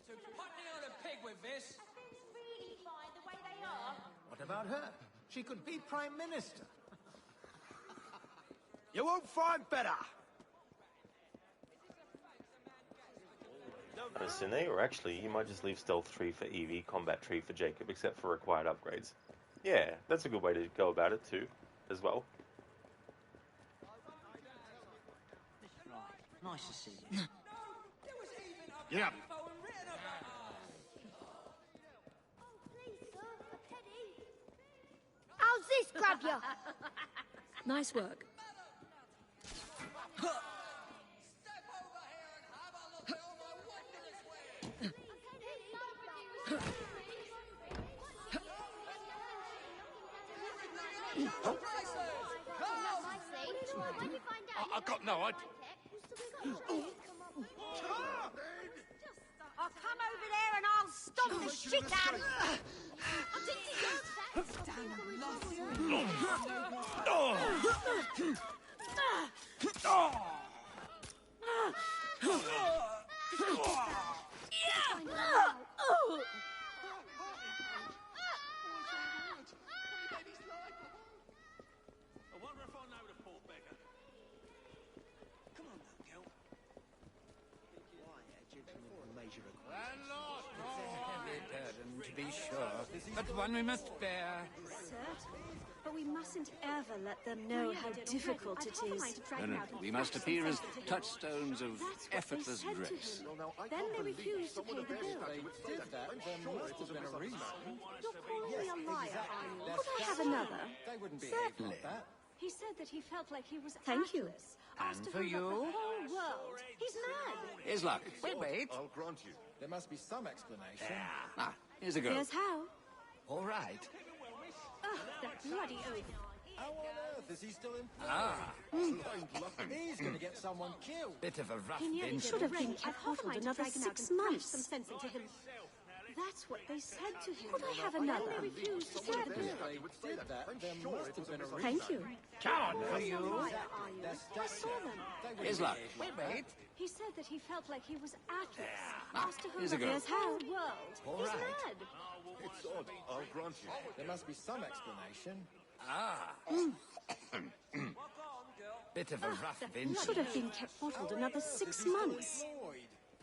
To Putney on a pig with this. Are things really fine the way they are? What about her? She could be Prime Minister. You won't find better. Cine, or actually, you might just leave Stealth 3 for Evie, Combat 3 for Jacob, except for required upgrades. Yeah, that's a good way to go about it too, as well. Nice to see you. Yeah. How's this grab you? Nice work. I got no idea. I'll come over there and I'll stomp the shit out of I wonder if I know the poor beggar. Come on now, girl. Why, a gentleman will measure a Landlord! be sure, but one we must bear. Certainly. But we mustn't ever let them know how difficult it is. No. We must appear as touchstone of effortless Said to grace. him. Then they refused to pay the bill. Did that, there must have been a reason. You're calling me a liar, are you? Could I have another? They wouldn't behave Certainly. like that. He said that he felt like he was Thank you. atlas. And Asked to for hold up you? the whole world. He's mad. Here's luck. Wait. I'll grant you. There must be some explanation. Ah, here's a go. Here's how. All right. Ugh, that bloody oath. How on earth is he still in Ah. He's going to get someone killed. Bit of a rough He nearly venture. should have been kept bottled another 6 months. Some sense into him. That's what they said to him. Could I have another? They refused to pay the bill. They did that, there must have been a reason. Thank you. Come on, for you. Liar, are you? I saw them. Here's luck. Wait. He said that he felt like he was atlas. Asked to hold Here's a up go. the whole world. All He's right. mad. It's odd. I'll grant you. There must be some explanation. Ah. Bit of a rough That venture. should have been kept bottled another 6 months.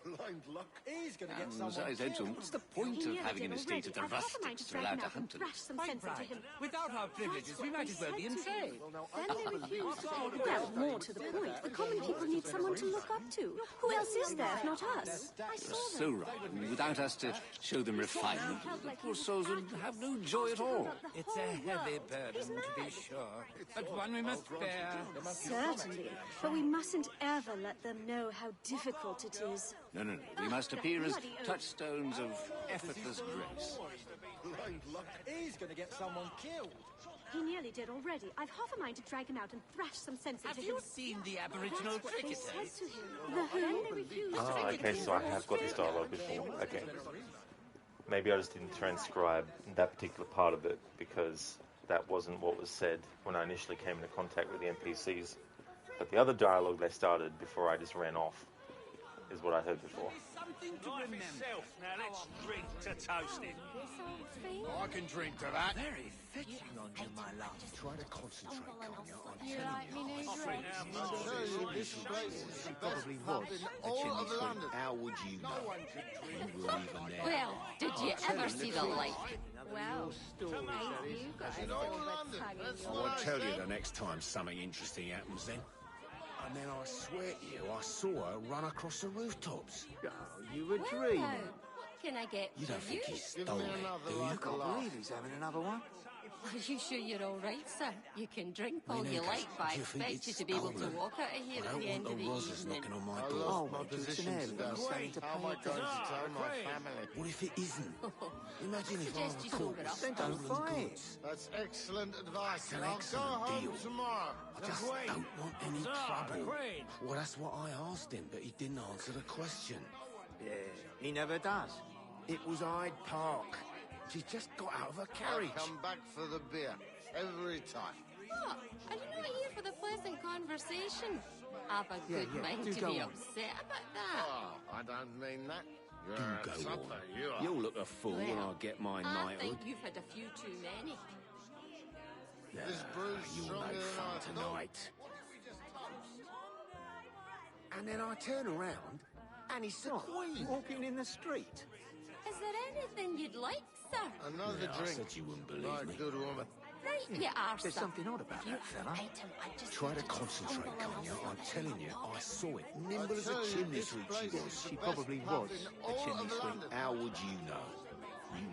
Blind luck. He's going to get As someone I said to him, what's the point He of nearly having did an estate already. of the I've half a mind rustics to to drag allow him to out and hunt on? thrash some Quite sense into right. him. Without our privileges, we might as well be in trade. Then they refused to pay the bill. More to the point, the common people need someone to look up to. Who else is there if not us? I saw You're them. so right. Without us to show them refinement, the poor souls would have no joy at all. It's a heavy burden, to be sure, but one we must bear. Certainly, but we mustn't ever let them know how difficult it is. No. We must appear as touchstones of effortless grace. Blind luck. He's going to get someone killed. He nearly did already. I've half a mind to drag him out and thrash some sense into Have him. you seen the Aboriginal That's what they cricketers? said to him. The who? They refused to Ah, pay the okay, bill. so I have got this dialogue before. Okay. Maybe I just didn't transcribe that particular part of it because that wasn't what was said when I initially came into contact with the NPCs. But the other dialogue they started before I just ran off is what I heard before. Something to remember. Now let's drink to toasting. I can drink to that. Very fetching on you, my love. Try to concentrate, Konya. I'm You like me new dress? This place is probably was all of London. How would you know? You weren't even there. Well, did you ever see the like? Well, You got a silver tongue in I your won't tell you the next time something interesting happens then. And then I swear to you, I saw her run across the rooftops. Oh, you were dreaming. What can I get You don't for you? think he stole it, do you? I can't believe he's having another one. Are you sure you're all right, sir? You can drink all Mean, you Lucas, like, but I do you think expect you it's to be able to stolen? walk out of here I at don't the want end the of the Rozzers evening. knocking on my I door. lost my it's an position heirloom. today. Something to How am I pay going to attention. tell my family? What if it isn't? Imagine if I Suggest were you caught sold it with off. Then don't stolen buy it. goods. That's excellent advice. That's an I'll go excellent home deal. tomorrow. I just don't want any trouble. Well, that's what I asked him, but he didn't answer the question. Yeah, he never does. It was Hyde Park. She's just got out of her carriage. I'll come back for the beer every time. What? Are you not here for the pleasant conversation? I've a good mind do to go be on. upset about that. Oh, I don't mean that. You're Do a go supper, on. you are. You'll look a fool when I get my I knighthood. think you've had a few too many. This brew's You'll stronger no than fun I thought. tonight. And then I turn around, and it's the Queen. Walking in the street. Is there anything you'd like, sir? Another Yeah, I drink. said you wouldn't believe My me. good woman. Right, you are, There's sir. something odd about that fella. Try to concentrate, Konya. I'm telling you, I saw it. Nimble as a chimney sweep she was. She probably was a chimney sweep. How would you know?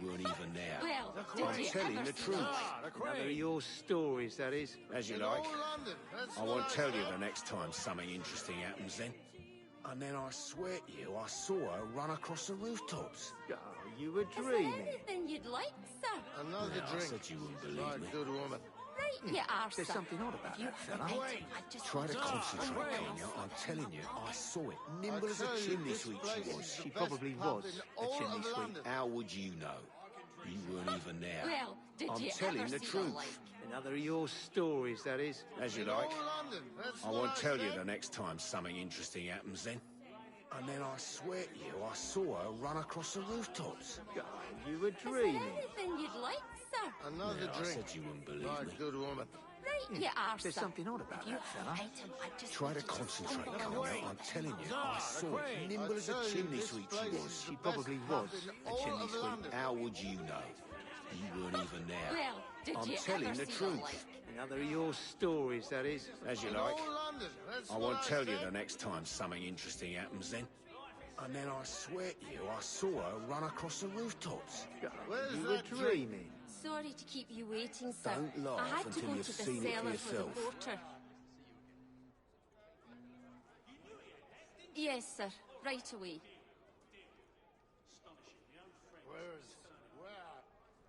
You weren't even there. Well, I'm did you telling ever the see truth. Another of your stories, that is. As you In like. all London. That's I what won't tell you said. the next time something interesting happens then. And then I swear to you, I saw her run across the rooftops. Oh, you were Is there dreaming. anything you'd like, sir? Another Yeah, I drink. said you wouldn't My believe me. good woman. Right, you are, There's sir. something odd about that fella. Try to concentrate, Konya. I'm telling you, I saw it. Nimble as a tell you, chimney this sweep place she is was. the She best probably pub was in a all chimney of sweep. London. How would you know? You weren't even there. Well, did I'm you telling ever the see truth. the like? Another of your stories, that is. As you In like. all London. That's I what won't tell you said. the next time something interesting happens then. And then I swear to you, I saw her run across the rooftops. Oh, you were Is there dreaming. anything you'd like, sir? Another Yeah, I drink. said you wouldn't believe My me. good woman. Right, you are, There's sir. something odd about If you that have fella. an item, I just Try want to you concentrate, stumble Carmel. on. I'm telling you, I saw it. Nimble as a chimney sweep she was. She probably was a chimney sweep. How would you know? You weren't even there. Well, did I'm you telling ever the see truth. the like? Another of your stories, that is. As you like. I won't tell you the next time something interesting happens then. And then I swear to you, I saw her run across the rooftops. You were dreaming. Sorry to keep you waiting, sir. Don't laugh I had to until go you've to the seen it for cellar for the yourself. porter. Yes, sir. Right away.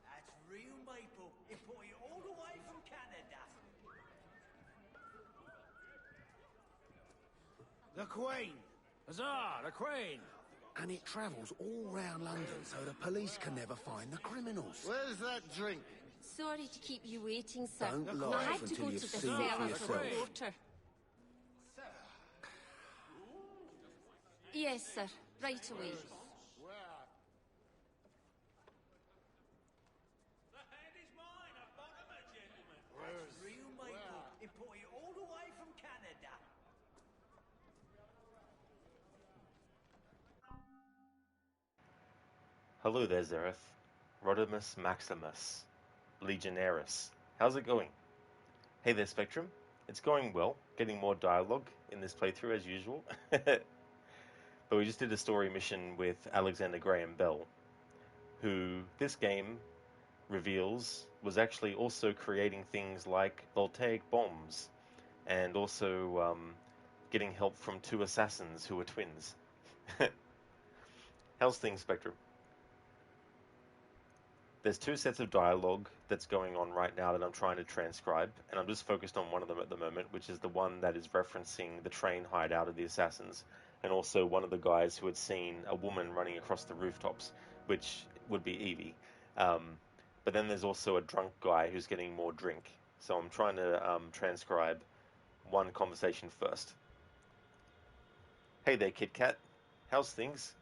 That's real maple, imported all the way from Canada. The Queen! Huzzah, the Queen! And it travels all round London so the police can never find the criminals. Where's that drink? Sorry to keep you waiting, sir. Don't laugh I had to until go you've to the seen it for cellar for the yourself. porter. Yes, sir. Right away. Real maple, imported all the way from Canada. Hello there, Zereth. Rodimus Maximus. Legionaris. How's it going? Hey there, Spectrum. It's going well. Getting more dialogue in this playthrough as usual. But we just did a story mission with Alexander Graham Bell, who this game reveals was actually also creating things like voltaic bombs and also getting help from two assassins who were twins. How's things, Spectrum? There's two sets of dialogue that's going on right now that I'm trying to transcribe, and I'm just focused on one of them at the moment, which is the one that is referencing the train hideout of the assassins, and also one of the guys who had seen a woman running across the rooftops, which would be Evie. But then there's also a drunk guy who's getting more drink. So I'm trying to transcribe one conversation first. Hey there, Kit Kat. How's things?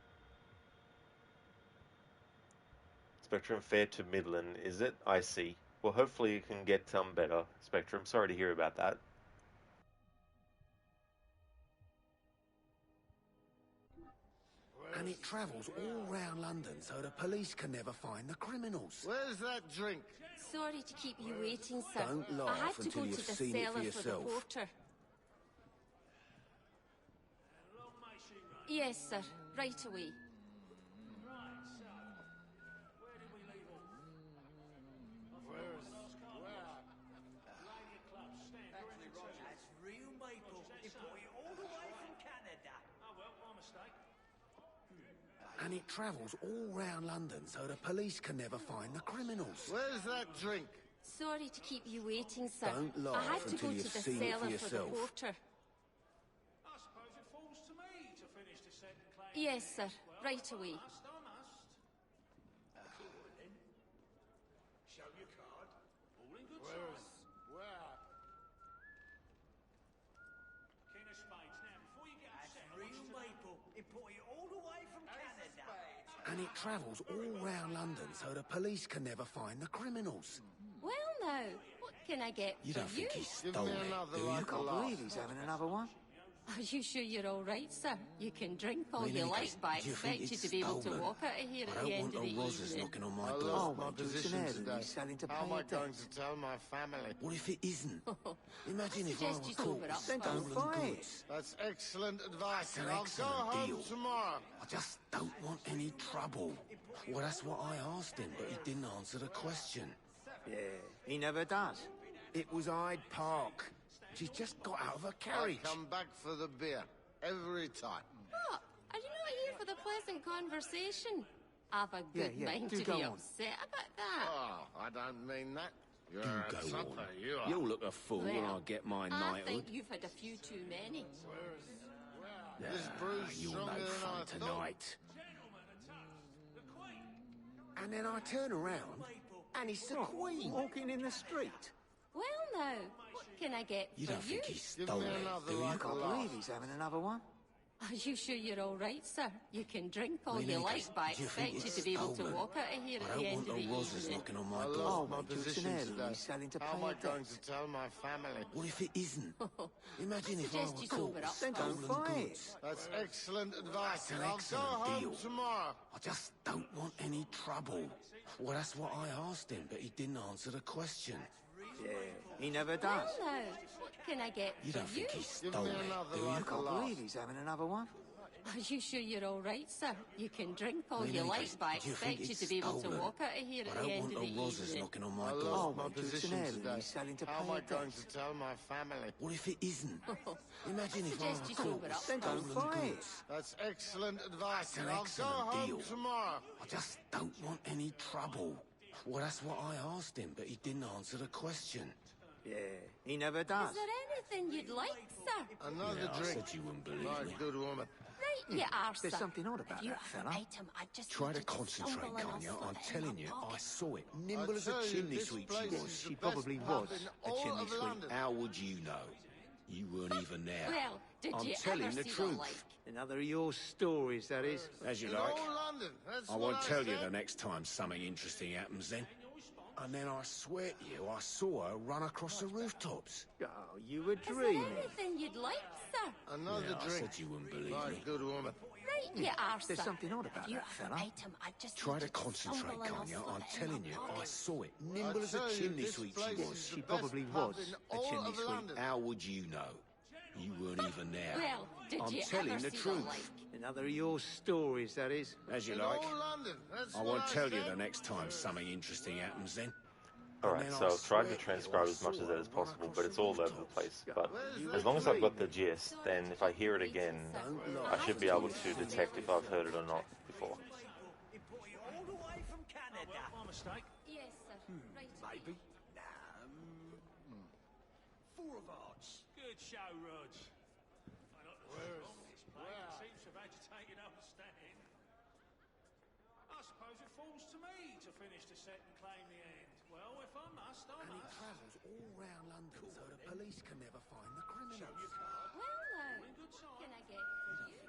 Spectrum, fair to Midland, is it? I see. Well, hopefully you can get better, Spectrum. Sorry to hear about that. And it travels all round London so the police can never find the criminals. Where's that drink? Sorry to keep you waiting, sir. Don't laugh I had to until go you've to the seen it for cellar for the yourself. porter. Yes, sir. Right away. That's real maple, imported all the way from Canada. Oh well, my mistake. And it travels all round London so the police can never find the criminals. Where's that drink? Sorry to keep you waiting, sir. Don't I laugh had to until go you've to the seen it for cellar for the yourself. porter. I suppose it falls to me to finish the second claim. Yes, sir. Right away. I must. Show your card. All in good time. Where? King of Spades. Now, before you get upset, real maple, imported all the way from Canada. And it travels all round London so the police can never find the criminals. Well, now, what can I get You for don't you? think he stole it, do you? I can't believe he's having another one. Are you sure you're all right, sir? You can drink all Really, you because like, but I you think expect you it's to be able to stolen? walk out of here I at the don't end want of the no Rozzers evening. knocking on my I door. lost my wait till position Canary today. is selling to How am pay I a going debt. to tell my family? What if it isn't? Imagine if I suggest were you caught sober with up Then don't stolen buy it. goods. That's excellent advice. That's an I'll go excellent home deal. tomorrow. I just don't want any trouble. Well, that's what I asked him, but he didn't answer the question. Yeah, he never does. It was Hyde Park. She's just got out of her carriage. I come back for the beer every time. What? Are you not here for the pleasant conversation? I've a Yeah, good yeah, mind do to go be on. upset about that. Oh, I don't mean that. You're You a go supper, on. you are. You'll look a fool when Well, I get my I knighthood. think you've had a few too many. This brew's You're no stronger than fun I thought. tonight. And then I turn around, and it's the Queen. Walking in the street. Well, now, what can I get You for don't you? think he's Give stolen me it, another do you? I like can't a laugh. believe he's having another one. Are you sure you're all right, sir? You can drink all Me you neither. like, but I Do you think expect you it's to be able to stolen? walk out of here I at the don't end want of no the rozzers evening. knocking on my I door. lost my Mate, it's position an heirloom today. he's selling to How pay am I a going debt. to tell my family? What if it isn't? Imagine I if I suggest were you caught sober with up stolen first. goods. That's excellent advice. That's an I'll go excellent home deal. tomorrow. I just don't want any trouble. Well, that's what I asked him, but he didn't answer the question. Yeah, he never does. Well, now, what can I get You for don't think he Give stole me it, another do you? like I can't believe he's having another one. Are you sure you're all right, sir? You can drink all Me you neither. like, but I Do you think expect you it's to be able to stolen? walk out of here I at the don't end want of no the rozzers evening. knocking on I my lost door. my Mate, it's an position heirloom today. he's selling to How am pay I a going debt. to tell my family? What if it isn't? Imagine if I suggest were you caught sober with up Then stolen don't buy it. goods. That's excellent advice. That's an I'll go excellent home deal. tomorrow. I just don't want any trouble. Well, that's what I asked him, but he didn't answer the question. Yeah, he never does. Is there anything you'd like, sir? Another Yeah, I drink. said you wouldn't believe My me. good woman. Right, you are, sir. There's something odd about If you that have fella. an item, I just Try need to you concentrate, stumble and I'll can't you? slip I'm it in telling my you, pocket. I saw it. Nimble as a tell you, chimney this sweep place she is was. the She best probably pub was in a all chimney of sweep. London. How would you know? You weren't even there. Well, did I'm you telling ever the see truth. the like? Another of your stories, that is. As you In like. all London. That's I what won't tell you said. the next time something interesting happens then. And then I swear to you, I saw her run across the rooftops. Oh, you were Is there dreaming. anything you'd like, sir? Another Yeah, I drink. said you wouldn't believe My me. good woman. Right, you are, sir. There's something odd about If you that have fella. an item, I just Try need to you concentrate, stumble and can't you? I'll slip I'm it in telling my you, pocket. I saw it. Nimble as a tell you, chimney this sweep place she is was. the She best probably pub was in a all chimney of sweep. London. How would you know? You weren't even there. Well, did I'm you telling ever the see truth. the like? Another of your stories, that is. As you In like. all London. That's I what won't tell you said. the next time something interesting happens then. Alright, so I've tried to transcribe as much of that as possible, but it's all over the place. But as long as I've got the gist, then if I hear it again, I should be able to detect if I've heard it or not before. Import it all the way from Canada. My mistake. Yes, sir. Right. Maybe. Four of hearts. Good show, Rog. I not the wrong this place. It seems to have agitated understand. I suppose it falls to me to finish the set and claim the end. Well, if I must, I And he must. travels all round London so the police can never find the criminals. Well, now, what can I get for you?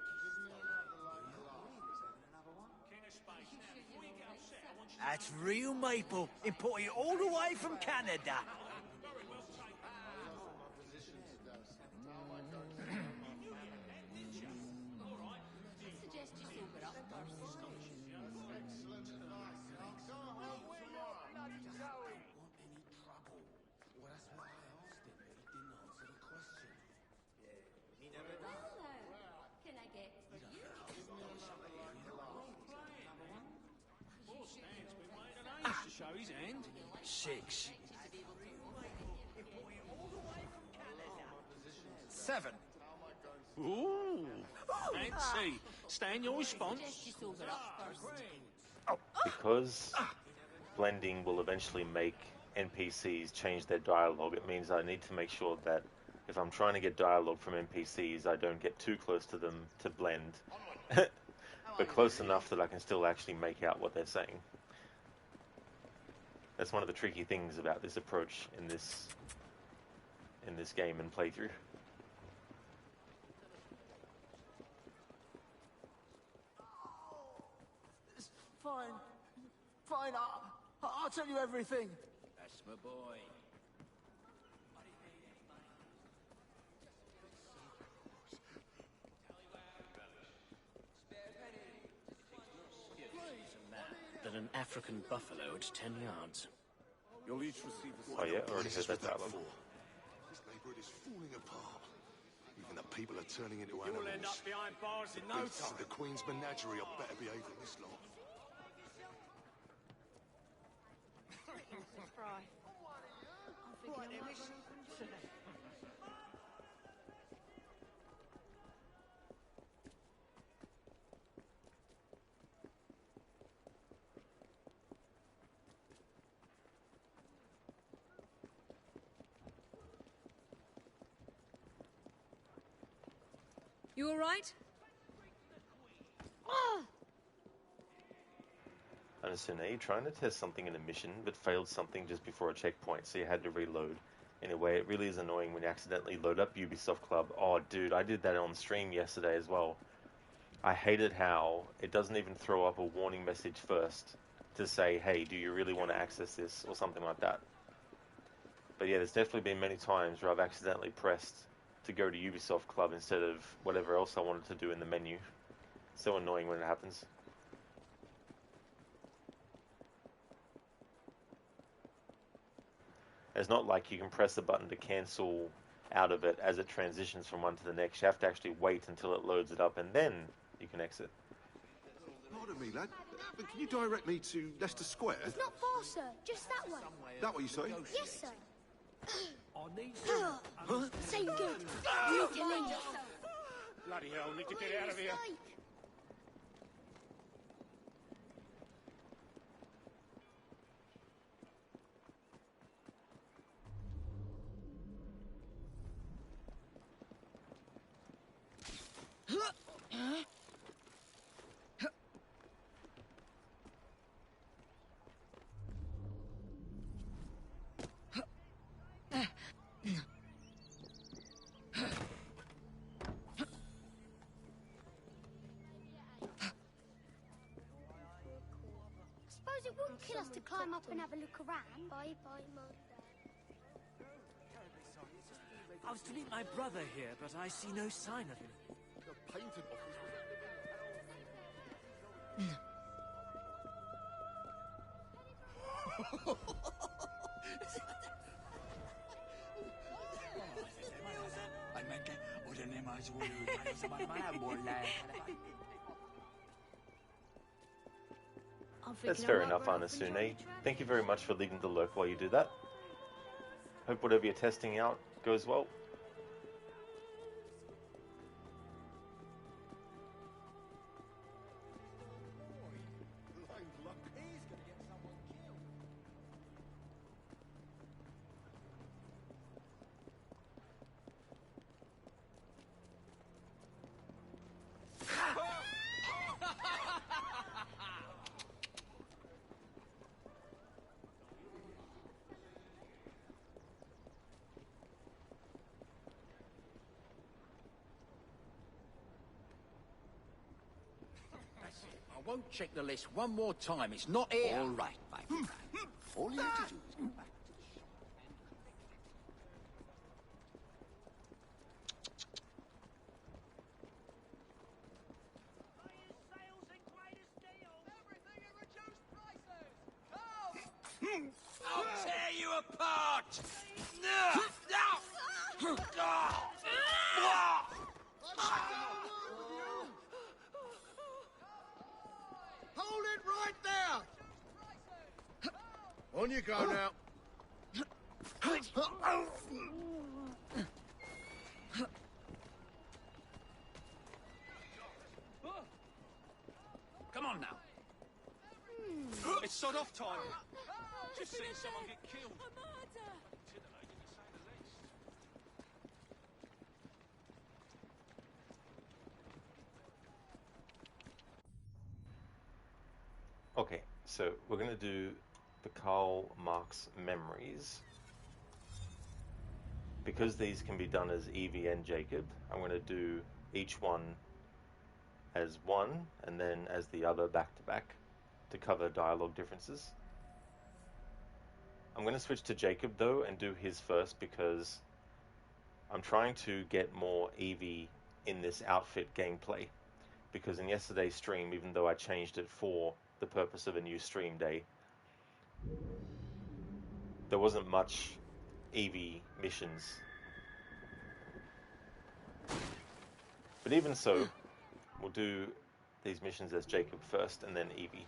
King of Space. Now, before you get upset, I want you to That's real maple. Import it all the way from Canada. very well take that. I suggest you sober up first. Excellent advice. I'll go home tomorrow. Want any trouble? Well, that's what I asked him, but he didn't answer the question. He never Well, now, what can I get for you? Poor Stan's been waiting an age to show his hand. 6. Import it all the way from Canada. 7. Ooh. Fancy. Stan, your response? Suggest you sober up first. Because blending will eventually make NPCs change their dialogue, it means I need to make sure that if I'm trying to get dialogue from NPCs, I don't get too close to them to blend, but close enough that I can still actually make out what they're saying. That's one of the tricky things about this approach in this game and playthrough. It's fine. Fine, I'll tell you everything. That's my boy. Than an African buffalo at 10 yards. You'll each receive a Oh yeah, already heard that dialogue. This neighborhood is falling apart. Even the people are turning into You'll animals. end up behind bars in no Beasts time. of the Queen's menagerie are better behaved than this lot. You all right? Understand, are you trying to test something in a mission, but failed something just before a checkpoint, so you had to reload? Anyway, it really is annoying when you accidentally load up Ubisoft Club. Oh, dude, I did that on stream yesterday as well. I hated how it doesn't even throw up a warning message first to say, hey, do you really want to access this, or something like that. But yeah, there's definitely been many times where I've accidentally pressed to go to Ubisoft Club instead of whatever else I wanted to do in the menu. So annoying when it happens. It's not like you can press the button to cancel out of it as it transitions from one to the next. You have to actually wait until it loads it up and then you can exit. Pardon me, lad, but can you direct me to Leicester Square? It's not far, sir. Just that way. That what you say? Yes, sir. Same good. We need to leave. Bloody hell, need to get out of here. Suppose it wouldn't kill us to climb up and have a look around. Bye-bye, Mum. I was to meet my brother here, but I see no sign of him. The painting office. That's fair enough, Anasune. Thank you very much for leaving the lurk while you do that. Hope whatever you're testing out goes well. I won't check the list one more time. It's not here. All right, my friend. All you have to do is go back to the shop. I'll tear you apart! Hold it right there! On you go now. Come on now. It's sod off time. Just seen someone get killed. Okay, so we're going to do the Karl Marx memories. Because these can be done as Evie and Jacob, I'm going to do each one as one and then as the other back to back to cover dialogue differences. I'm going to switch to Jacob though and do his first because I'm trying to get more Evie in this outfit gameplay. Because in yesterday's stream, even though I changed it for the purpose of a new stream day, there wasn't much Evie missions. But even so, we'll do these missions as Jacob first and then Evie.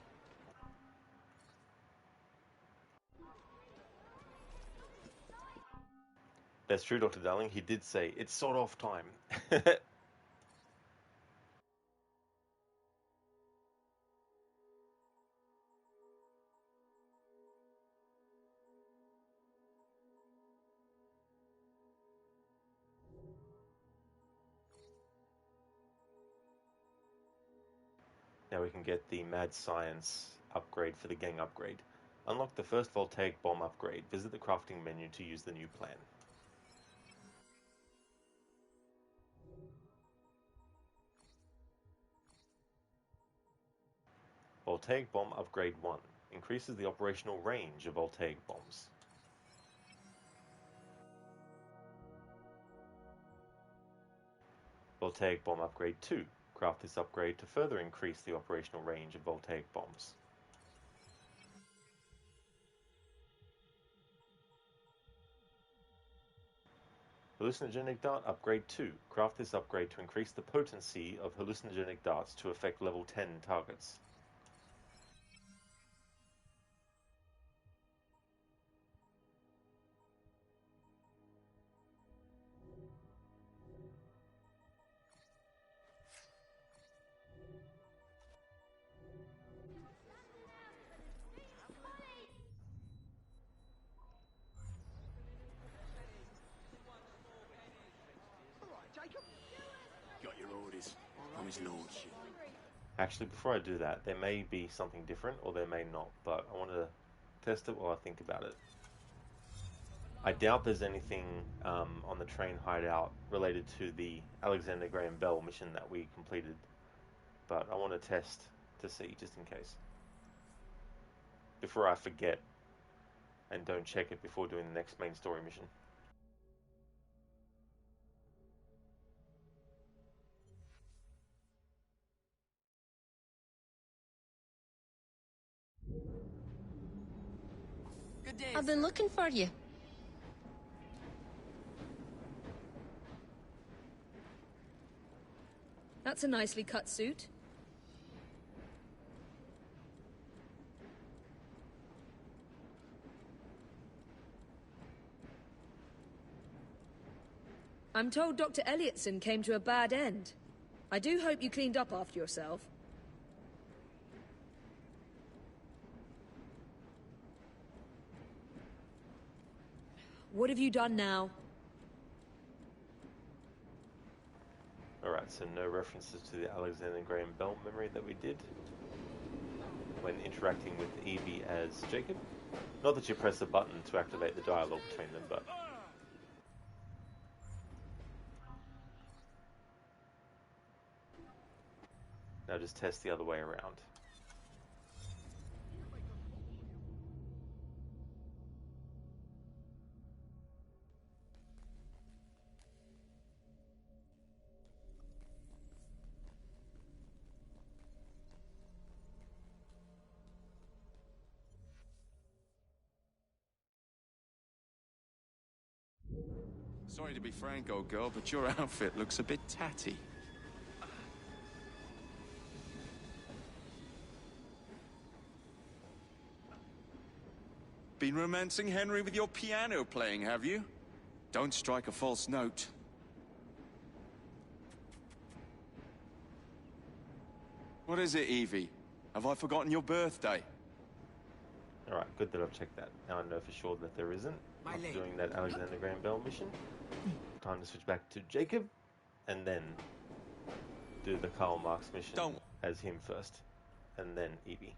That's true, Dr. Darling. He did say it's sort of time. Now we can get the Mad Science upgrade for the gang upgrade. Unlock the first voltaic bomb upgrade. Visit the crafting menu to use the new plan. Voltaic Bomb Upgrade 1. Increases the operational range of voltaic bombs. Voltaic Bomb Upgrade 2. Craft this upgrade to further increase the operational range of voltaic bombs. Hallucinogenic Dart Upgrade 2. Craft this upgrade to increase the potency of hallucinogenic darts to affect level 10 targets. Got your orders from his lordship. Actually, before I do that, there may be something different, or there may not, but I want to test it while I think about it. I doubt there's anything on the Train Hideout related to the Alexander Graham Bell mission that we completed, but I want to test to see, just in case. Before I forget and don't check it before doing the next main story mission. Good day. I've been looking for you. That's a nicely cut suit. I'm told Dr. Elliotson came to a bad end. I do hope you cleaned up after yourself. What have you done now? Alright, so no references to the Alexander Graham Bell memory that we did when interacting with Evie as Jacob. Not that you press a button to activate the dialogue between them, but... Now just test the other way around. Sorry to be frank, old girl, but your outfit looks a bit tatty. Been romancing Henry with your piano playing, have you? Don't strike a false note. What is it, Evie? Have I forgotten your birthday? Alright, good that I've checked that. Now I know for sure that there isn't. I'm doing that Alexander Graham Bell mission. Time to switch back to Jacob, and then do the Karl Marx mission as him first, and then Evie.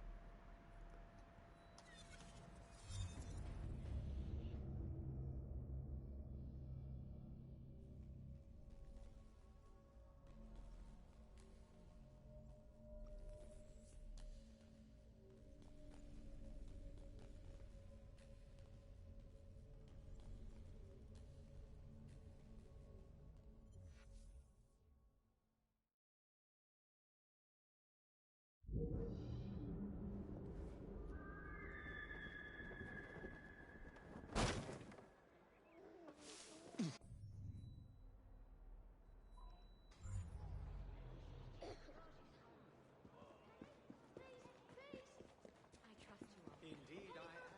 Indeed, I am.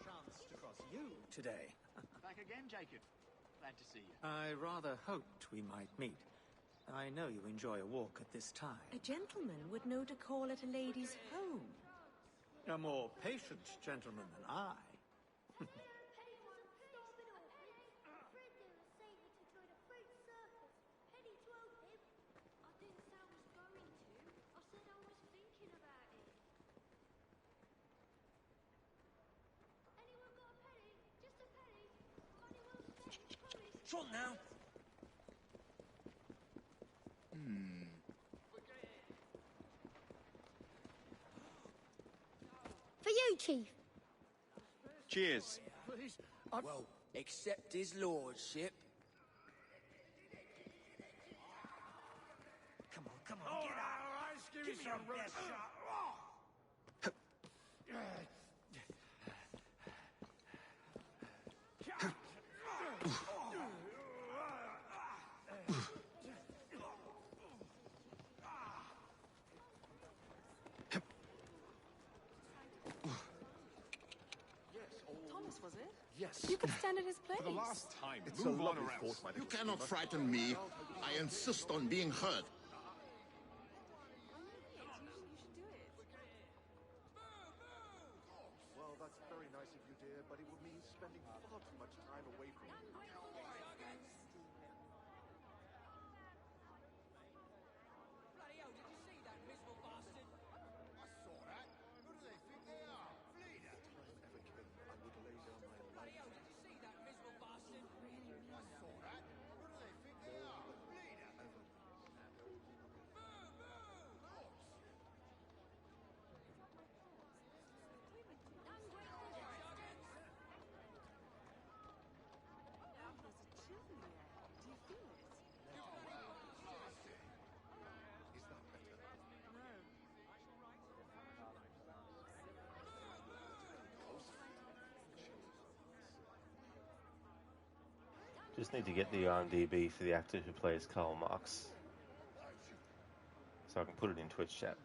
Chance to cross you today. Back again, Jacob. Glad to see you. I rather hoped we might meet. I know you enjoy a walk at this time. A gentleman would know to call at a lady's home. A more patient gentleman than I. Trot now. Chief. Cheers. Please, Well, accept his lordship. Come on, get up. Give me your best shot. Thomas, was it? Yes. You could stand in his place. For the last time, It's move a on lovely or else. fort, my You cannot frighten me. I insist on being heard. Well, that's very nice of you, dear, but it would mean spending far too much time away from you. Bloody hell, did you see that miserable bastard? I saw that. Who do they think they are? Fleeder. If time ever came, I would lay down my Bloody life. hell, did you see that miserable bastard? I saw that. Who do they think they are? Fleeder. Just need to get the IMDb for the actor who plays Karl Marx, so I can put it in Twitch chat.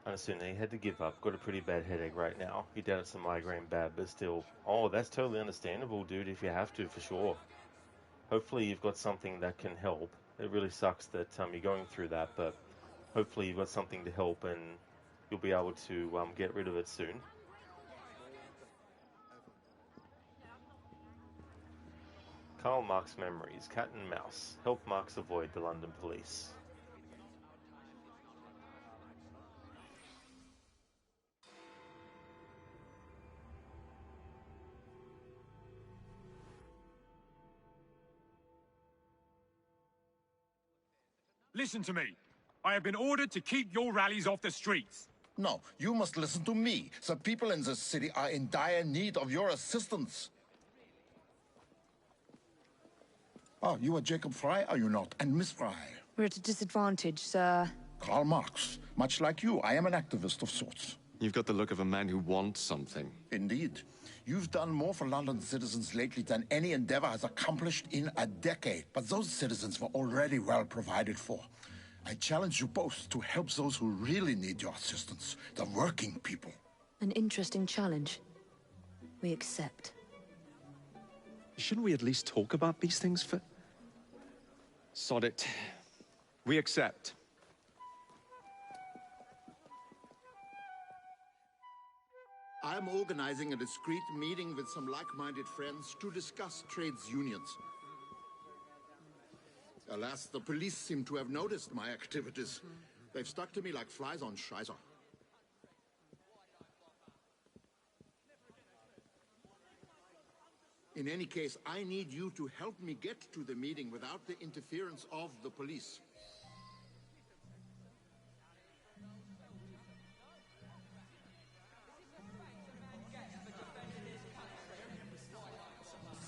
I assume he had to give up. Got a pretty bad headache right now. He doubted some migraine bad, but still. Oh, that's totally understandable, dude, if you have to, for sure. Hopefully you've got something that can help. It really sucks that you're going through that, but hopefully you've got something to help and you'll be able to get rid of it soon. Karl Marx memories. Cat and mouse. Help Marx avoid the London police. Listen to me. I have been ordered to keep your rallies off the streets. No, you must listen to me. The people in this city are in dire need of your assistance. Oh, you are Jacob Fry, are you not? And Miss Fry? We're at a disadvantage, sir. Karl Marx. Much like you, I am an activist of sorts. You've got the look of a man who wants something. Indeed. You've done more for London citizens lately than any endeavor has accomplished in a decade. But those citizens were already well provided for. I challenge you both to help those who really need your assistance, the working people. An interesting challenge. We accept. Shouldn't we at least talk about these things for... Sod it. We accept. I am organizing a discreet meeting with some like-minded friends to discuss trades unions. Alas, the police seem to have noticed my activities. They've stuck to me like flies on Scheißer. In any case, I need you to help me get to the meeting without the interference of the police.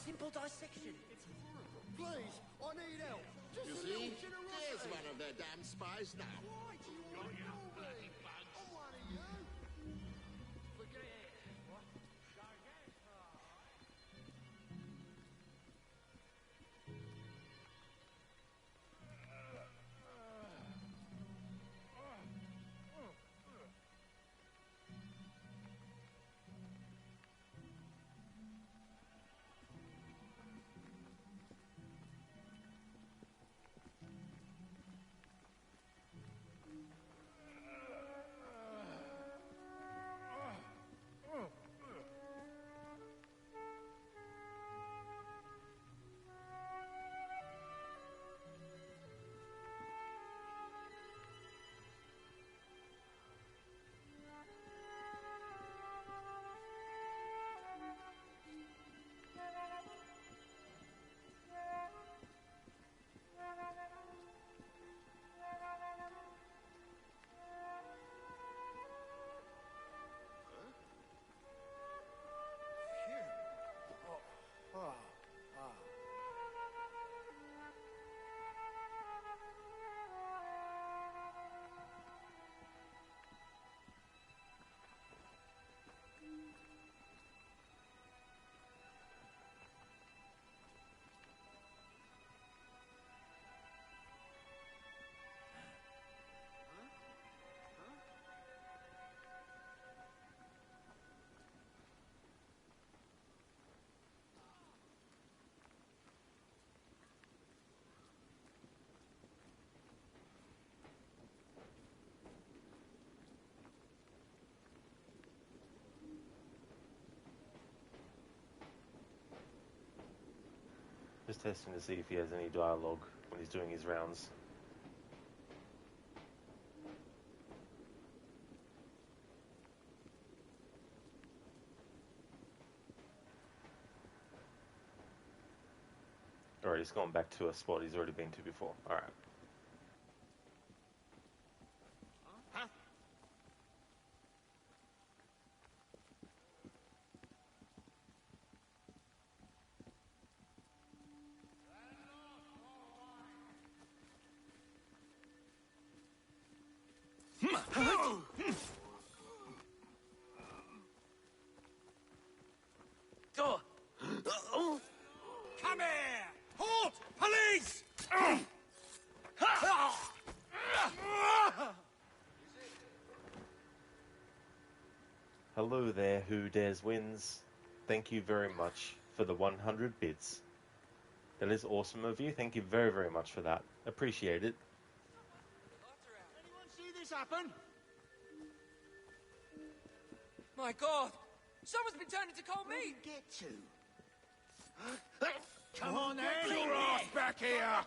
Simple dissection. Please, I need help. Just You a see? little generosity. There's one of their damn spies now. Why do you want to know me? I'm one of you. Forget it. Just testing to see if he has any dialogue when he's doing his rounds. Alright, he's gone back to a spot he's already been to before. Alright. Come here! Halt! Police! Hello there, Who Dares Wins. Thank you very much for the 100 bits. That is awesome of you. Thank you very, very much for that. Appreciate it. Anyone see this happen? My God! Someone's been turned into cold meat! Get to. Come on then! Get your ass back here!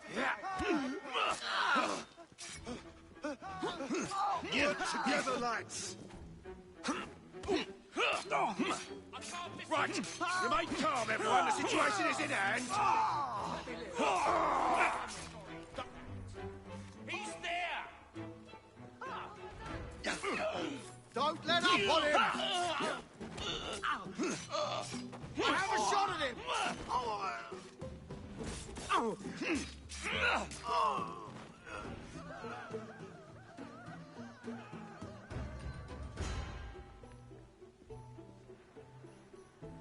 Get together, lads! Right! Remain calm, everyone. The situation is in hand. He's there! Don't let up on him! Have a shot at him!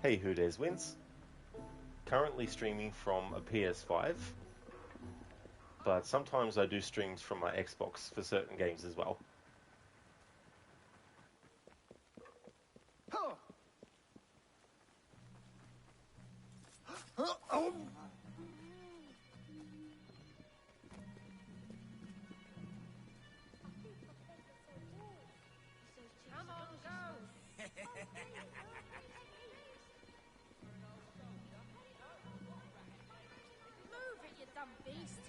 Hey, Who Dares Wins. Currently streaming from a PS5, but sometimes I do streams from my Xbox for certain games as well. Come on, go! Move it, you dumb beast!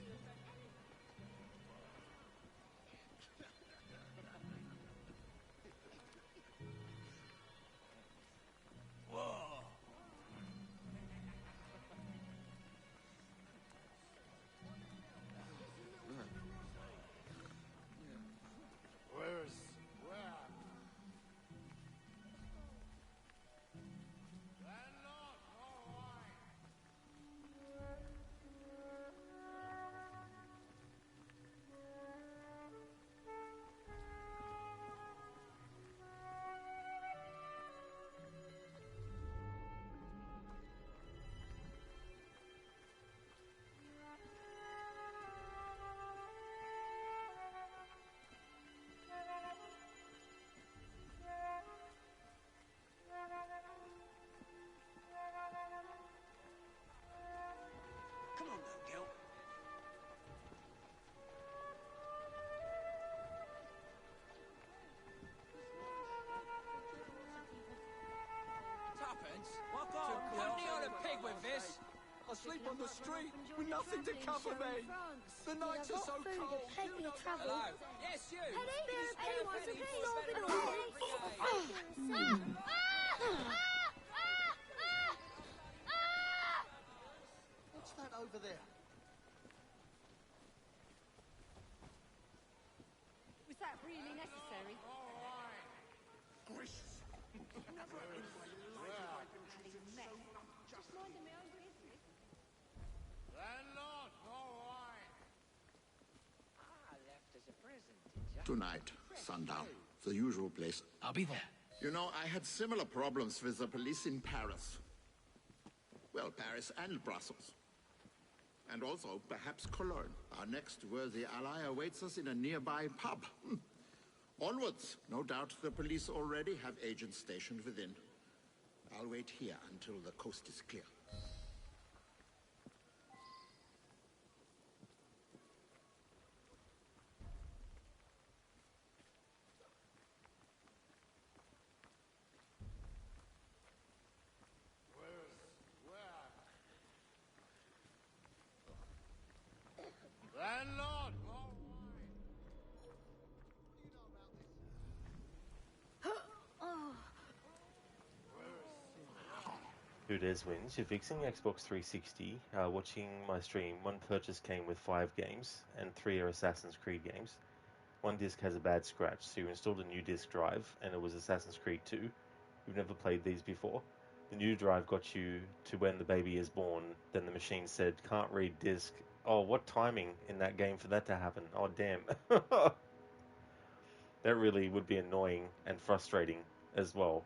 Come on, now, Gil. Tuppence? What got? To put me on a pig with this? I sleep on the street with nothing to cover me. The nights are so cold. Hello? Yes, you. What's that over there? Was that really necessary? Gracious. Just minding my own business. Landlord, more wine. Left as a present, did ya? Tonight, sundown. The usual place. I'll be there. You know, I had similar problems with the police in Paris. Well, Paris and Brussels. And also, perhaps Cologne. Our next worthy ally awaits us in a nearby pub. Onwards. No doubt the police already have agents stationed within. I'll wait here until the coast is clear. Who Dares Wins. You're fixing Xbox 360. Watching my stream, one purchase came with 5 games, and 3 are Assassin's Creed games. One disc has a bad scratch, so you installed a new disc drive, and it was Assassin's Creed 2. You've never played these before. The new drive got you to when the baby is born. Then the machine said, can't read disc. Oh, what timing in that game for that to happen? Oh, damn. That really would be annoying and frustrating as well.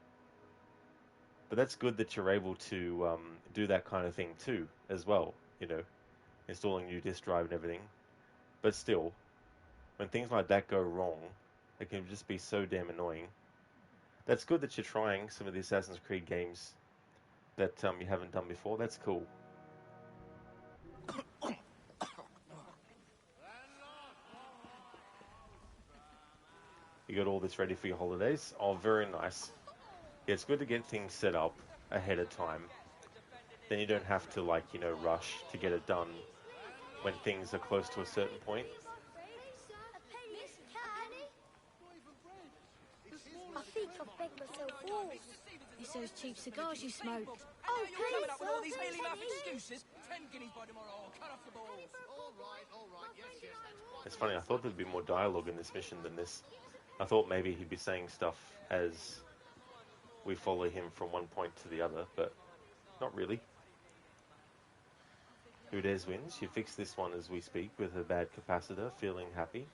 But that's good that you're able to do that kind of thing too, as well, you know, installing new disk drive and everything. But still, when things like that go wrong, it can just be so damn annoying. That's good that you're trying some of the Assassin's Creed games that you haven't done before. That's cool. You got all this ready for your holidays? Oh, very nice. Yeah, it's good to get things set up ahead of time. Then you don't have to, like, you know, rush to get it done when things are close to a certain point. I think I've begged myself off. It's those cheap cigars you smoke. Oh, please, Up with all these mealy-mouth excuses. 10 guineas by tomorrow, or cut off the balls. All right, yes, that's It's funny, I thought there'd be more dialogue in this mission than this. I thought maybe he'd be saying stuff as we follow him from one point to the other, but not really. Who Dares Wins. You fix this one as we speak with a bad capacitor, feeling happy.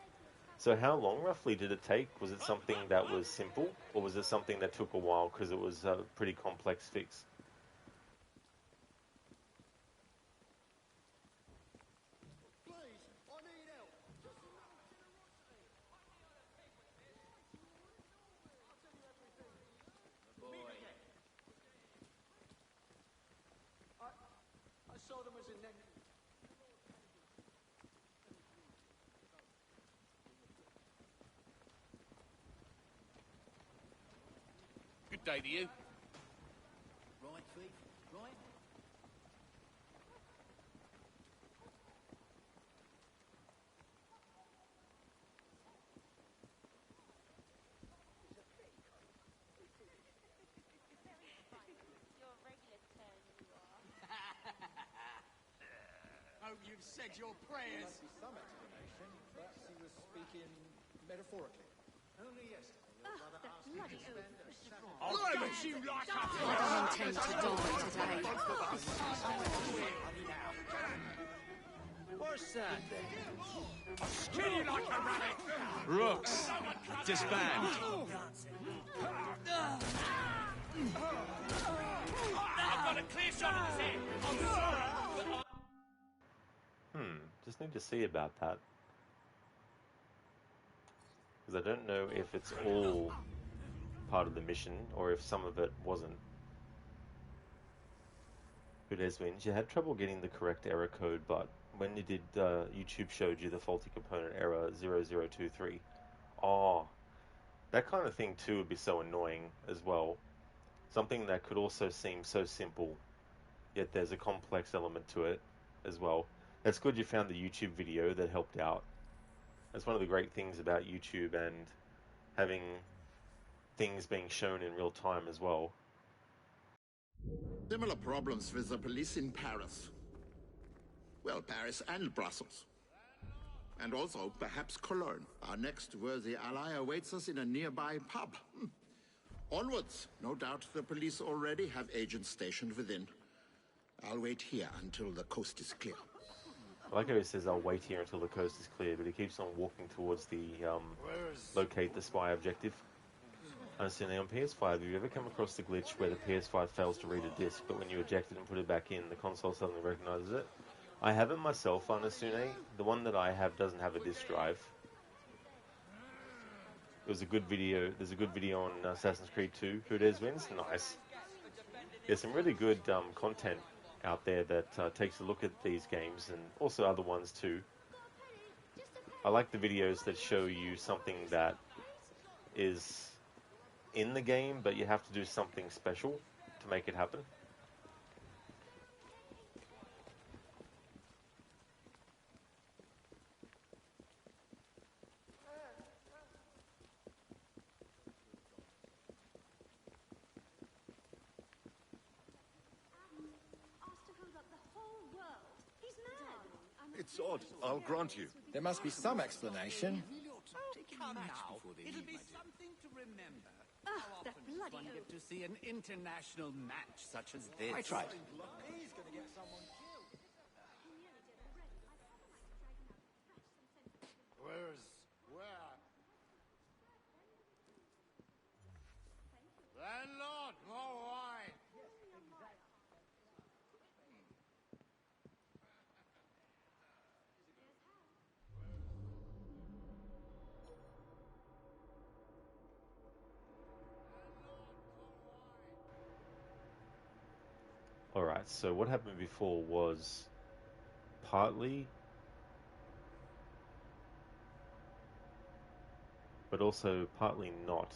So how long roughly did it take? Was it something that was simple, or was it something that took a while because it was a pretty complex fix? I saw them as a negative. Good day to you. Right, Thief, right. Hope you've said your prayers. Must be some explanation. Perhaps he was speaking metaphorically. Only yesterday, your brother asked me to spend a Saturday... Look at you like a... I don't intend to die today. What's that then? Skin you like a rabbit. Rooks, disband. I've got a clear shot of his head. I'm sorry, but Just need to see about that. Because I don't know if it's all part of the mission or if some of it wasn't. Who Dares Wins. You had trouble getting the correct error code, but when you did, YouTube showed you the faulty component error 0023. Oh, that kind of thing too would be so annoying as well. Something that could also seem so simple, yet there's a complex element to it as well. That's good you found the YouTube video that helped out. That's one of the great things about YouTube and having things being shown in real time as well. Similar problems with the police in Paris. Well, Paris and Brussels. And also, perhaps Cologne. Our next worthy ally awaits us in a nearby pub. Onwards. No doubt the police already have agents stationed within. I'll wait here until the coast is clear. I like how he says, I'll wait here until the coast is clear, but he keeps on walking towards the locate the spy objective. Understanding on PS5, have you ever come across the glitch where the PS5 fails to read a disc, but when you eject it and put it back in, the console suddenly recognizes it? I haven't myself, Anasune. The one that I have doesn't have a disc drive. It was a good video. There's a good video on Assassin's Creed 2. Who Dares Wins? Nice. There's some really good content out there that takes a look at these games and also other ones too. I like the videos that show you something that is in the game, but you have to do something special to make it happen. It's odd, I'll grant you. There must be some explanation. Come now. It'll be something to remember. Ah, that bloody One get to see an international match such as this. I tried. He's gonna get someone killed. Where? Landlord, more wine. Alright, so what happened before was partly, but also partly not,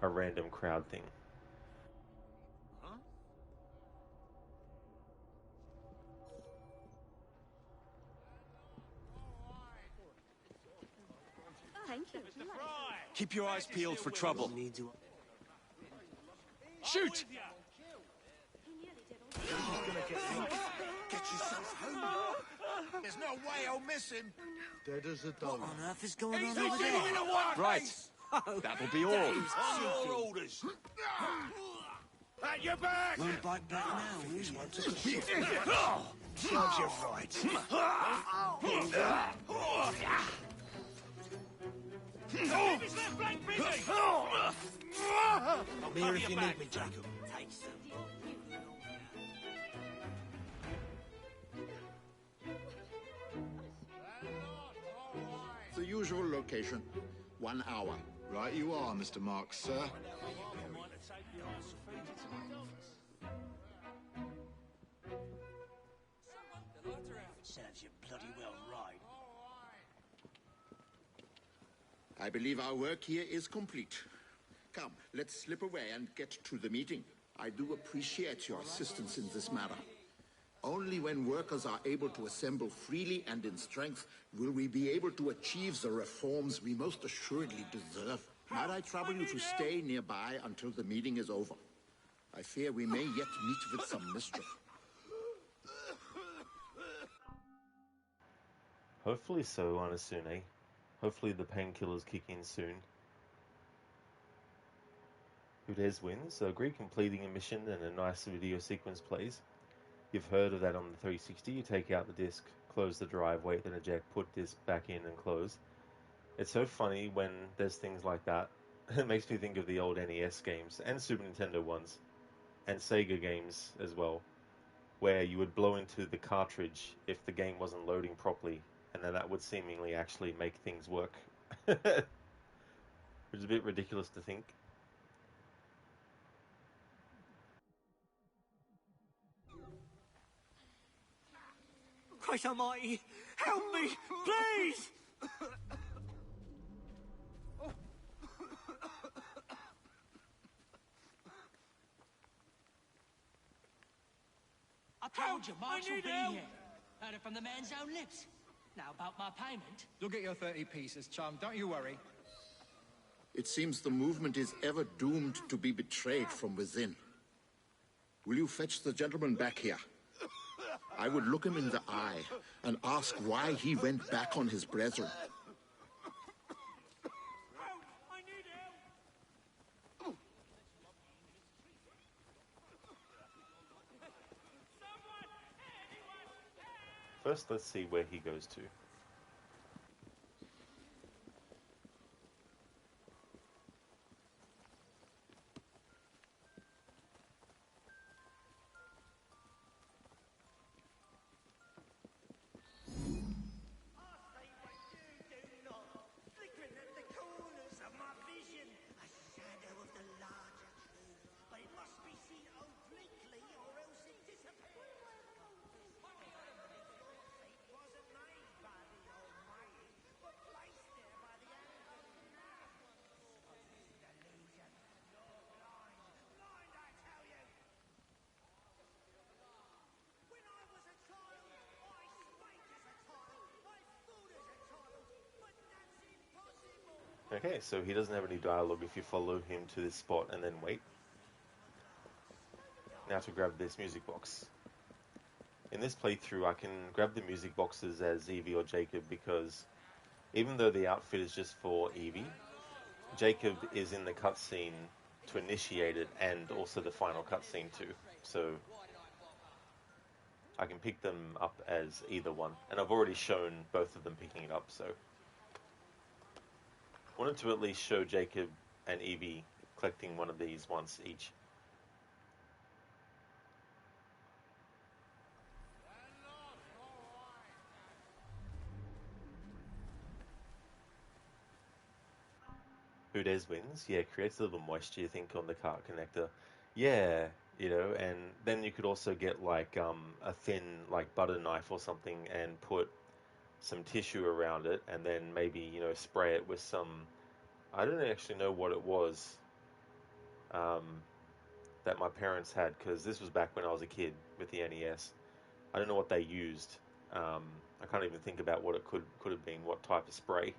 a random crowd thing. Thank you. Keep your eyes peeled for trouble. Shoot! Get yourself home. There's no way I'll miss him. Dead as a What dog. on earth is going He's on over losing there? in a wild Right. race. That'll be all. On your orders. At your back. Won't bite back now, will you? Serves you right. I'm here if you need me, Jacob. Take some. The usual location. 1 hour. Right you are, Mr. Marks, sir. Serves you bloody well right. I believe our work here is complete. Come, let's slip away and get to the meeting. I do appreciate your assistance in this matter. Only when workers are able to assemble freely and in strength will we be able to achieve the reforms we most assuredly deserve. Might I trouble you to stay nearby until the meeting is over? I fear we may yet meet with some mischief. Hopefully so, Anasune. Hopefully the painkillers kick in soon. Udez wins, so agree completing a mission and a nice video sequence plays. You've heard of that on the 360. You take out the disc, close the drive, wait, then eject, put disc back in and close. It's so funny when there's things like that. It makes me think of the old NES games and Super Nintendo ones and Sega games as well, where you would blow into the cartridge if the game wasn't loading properly, and then that would seemingly actually make things work. Which is a bit ridiculous to think. Christ almighty, help me, please! I told you, Marks will be here. Heard it from the man's own lips. Now about my payment. You'll get your 30 pieces, chum. Don't you worry. It seems the movement is ever doomed to be betrayed from within. Will you fetch the gentleman back here? I would look him in the eye and ask why he went back on his brethren. First, let's see where he goes to. Okay, so he doesn't have any dialogue if you follow him to this spot and then wait. Now to grab this music box. in this playthrough I can grab the music boxes as Evie or Jacob, because even though the outfit is just for Evie, Jacob is in the cutscene to initiate it and also the final cutscene too. So I can pick them up as either one. And I've already shown both of them picking it up, so wanted to at least show Jacob and Evie collecting one of these once each. Who Des wins? Yeah, creates a little moisture, you think, on the cart connector. Yeah, you know, and then you could also get like a thin like butter knife or something and put some tissue around it, and then maybe, you know, spray it with some, I don't actually know what it was that my parents had, because this was back when I was a kid with the NES. I don't know what they used. I can't even think about what it could have been, what type of spray.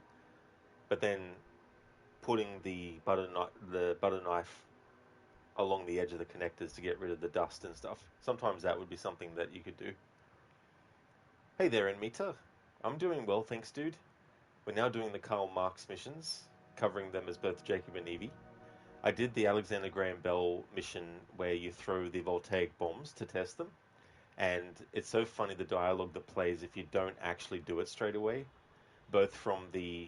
But then putting the butter knife along the edge of the connectors to get rid of the dust and stuff. Sometimes that would be something that you could do. Hey there, Enmita. I'm doing well, thanks, dude. We're now doing the Karl Marx missions, covering them as both Jacob and Evie. I did the Alexander Graham Bell mission where you throw the voltaic bombs to test them, and it's so funny the dialogue that plays if you don't actually do it straight away, both from the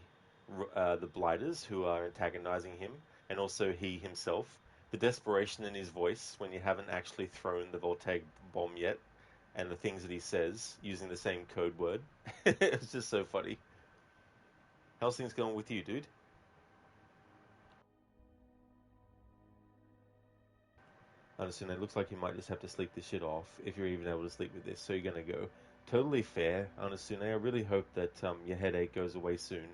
blighters who are antagonizing him, and also he himself. The desperation in his voice when you haven't actually thrown the voltaic bomb yet, and the things that he says using the same code word. It's just so funny. How's things going with you, dude? Understand, it looks like you might just have to sleep this shit off, if you're even able to sleep with this, so you're gonna go. Totally fair, Anasune. I really hope that your headache goes away soon,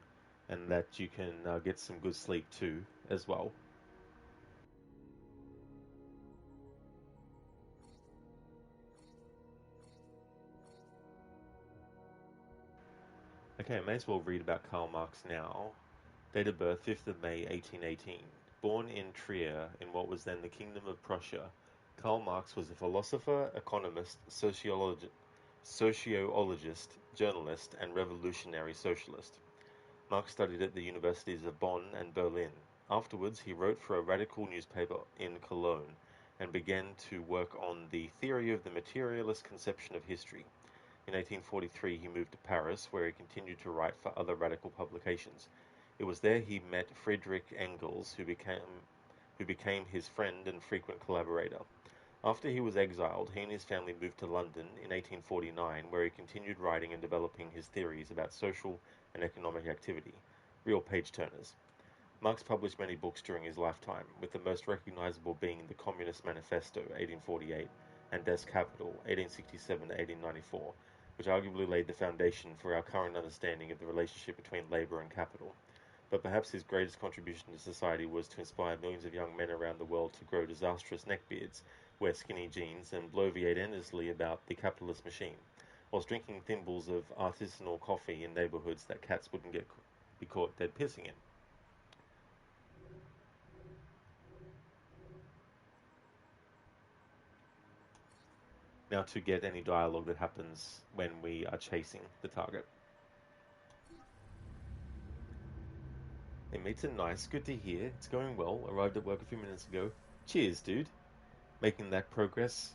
and that you can get some good sleep too, as well. Okay, I may as well read about Karl Marx now. Date of birth, 5th of May, 1818. Born in Trier, in what was then the Kingdom of Prussia, Karl Marx was a philosopher, economist, sociologist, journalist, and revolutionary socialist. Marx studied at the universities of Bonn and Berlin. Afterwards, he wrote for a radical newspaper in Cologne and began to work on the theory of the materialist conception of history. In 1843, he moved to Paris, where he continued to write for other radical publications. It was there he met Friedrich Engels, who became his friend and frequent collaborator. After he was exiled, he and his family moved to London in 1849, where he continued writing and developing his theories about social and economic activity. Real page-turners. Marx published many books during his lifetime, with the most recognizable being the Communist Manifesto, 1848, and Das Kapital, 1867-1894, which arguably laid the foundation for our current understanding of the relationship between labor and capital. But perhaps his greatest contribution to society was to inspire millions of young men around the world to grow disastrous neckbeards, wear skinny jeans, and bloviate endlessly about the capitalist machine, whilst drinking thimbles of artisanal coffee in neighborhoods that cats wouldn't be caught dead pissing in. Now to get any dialogue that happens when we are chasing the target. Hey mates, nice, good to hear. It's going well. Arrived at work a few minutes ago. Cheers, dude. Making that progress.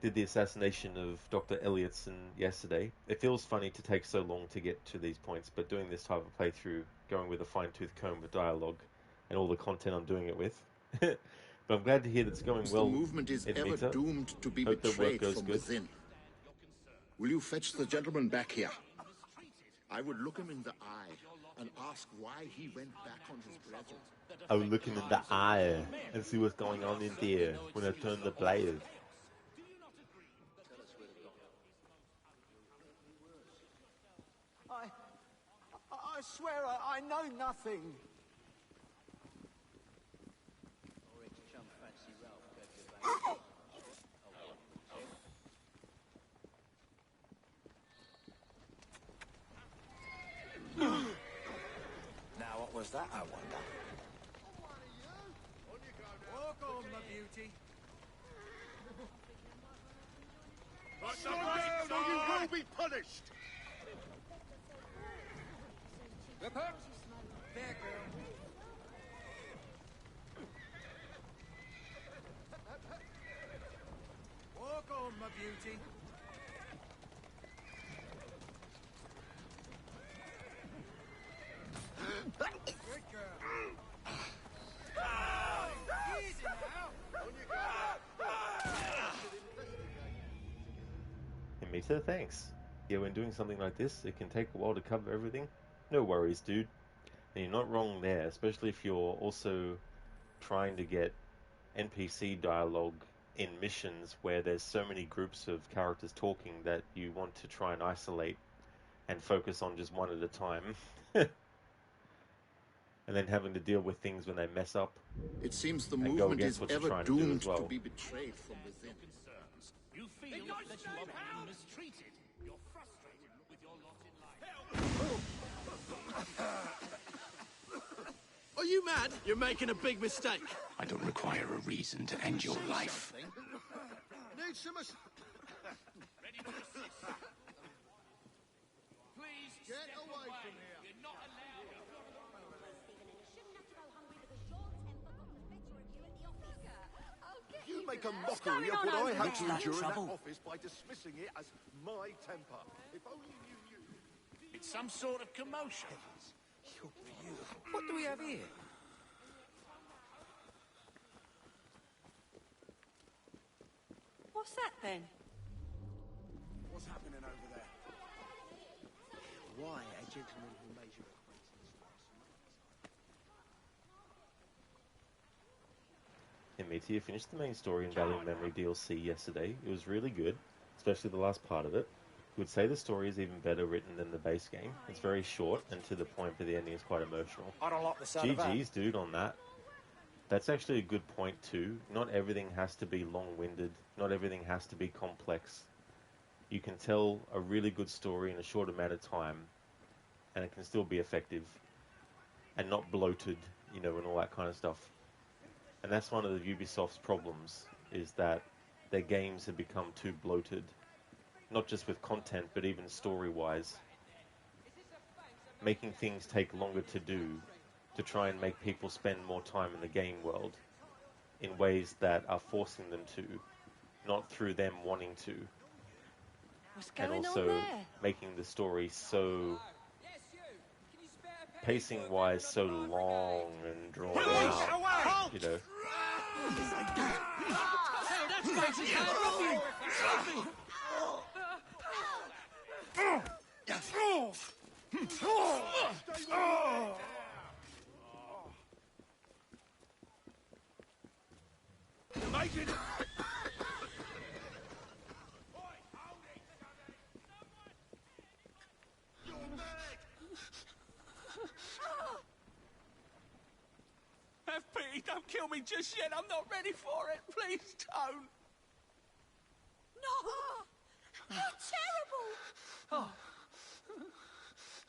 Did the assassination of Dr. Elliotson yesterday. It feels funny to take so long to get to these points, but doing this type of playthrough, going with a fine-tooth comb with dialogue, and all the content I'm doing it with. But I'm glad to hear that it's going well. The movement is ever doomed to be betrayed from within. Will you fetch the gentleman back here? I would look him in the eye and ask why he went back on his brethren. I would look him in the eye and see what's going on in there when I turn the blade. I swear I know nothing. Now, what was that, I wonder? Walk on, my beauty. What's the right be punished! Whip up! There, girl. Walk on, my beauty. Good girl. Easy now. And Mita, thanks. Yeah, when doing something like this, it can take a while to cover everything. No worries, dude. And you're not wrong there, especially if you're also trying to get NPC dialogue in missions where there's so many groups of characters talking that you want to try and isolate and focus on just one at a time. And then having to deal with things when they mess up. It seems the and go movement against is what you're ever trying to do doomed as well. to be betrayed from within. You feel that you are being mistreated. You're frustrated with your lot in life. Are you mad? You're making a big mistake. I don't require a reason to end your life. Need some Ready to assist. Please Get away from here. You're not allowed. You make a mockery of what I had to endure in that office by dismissing it as my temper. If only you knew. It's some sort of commotion. You're beautiful. What do we have here? What's that then? What's happening over there? Why a gentleman who made your acquaintance last Hey, Mita, you finished the main story in Valiant Memory DLC yesterday. It was really good, especially the last part of it. I would say the story is even better written than the base game. It's very short and to the point, but the ending is quite emotional. I don't like the sound of that. GG's, dude, on that. That's actually a good point too. Not everything has to be long-winded. Not everything has to be complex. You can tell a really good story in a short amount of time, and it can still be effective and not bloated, you know, and all that kind of stuff. And that's one of the Ubisoft's problems, is that their games have become too bloated, not just with content, but even story-wise. Making things take longer to do, to try and make people spend more time in the game world in ways that are forcing them to, not through them wanting to. What's going and also on there? making the story so pacing-wise so long and drawn out, you know. Imagine it! Have pity, don't kill me just yet. I'm not ready for it. Please don't. No! How terrible!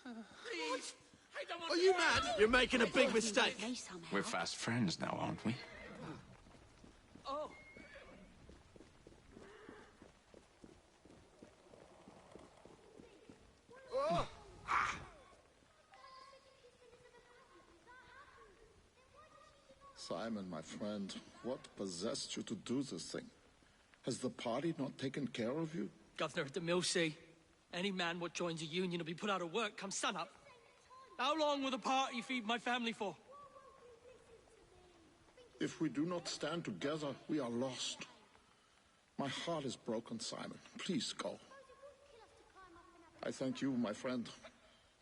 Please. I don't want Are you mad? You're making a big mistake. We're fast friends now, aren't we? Oh. Oh. Simon, my friend, what possessed you to do this thing? Has the party not taken care of you? Governor at the mill say, any man what joins a union will be put out of work come sunup. How long will the party feed my family for? If we do not stand together, we are lost. My heart is broken, Simon. Please go. I thank you, my friend.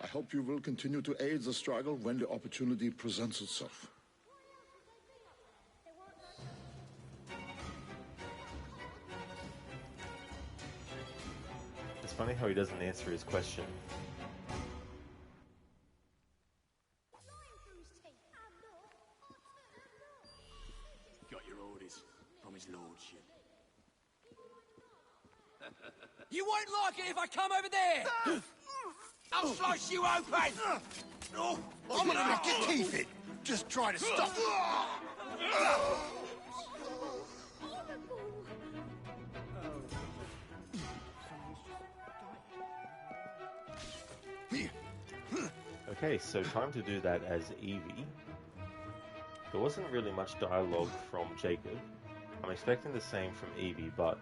I hope you will continue to aid the struggle when the opportunity presents itself. It's funny how he doesn't answer his question. Got your orders from his lordship. You won't like it if I come over there! I'll slice you open! I'm gonna knock your teeth in! Just try to stop! Okay, so time to do that as Evie. There wasn't really much dialogue from Jacob. I'm expecting the same from Evie, but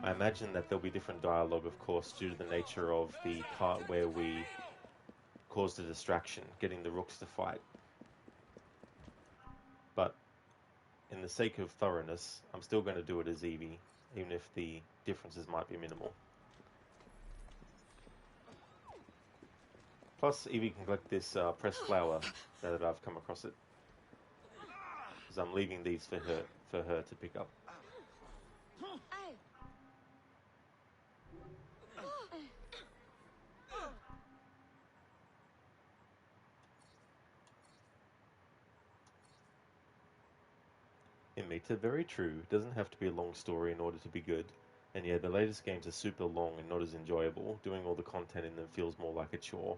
I imagine that there'll be different dialogue, of course, due to the nature of the part where we caused a distraction, getting the rooks to fight. But in the sake of thoroughness, I'm still going to do it as Evie, even if the differences might be minimal. Plus, Evie can collect this pressed flower now that I've come across it, because I'm leaving these for her to pick up. Imita, very true. It doesn't have to be a long story in order to be good. And yeah, the latest games are super long and not as enjoyable. Doing all the content in them feels more like a chore.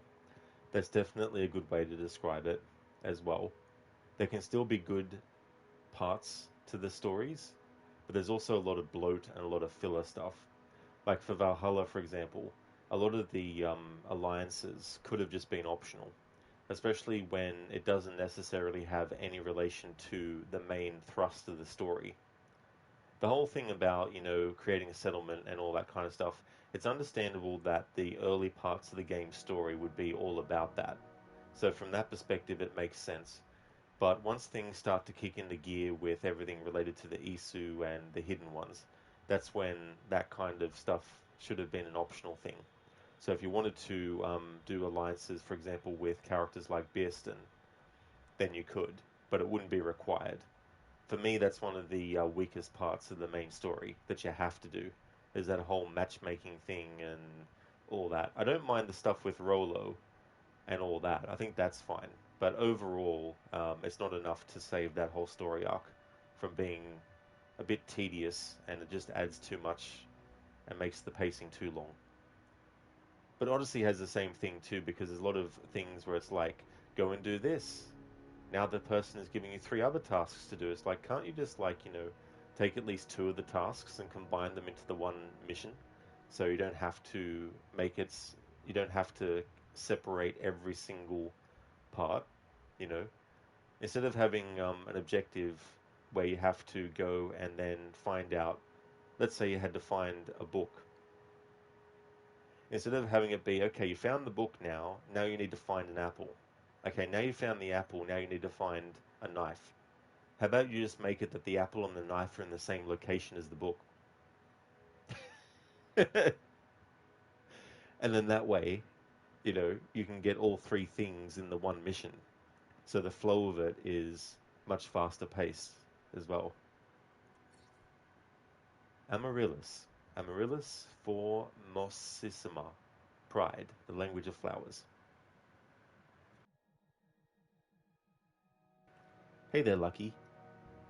That's definitely a good way to describe it as well. There can still be good parts to the stories, but there's also a lot of bloat and a lot of filler stuff. Like for Valhalla, for example, a lot of the alliances could have just been optional, especially when it doesn't necessarily have any relation to the main thrust of the story. The whole thing about, creating a settlement and all that kind of stuff, it's understandable that the early parts of the game's story would be all about that. So from that perspective, it makes sense. But once things start to kick into gear with everything related to the Isu and the hidden ones, that's when that kind of stuff should have been an optional thing. So if you wanted to do alliances, for example, with characters like Bearston, then you could, but it wouldn't be required. For me, that's one of the weakest parts of the main story that you have to do, is that whole matchmaking thing and all that. I don't mind the stuff with Rolo and all that. I think that's fine. But overall, it's not enough to save that whole story arc from being a bit tedious, and it just adds too much and makes the pacing too long. But Odyssey has the same thing too, because there's a lot of things where it's like, go and do this. Now the person is giving you 3 other tasks to do. It's like, can't you just take at least 2 of the tasks and combine them into the one mission? So you don't have to you don't have to separate every single part, Instead of having an objective where you have to go and then find out, let's say you had to find a book. Instead of having it be, okay, you found the book now you need to find an apple. Okay, now you found the apple, now you need to find a knife. How about you just make it that the apple and the knife are in the same location as the book? And then that way, you can get all 3 things in the one mission. So the flow of it is much faster paced as well. Amaryllis. Amaryllis formosissima. Pride, the language of flowers. Hey there, Lucky.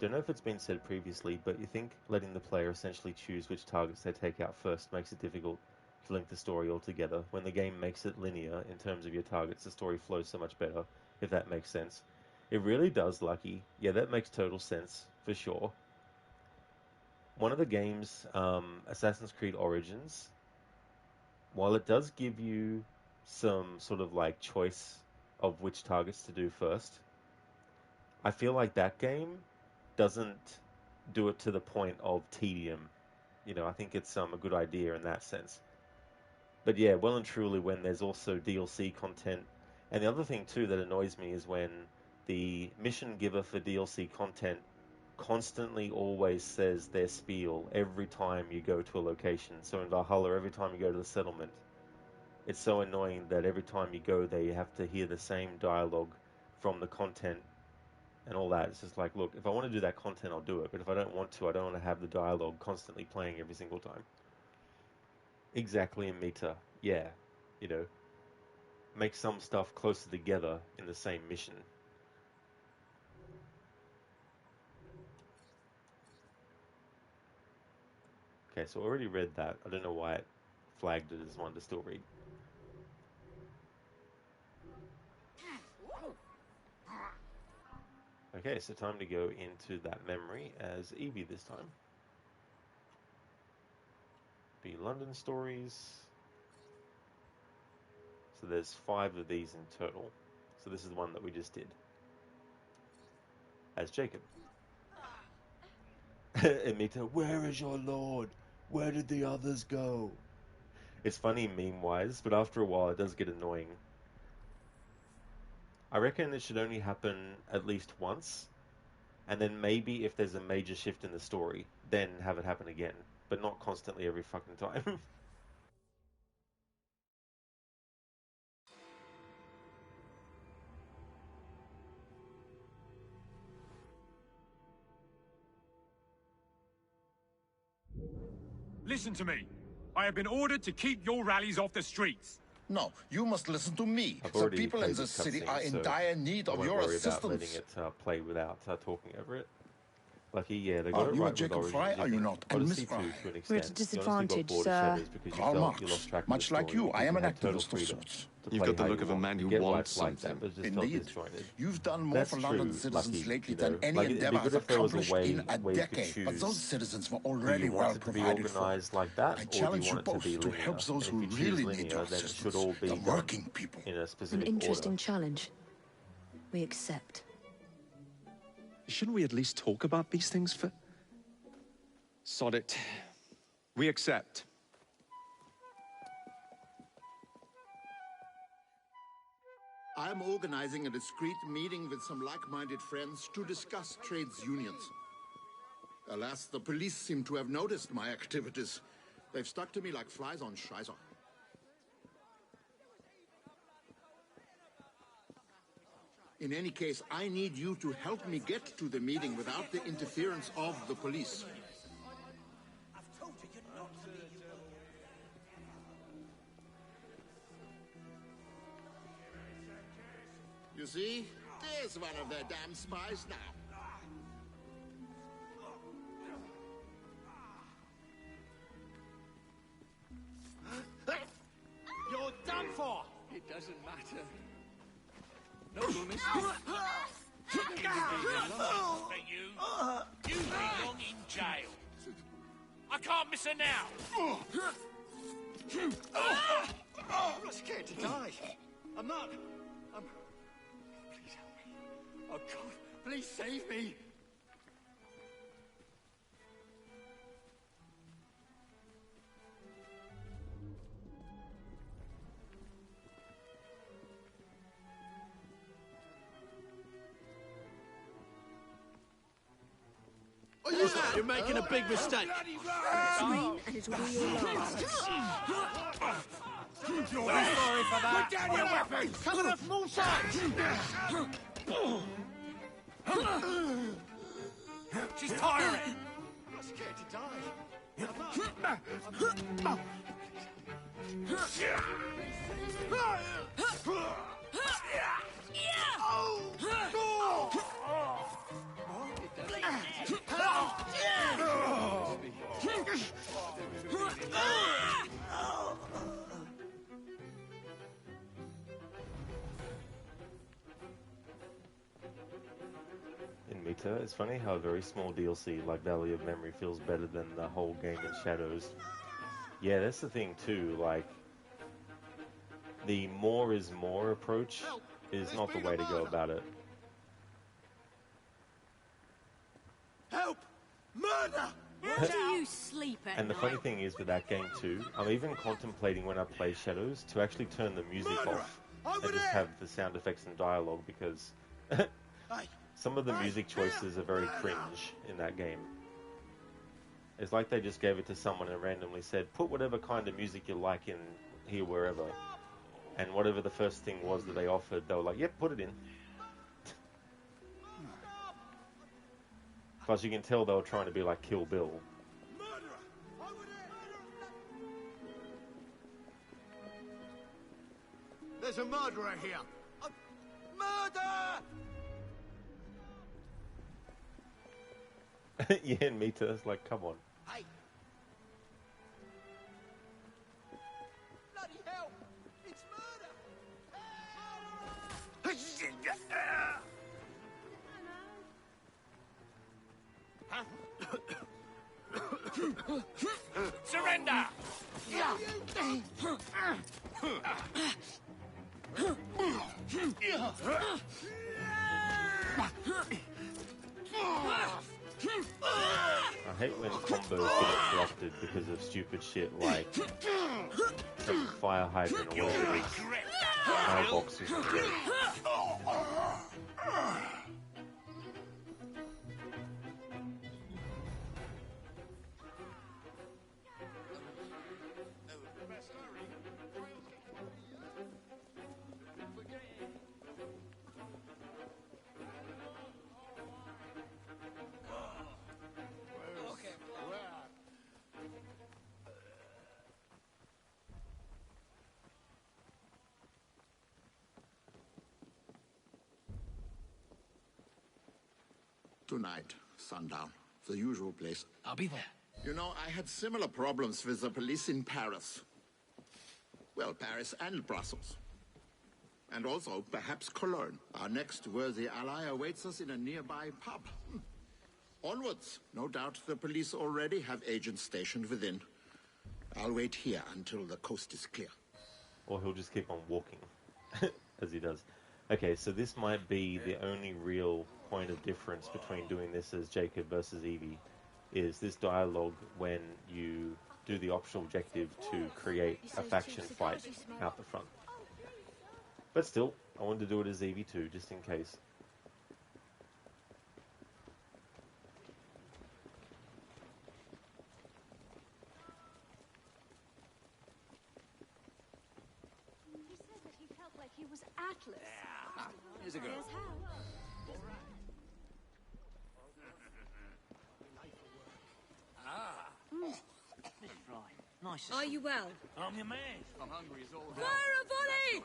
Don't know if it's been said previously, but you think letting the player essentially choose which targets they take out first makes it difficult to link the story all together. When the game makes it linear in terms of your targets, the story flows so much better, if that makes sense. It really does, Lucky. Yeah, that makes total sense, for sure. One of the games, Assassin's Creed Origins, while it does give you some sort of choice of which targets to do first, I feel like that game doesn't do it to the point of tedium. I think it's a good idea in that sense. But yeah, well and truly when there's also DLC content. And the other thing too that annoys me is when the mission giver for DLC content constantly always says their spiel every time you go to a location. So in Valhalla, every time you go to the settlement, it's so annoying that every time you go there, you have to hear the same dialogue from the content and all that. It's just like, look, if I want to do that content, I'll do it. But if I don't want to, I don't want to have the dialogue constantly playing every single time. Exactly, Amita. Yeah, make some stuff closer together in the same mission. Okay, so I already read that. I don't know why it flagged it as one to still read. Okay, so time to go into that memory as Evie this time. Be London stories. So So there's 5 of these in total. So this is the one that we just did. As Jacob. Emita, where is your lord? Where did the others go? It's funny meme-wise, but after a while it does get annoying. I reckon it should only happen at least once, and then maybe if there's a major shift in the story, then have it happen again, but not constantly every fucking time. Listen to me. I have been ordered to keep your rallies off the streets. No, you must listen to me. I've The already people in played this this city cutscene, are in so dire need I of won't your worry about letting assistance. it play without talking over it. Lucky, yeah, they got Are it you right a Jacob with Fry, Origins. are you not? Got And a Miss C2 Fry? to an extent. We're at a You honestly disadvantage, got bored of sir. Shadows because Karl you Marx. lost track of Much the like story you, I because am an had total activist of freedom sorts. to You've play got the how look you of a want. man who Get wants life like that, something. but it just felt Indeed. disjointed. You've done more That's for London true, citizens Lucky, lately you know. than any Like, it'd be endeavor good has if there was a accomplished way in a where you could decade. But those choose citizens were do you already want well it to be provided for. organised like that, I or do you challenge you want it to be both to linear? help those And who if you choose really need linear, your then it assistance, should all be the done working people. in a An specific interesting order. challenge. We accept. Shouldn't we at least talk about these things for... Sod it. We accept. I am organizing a discreet meeting with some like-minded friends to discuss trades unions. Alas, the police seem to have noticed my activities. They've stuck to me like flies on Scheißer. In any case, I need you to help me get to the meeting without the interference of the police. You see, there's one of their damn spies now. You're done for! It doesn't matter. No one is... For you, you belong in jail. I can't miss her now. I'm not scared to die. I'm not. Please help me. Oh, God, please save me. Are you mad? You're making a big mistake. Train, and it'll be your last. You're sorry for that. Put down your weapons. Cover us from all sides. She's tiring. I'm not scared to die. I'm not. In Mita, it's funny how a very small DLC like Valley of Memory feels better than the whole game in Shadows. Yeah, that's the thing too, like, the more is more approach is not the way to go about it. Help! Murder! Where do you sleep at And the night? funny thing is with that game too, I'm even contemplating when I play Shadows to actually turn the music off and just have the sound effects and dialogue, because some of the music choices are very cringe in that game. It's like they just gave it to someone and randomly said, put whatever kind of music you like in here wherever. And whatever the first thing was that they offered, they were like, yep, put it in. Plus you can tell they were trying to be like Kill Bill. There's a murderer here. Murder! Yeah, and Mita, it's like, come on. Hey! Bloody hell! It's murder! Surrender! I hate when combos get interrupted because of stupid shit like some fire hydrant or whatever it is. Mailbox is removed. Tonight, sundown. The usual place. I'll be there. You know, I had similar problems with the police in Paris. Well, Paris and Brussels. And also, perhaps Cologne. Our next worthy ally awaits us in a nearby pub. Onwards. No doubt the police already have agents stationed within. I'll wait here until the coast is clear. Or he'll just keep on walking, as he does. Okay, so this might be the only real point of difference between doing this as Jacob versus Evie, is this dialogue when you do the optional objective to create a faction fight out the front. But still, I wanted to do it as Evie too, just in case. He said that he felt like he was Atlas. Yeah. Here's a girl. Here's how. Ah. This is right. Nice. Are you well? I'm your man. I'm hungry as all Fire a volley!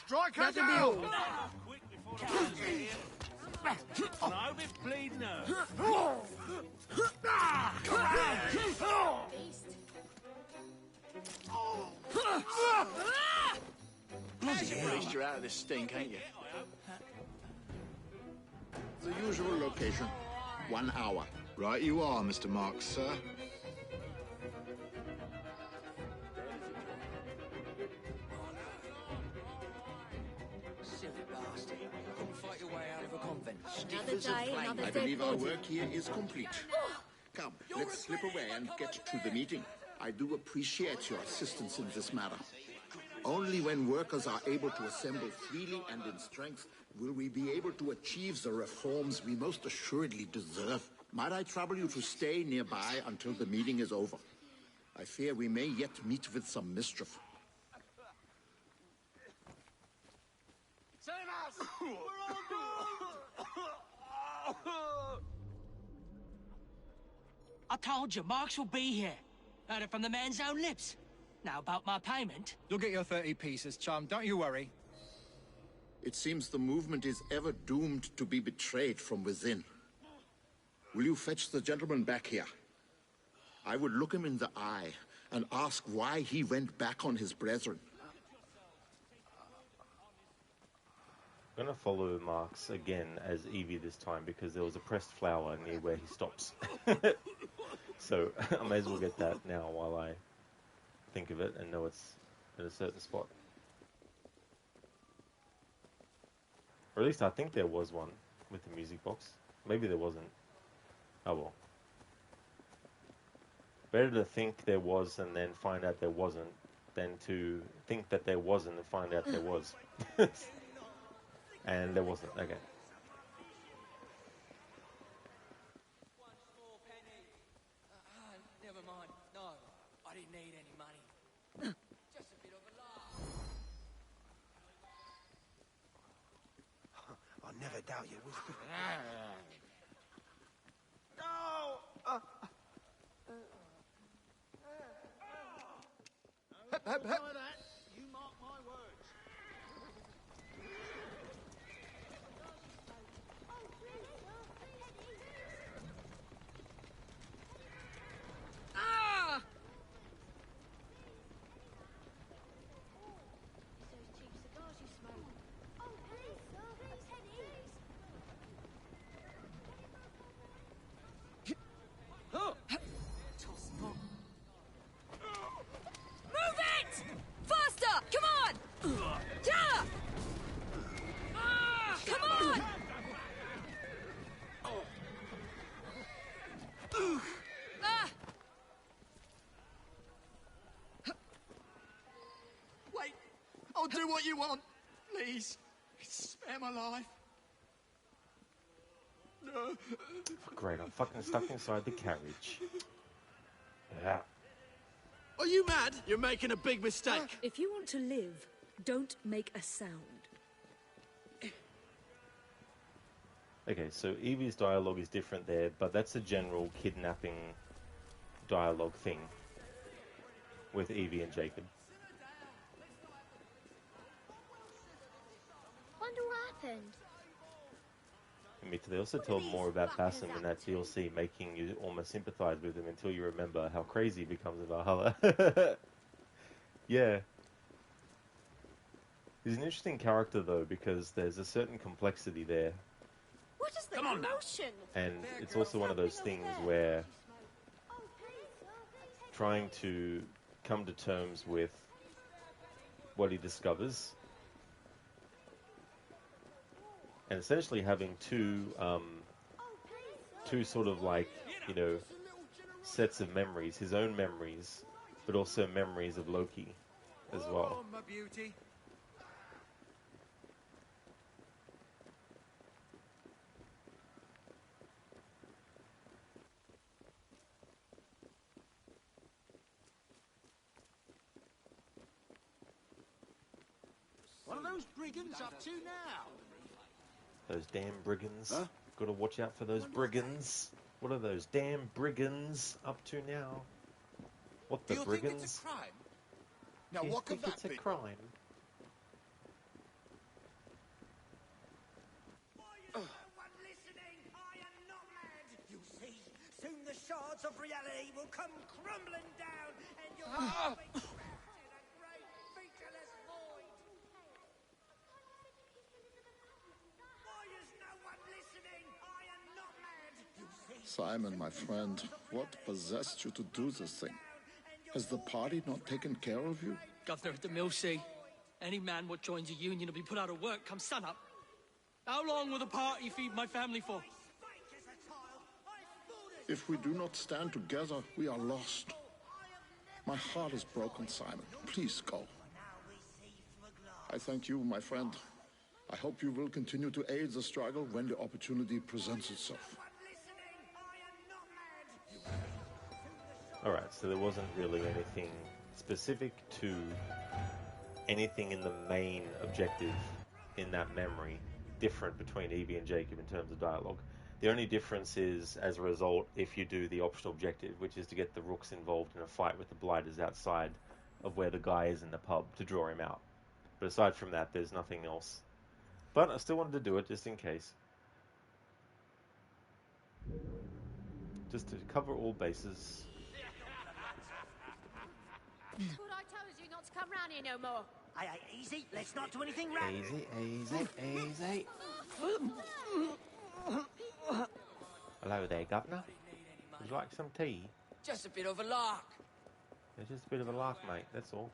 Strike her That'll be down! all. Quick before the guns get here. And I hope it's bleeding her. At least you're out of this stink, ain't you? The usual location. 1 hour. Right you are, Mr. Marks, sir. Silly bastard. Couldn't fight your way out of a convent. Another day, another I dead believe our body. work here is complete. Come, let's slip away and get to the meeting. I do appreciate your assistance in this matter. Only when workers are able to assemble freely and in strength will we be able to achieve the reforms we most assuredly deserve. Might I trouble you to stay nearby until the meeting is over? I fear we may yet meet with some mischief. I told you, Marks will be here. Heard it from the man's own lips. Now about my payment. You'll get your 30 pieces, chum. Don't you worry. It seems the movement is ever doomed to be betrayed from within. Will you fetch the gentleman back here? I would look him in the eye and ask why he went back on his brethren. I'm going to follow Marks again as Evie this time because there was a pressed flower near where he stops. So I may as well get that now while I think of it and know it's at a certain spot. Or at least I think there was one with the music box. Maybe there wasn't. Oh well. Better to think there was and then find out there wasn't than to think that there wasn't and find out there was. And there wasn't. Okay. Never mind. No, I didn't need any money. Just a bit of a laugh. I'll never doubt you. Hep, hep. You mark my words. Ah! It's those cheap cigars you smoke. Oh, please, sir. Please, Teddy. Oh! I'll do what you want. Please. Spare my life. No. Great, I'm fucking stuck inside the carriage. Yeah. Are you mad? You're making a big mistake. If you want to live, don't make a sound. Okay, so Evie's dialogue is different there, but that's a general kidnapping dialogue thing with Evie and Jacob. Wonder what happened. They also told more about Bassam in that DLC, making you almost sympathize with him until you remember how crazy he becomes in Valhalla. Yeah. He's an interesting character, though, because there's a certain complexity there. What is the emotion? And it's also one of those things where trying to come to terms with what he discovers and essentially having two sort of like, you know, sets of memories, his own memories, but also memories of Loki as well. Oh, my beauty. What are those brigands up to now? Those damn brigands. Huh? Gotta watch out for those brigands. What are those damn brigands up to now? What the Do you brigands? think it's a crime? Now, Do you what could think that it's be? a crime? You see, soon the shards of reality will come crumbling down, and you'll be trapped in a great featureless void. Why is no one listening? I am not mad. You see, Simon, my friend, what possessed you to do this thing? Has the party not taken care of you? Governor at the mill say, any man what joins a union will be put out of work come sun up. How long will the party feed my family for? If we do not stand together, we are lost. My heart is broken, Simon. Please go. I thank you, my friend. I hope you will continue to aid the struggle when the opportunity presents itself. Alright, so there wasn't really anything specific to anything in the main objective in that memory different between Evie and Jacob in terms of dialogue. The only difference is, as a result, if you do the optional objective, which is to get the Rooks involved in a fight with the Blighters outside of where the guy is in the pub to draw him out. But aside from that, there's nothing else. But I still wanted to do it just in case. Just to cover all bases. Thought I told you not to come round here no more. Aye, easy. Let's not do anything wrong. Easy, easy, easy. Hello there, Governor. Would you like some tea? Just a bit of a lark. It's just a bit of a lark, mate, that's all.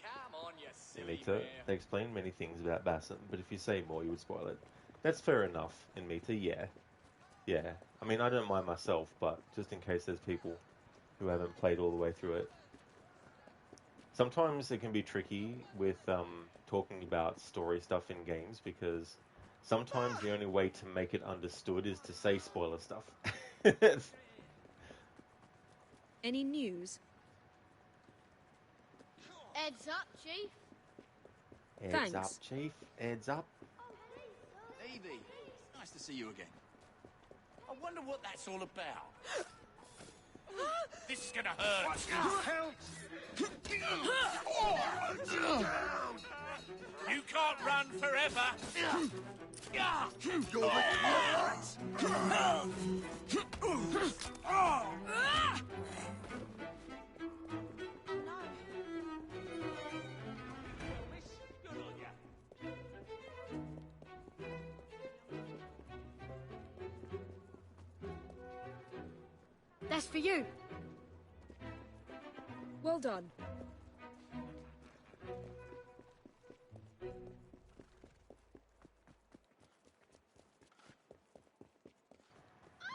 Come on, you silly Mita, bear. they explain many things about Bassam, but if you say more, you would spoil it. That's fair enough in Mita, yeah. Yeah. I mean, I don't mind myself, but just in case there's people who haven't played all the way through it. Sometimes it can be tricky with talking about story stuff in games, because sometimes the only way to make it understood is to say spoiler stuff. Any news? Heads up, Chief. Heads up, Chief. Heads up. Evie, nice to see you again. I wonder what that's all about. This is gonna hurt. What the hell? You can't run forever. That's for you. Well done.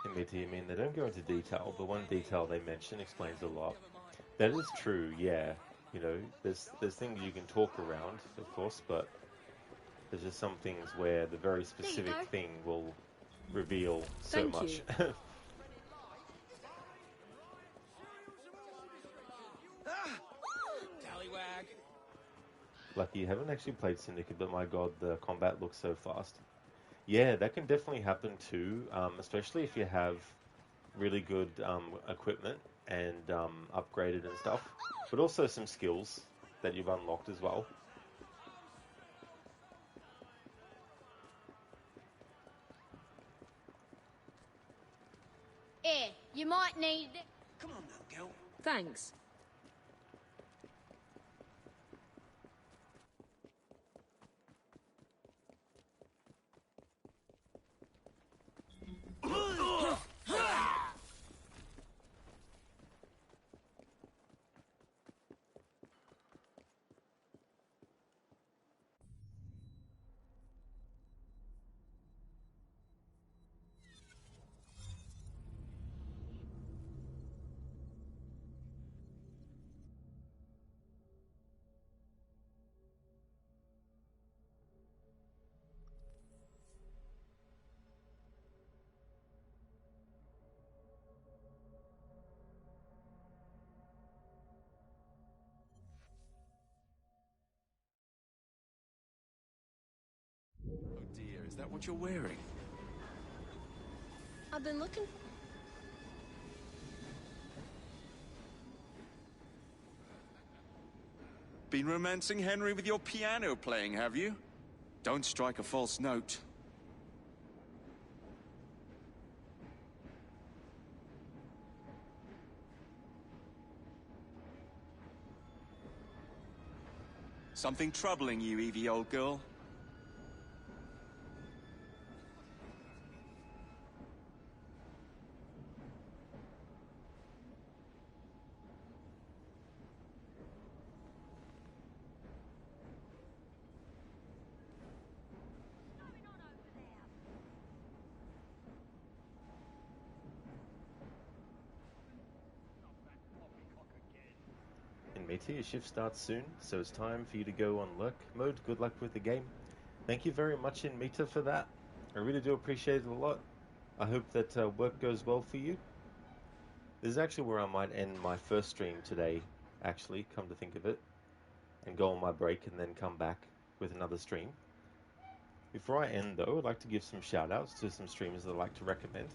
I mean, they don't go into detail, but one detail they mention explains a lot. That is true, yeah. You know, there's things you can talk around, of course, but there's just some things where the very specific thing will reveal so Thank much. you. Tallywag. Lucky you haven't actually played Syndicate, but my god, the combat looks so fast. Yeah, that can definitely happen too, especially if you have really good equipment and upgraded and stuff, but also some skills that you've unlocked as well. Here, you might need it. Come on now, girl. Thanks. Oh dear, is that what you're wearing? I've been looking. Been romancing Henry with your piano playing, have you? Don't strike a false note. Something troubling you, Evie, old girl? And Meta, your shift starts soon, so it's time for you to go on lurk mode. Good luck with the game. Thank you very much, in Meta, for that. I really do appreciate it a lot. I hope that work goes well for you. This is actually where I might end my first stream today, actually, come to think of it, and go on my break and then come back with another stream. Before I end, though, I'd like to give some shout-outs to some streamers that I'd like to recommend.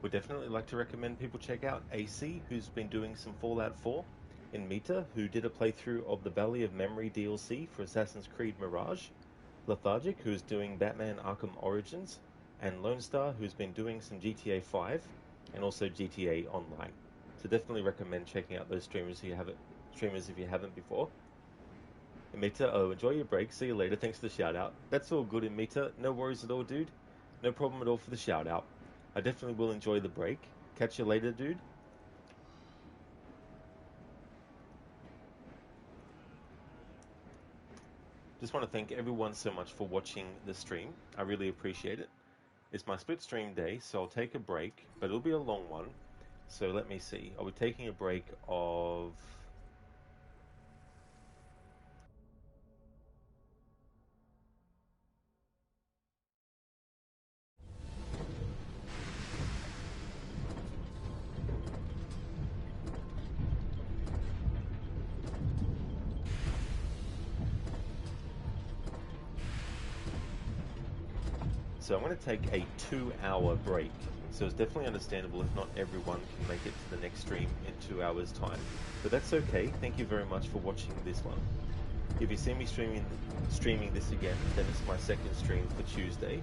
Would definitely like to recommend people check out AC, who's been doing some Fallout 4, in Meta, who did a playthrough of the Valley of Memory DLC for Assassin's Creed Mirage, Lethargic, who's doing Batman Arkham Origins, and Lone Star, who's been doing some GTA 5 and also GTA Online. So definitely recommend checking out those streamers if you haven't before. In Meta, enjoy your break. See you later. Thanks for the shout out. That's all good in Meta. No worries at all, dude. No problem at all for the shout out. I definitely will enjoy the break. Catch you later, dude. Just want to thank everyone so much for watching the stream. I really appreciate it. It's my split stream day, so I'll take a break, but it'll be a long one. So let me see. I'll be taking a break of... So I'm going to take a 2-hour break. So it's definitely understandable if not everyone can make it to the next stream in 2 hours time. But that's okay. Thank you very much for watching this one. If you see me streaming this again, then it's my second stream for Tuesday.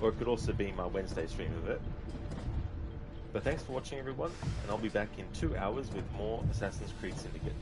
Or it could also be my Wednesday stream of it. But thanks for watching, everyone, and I'll be back in 2 hours with more Assassin's Creed Syndicate.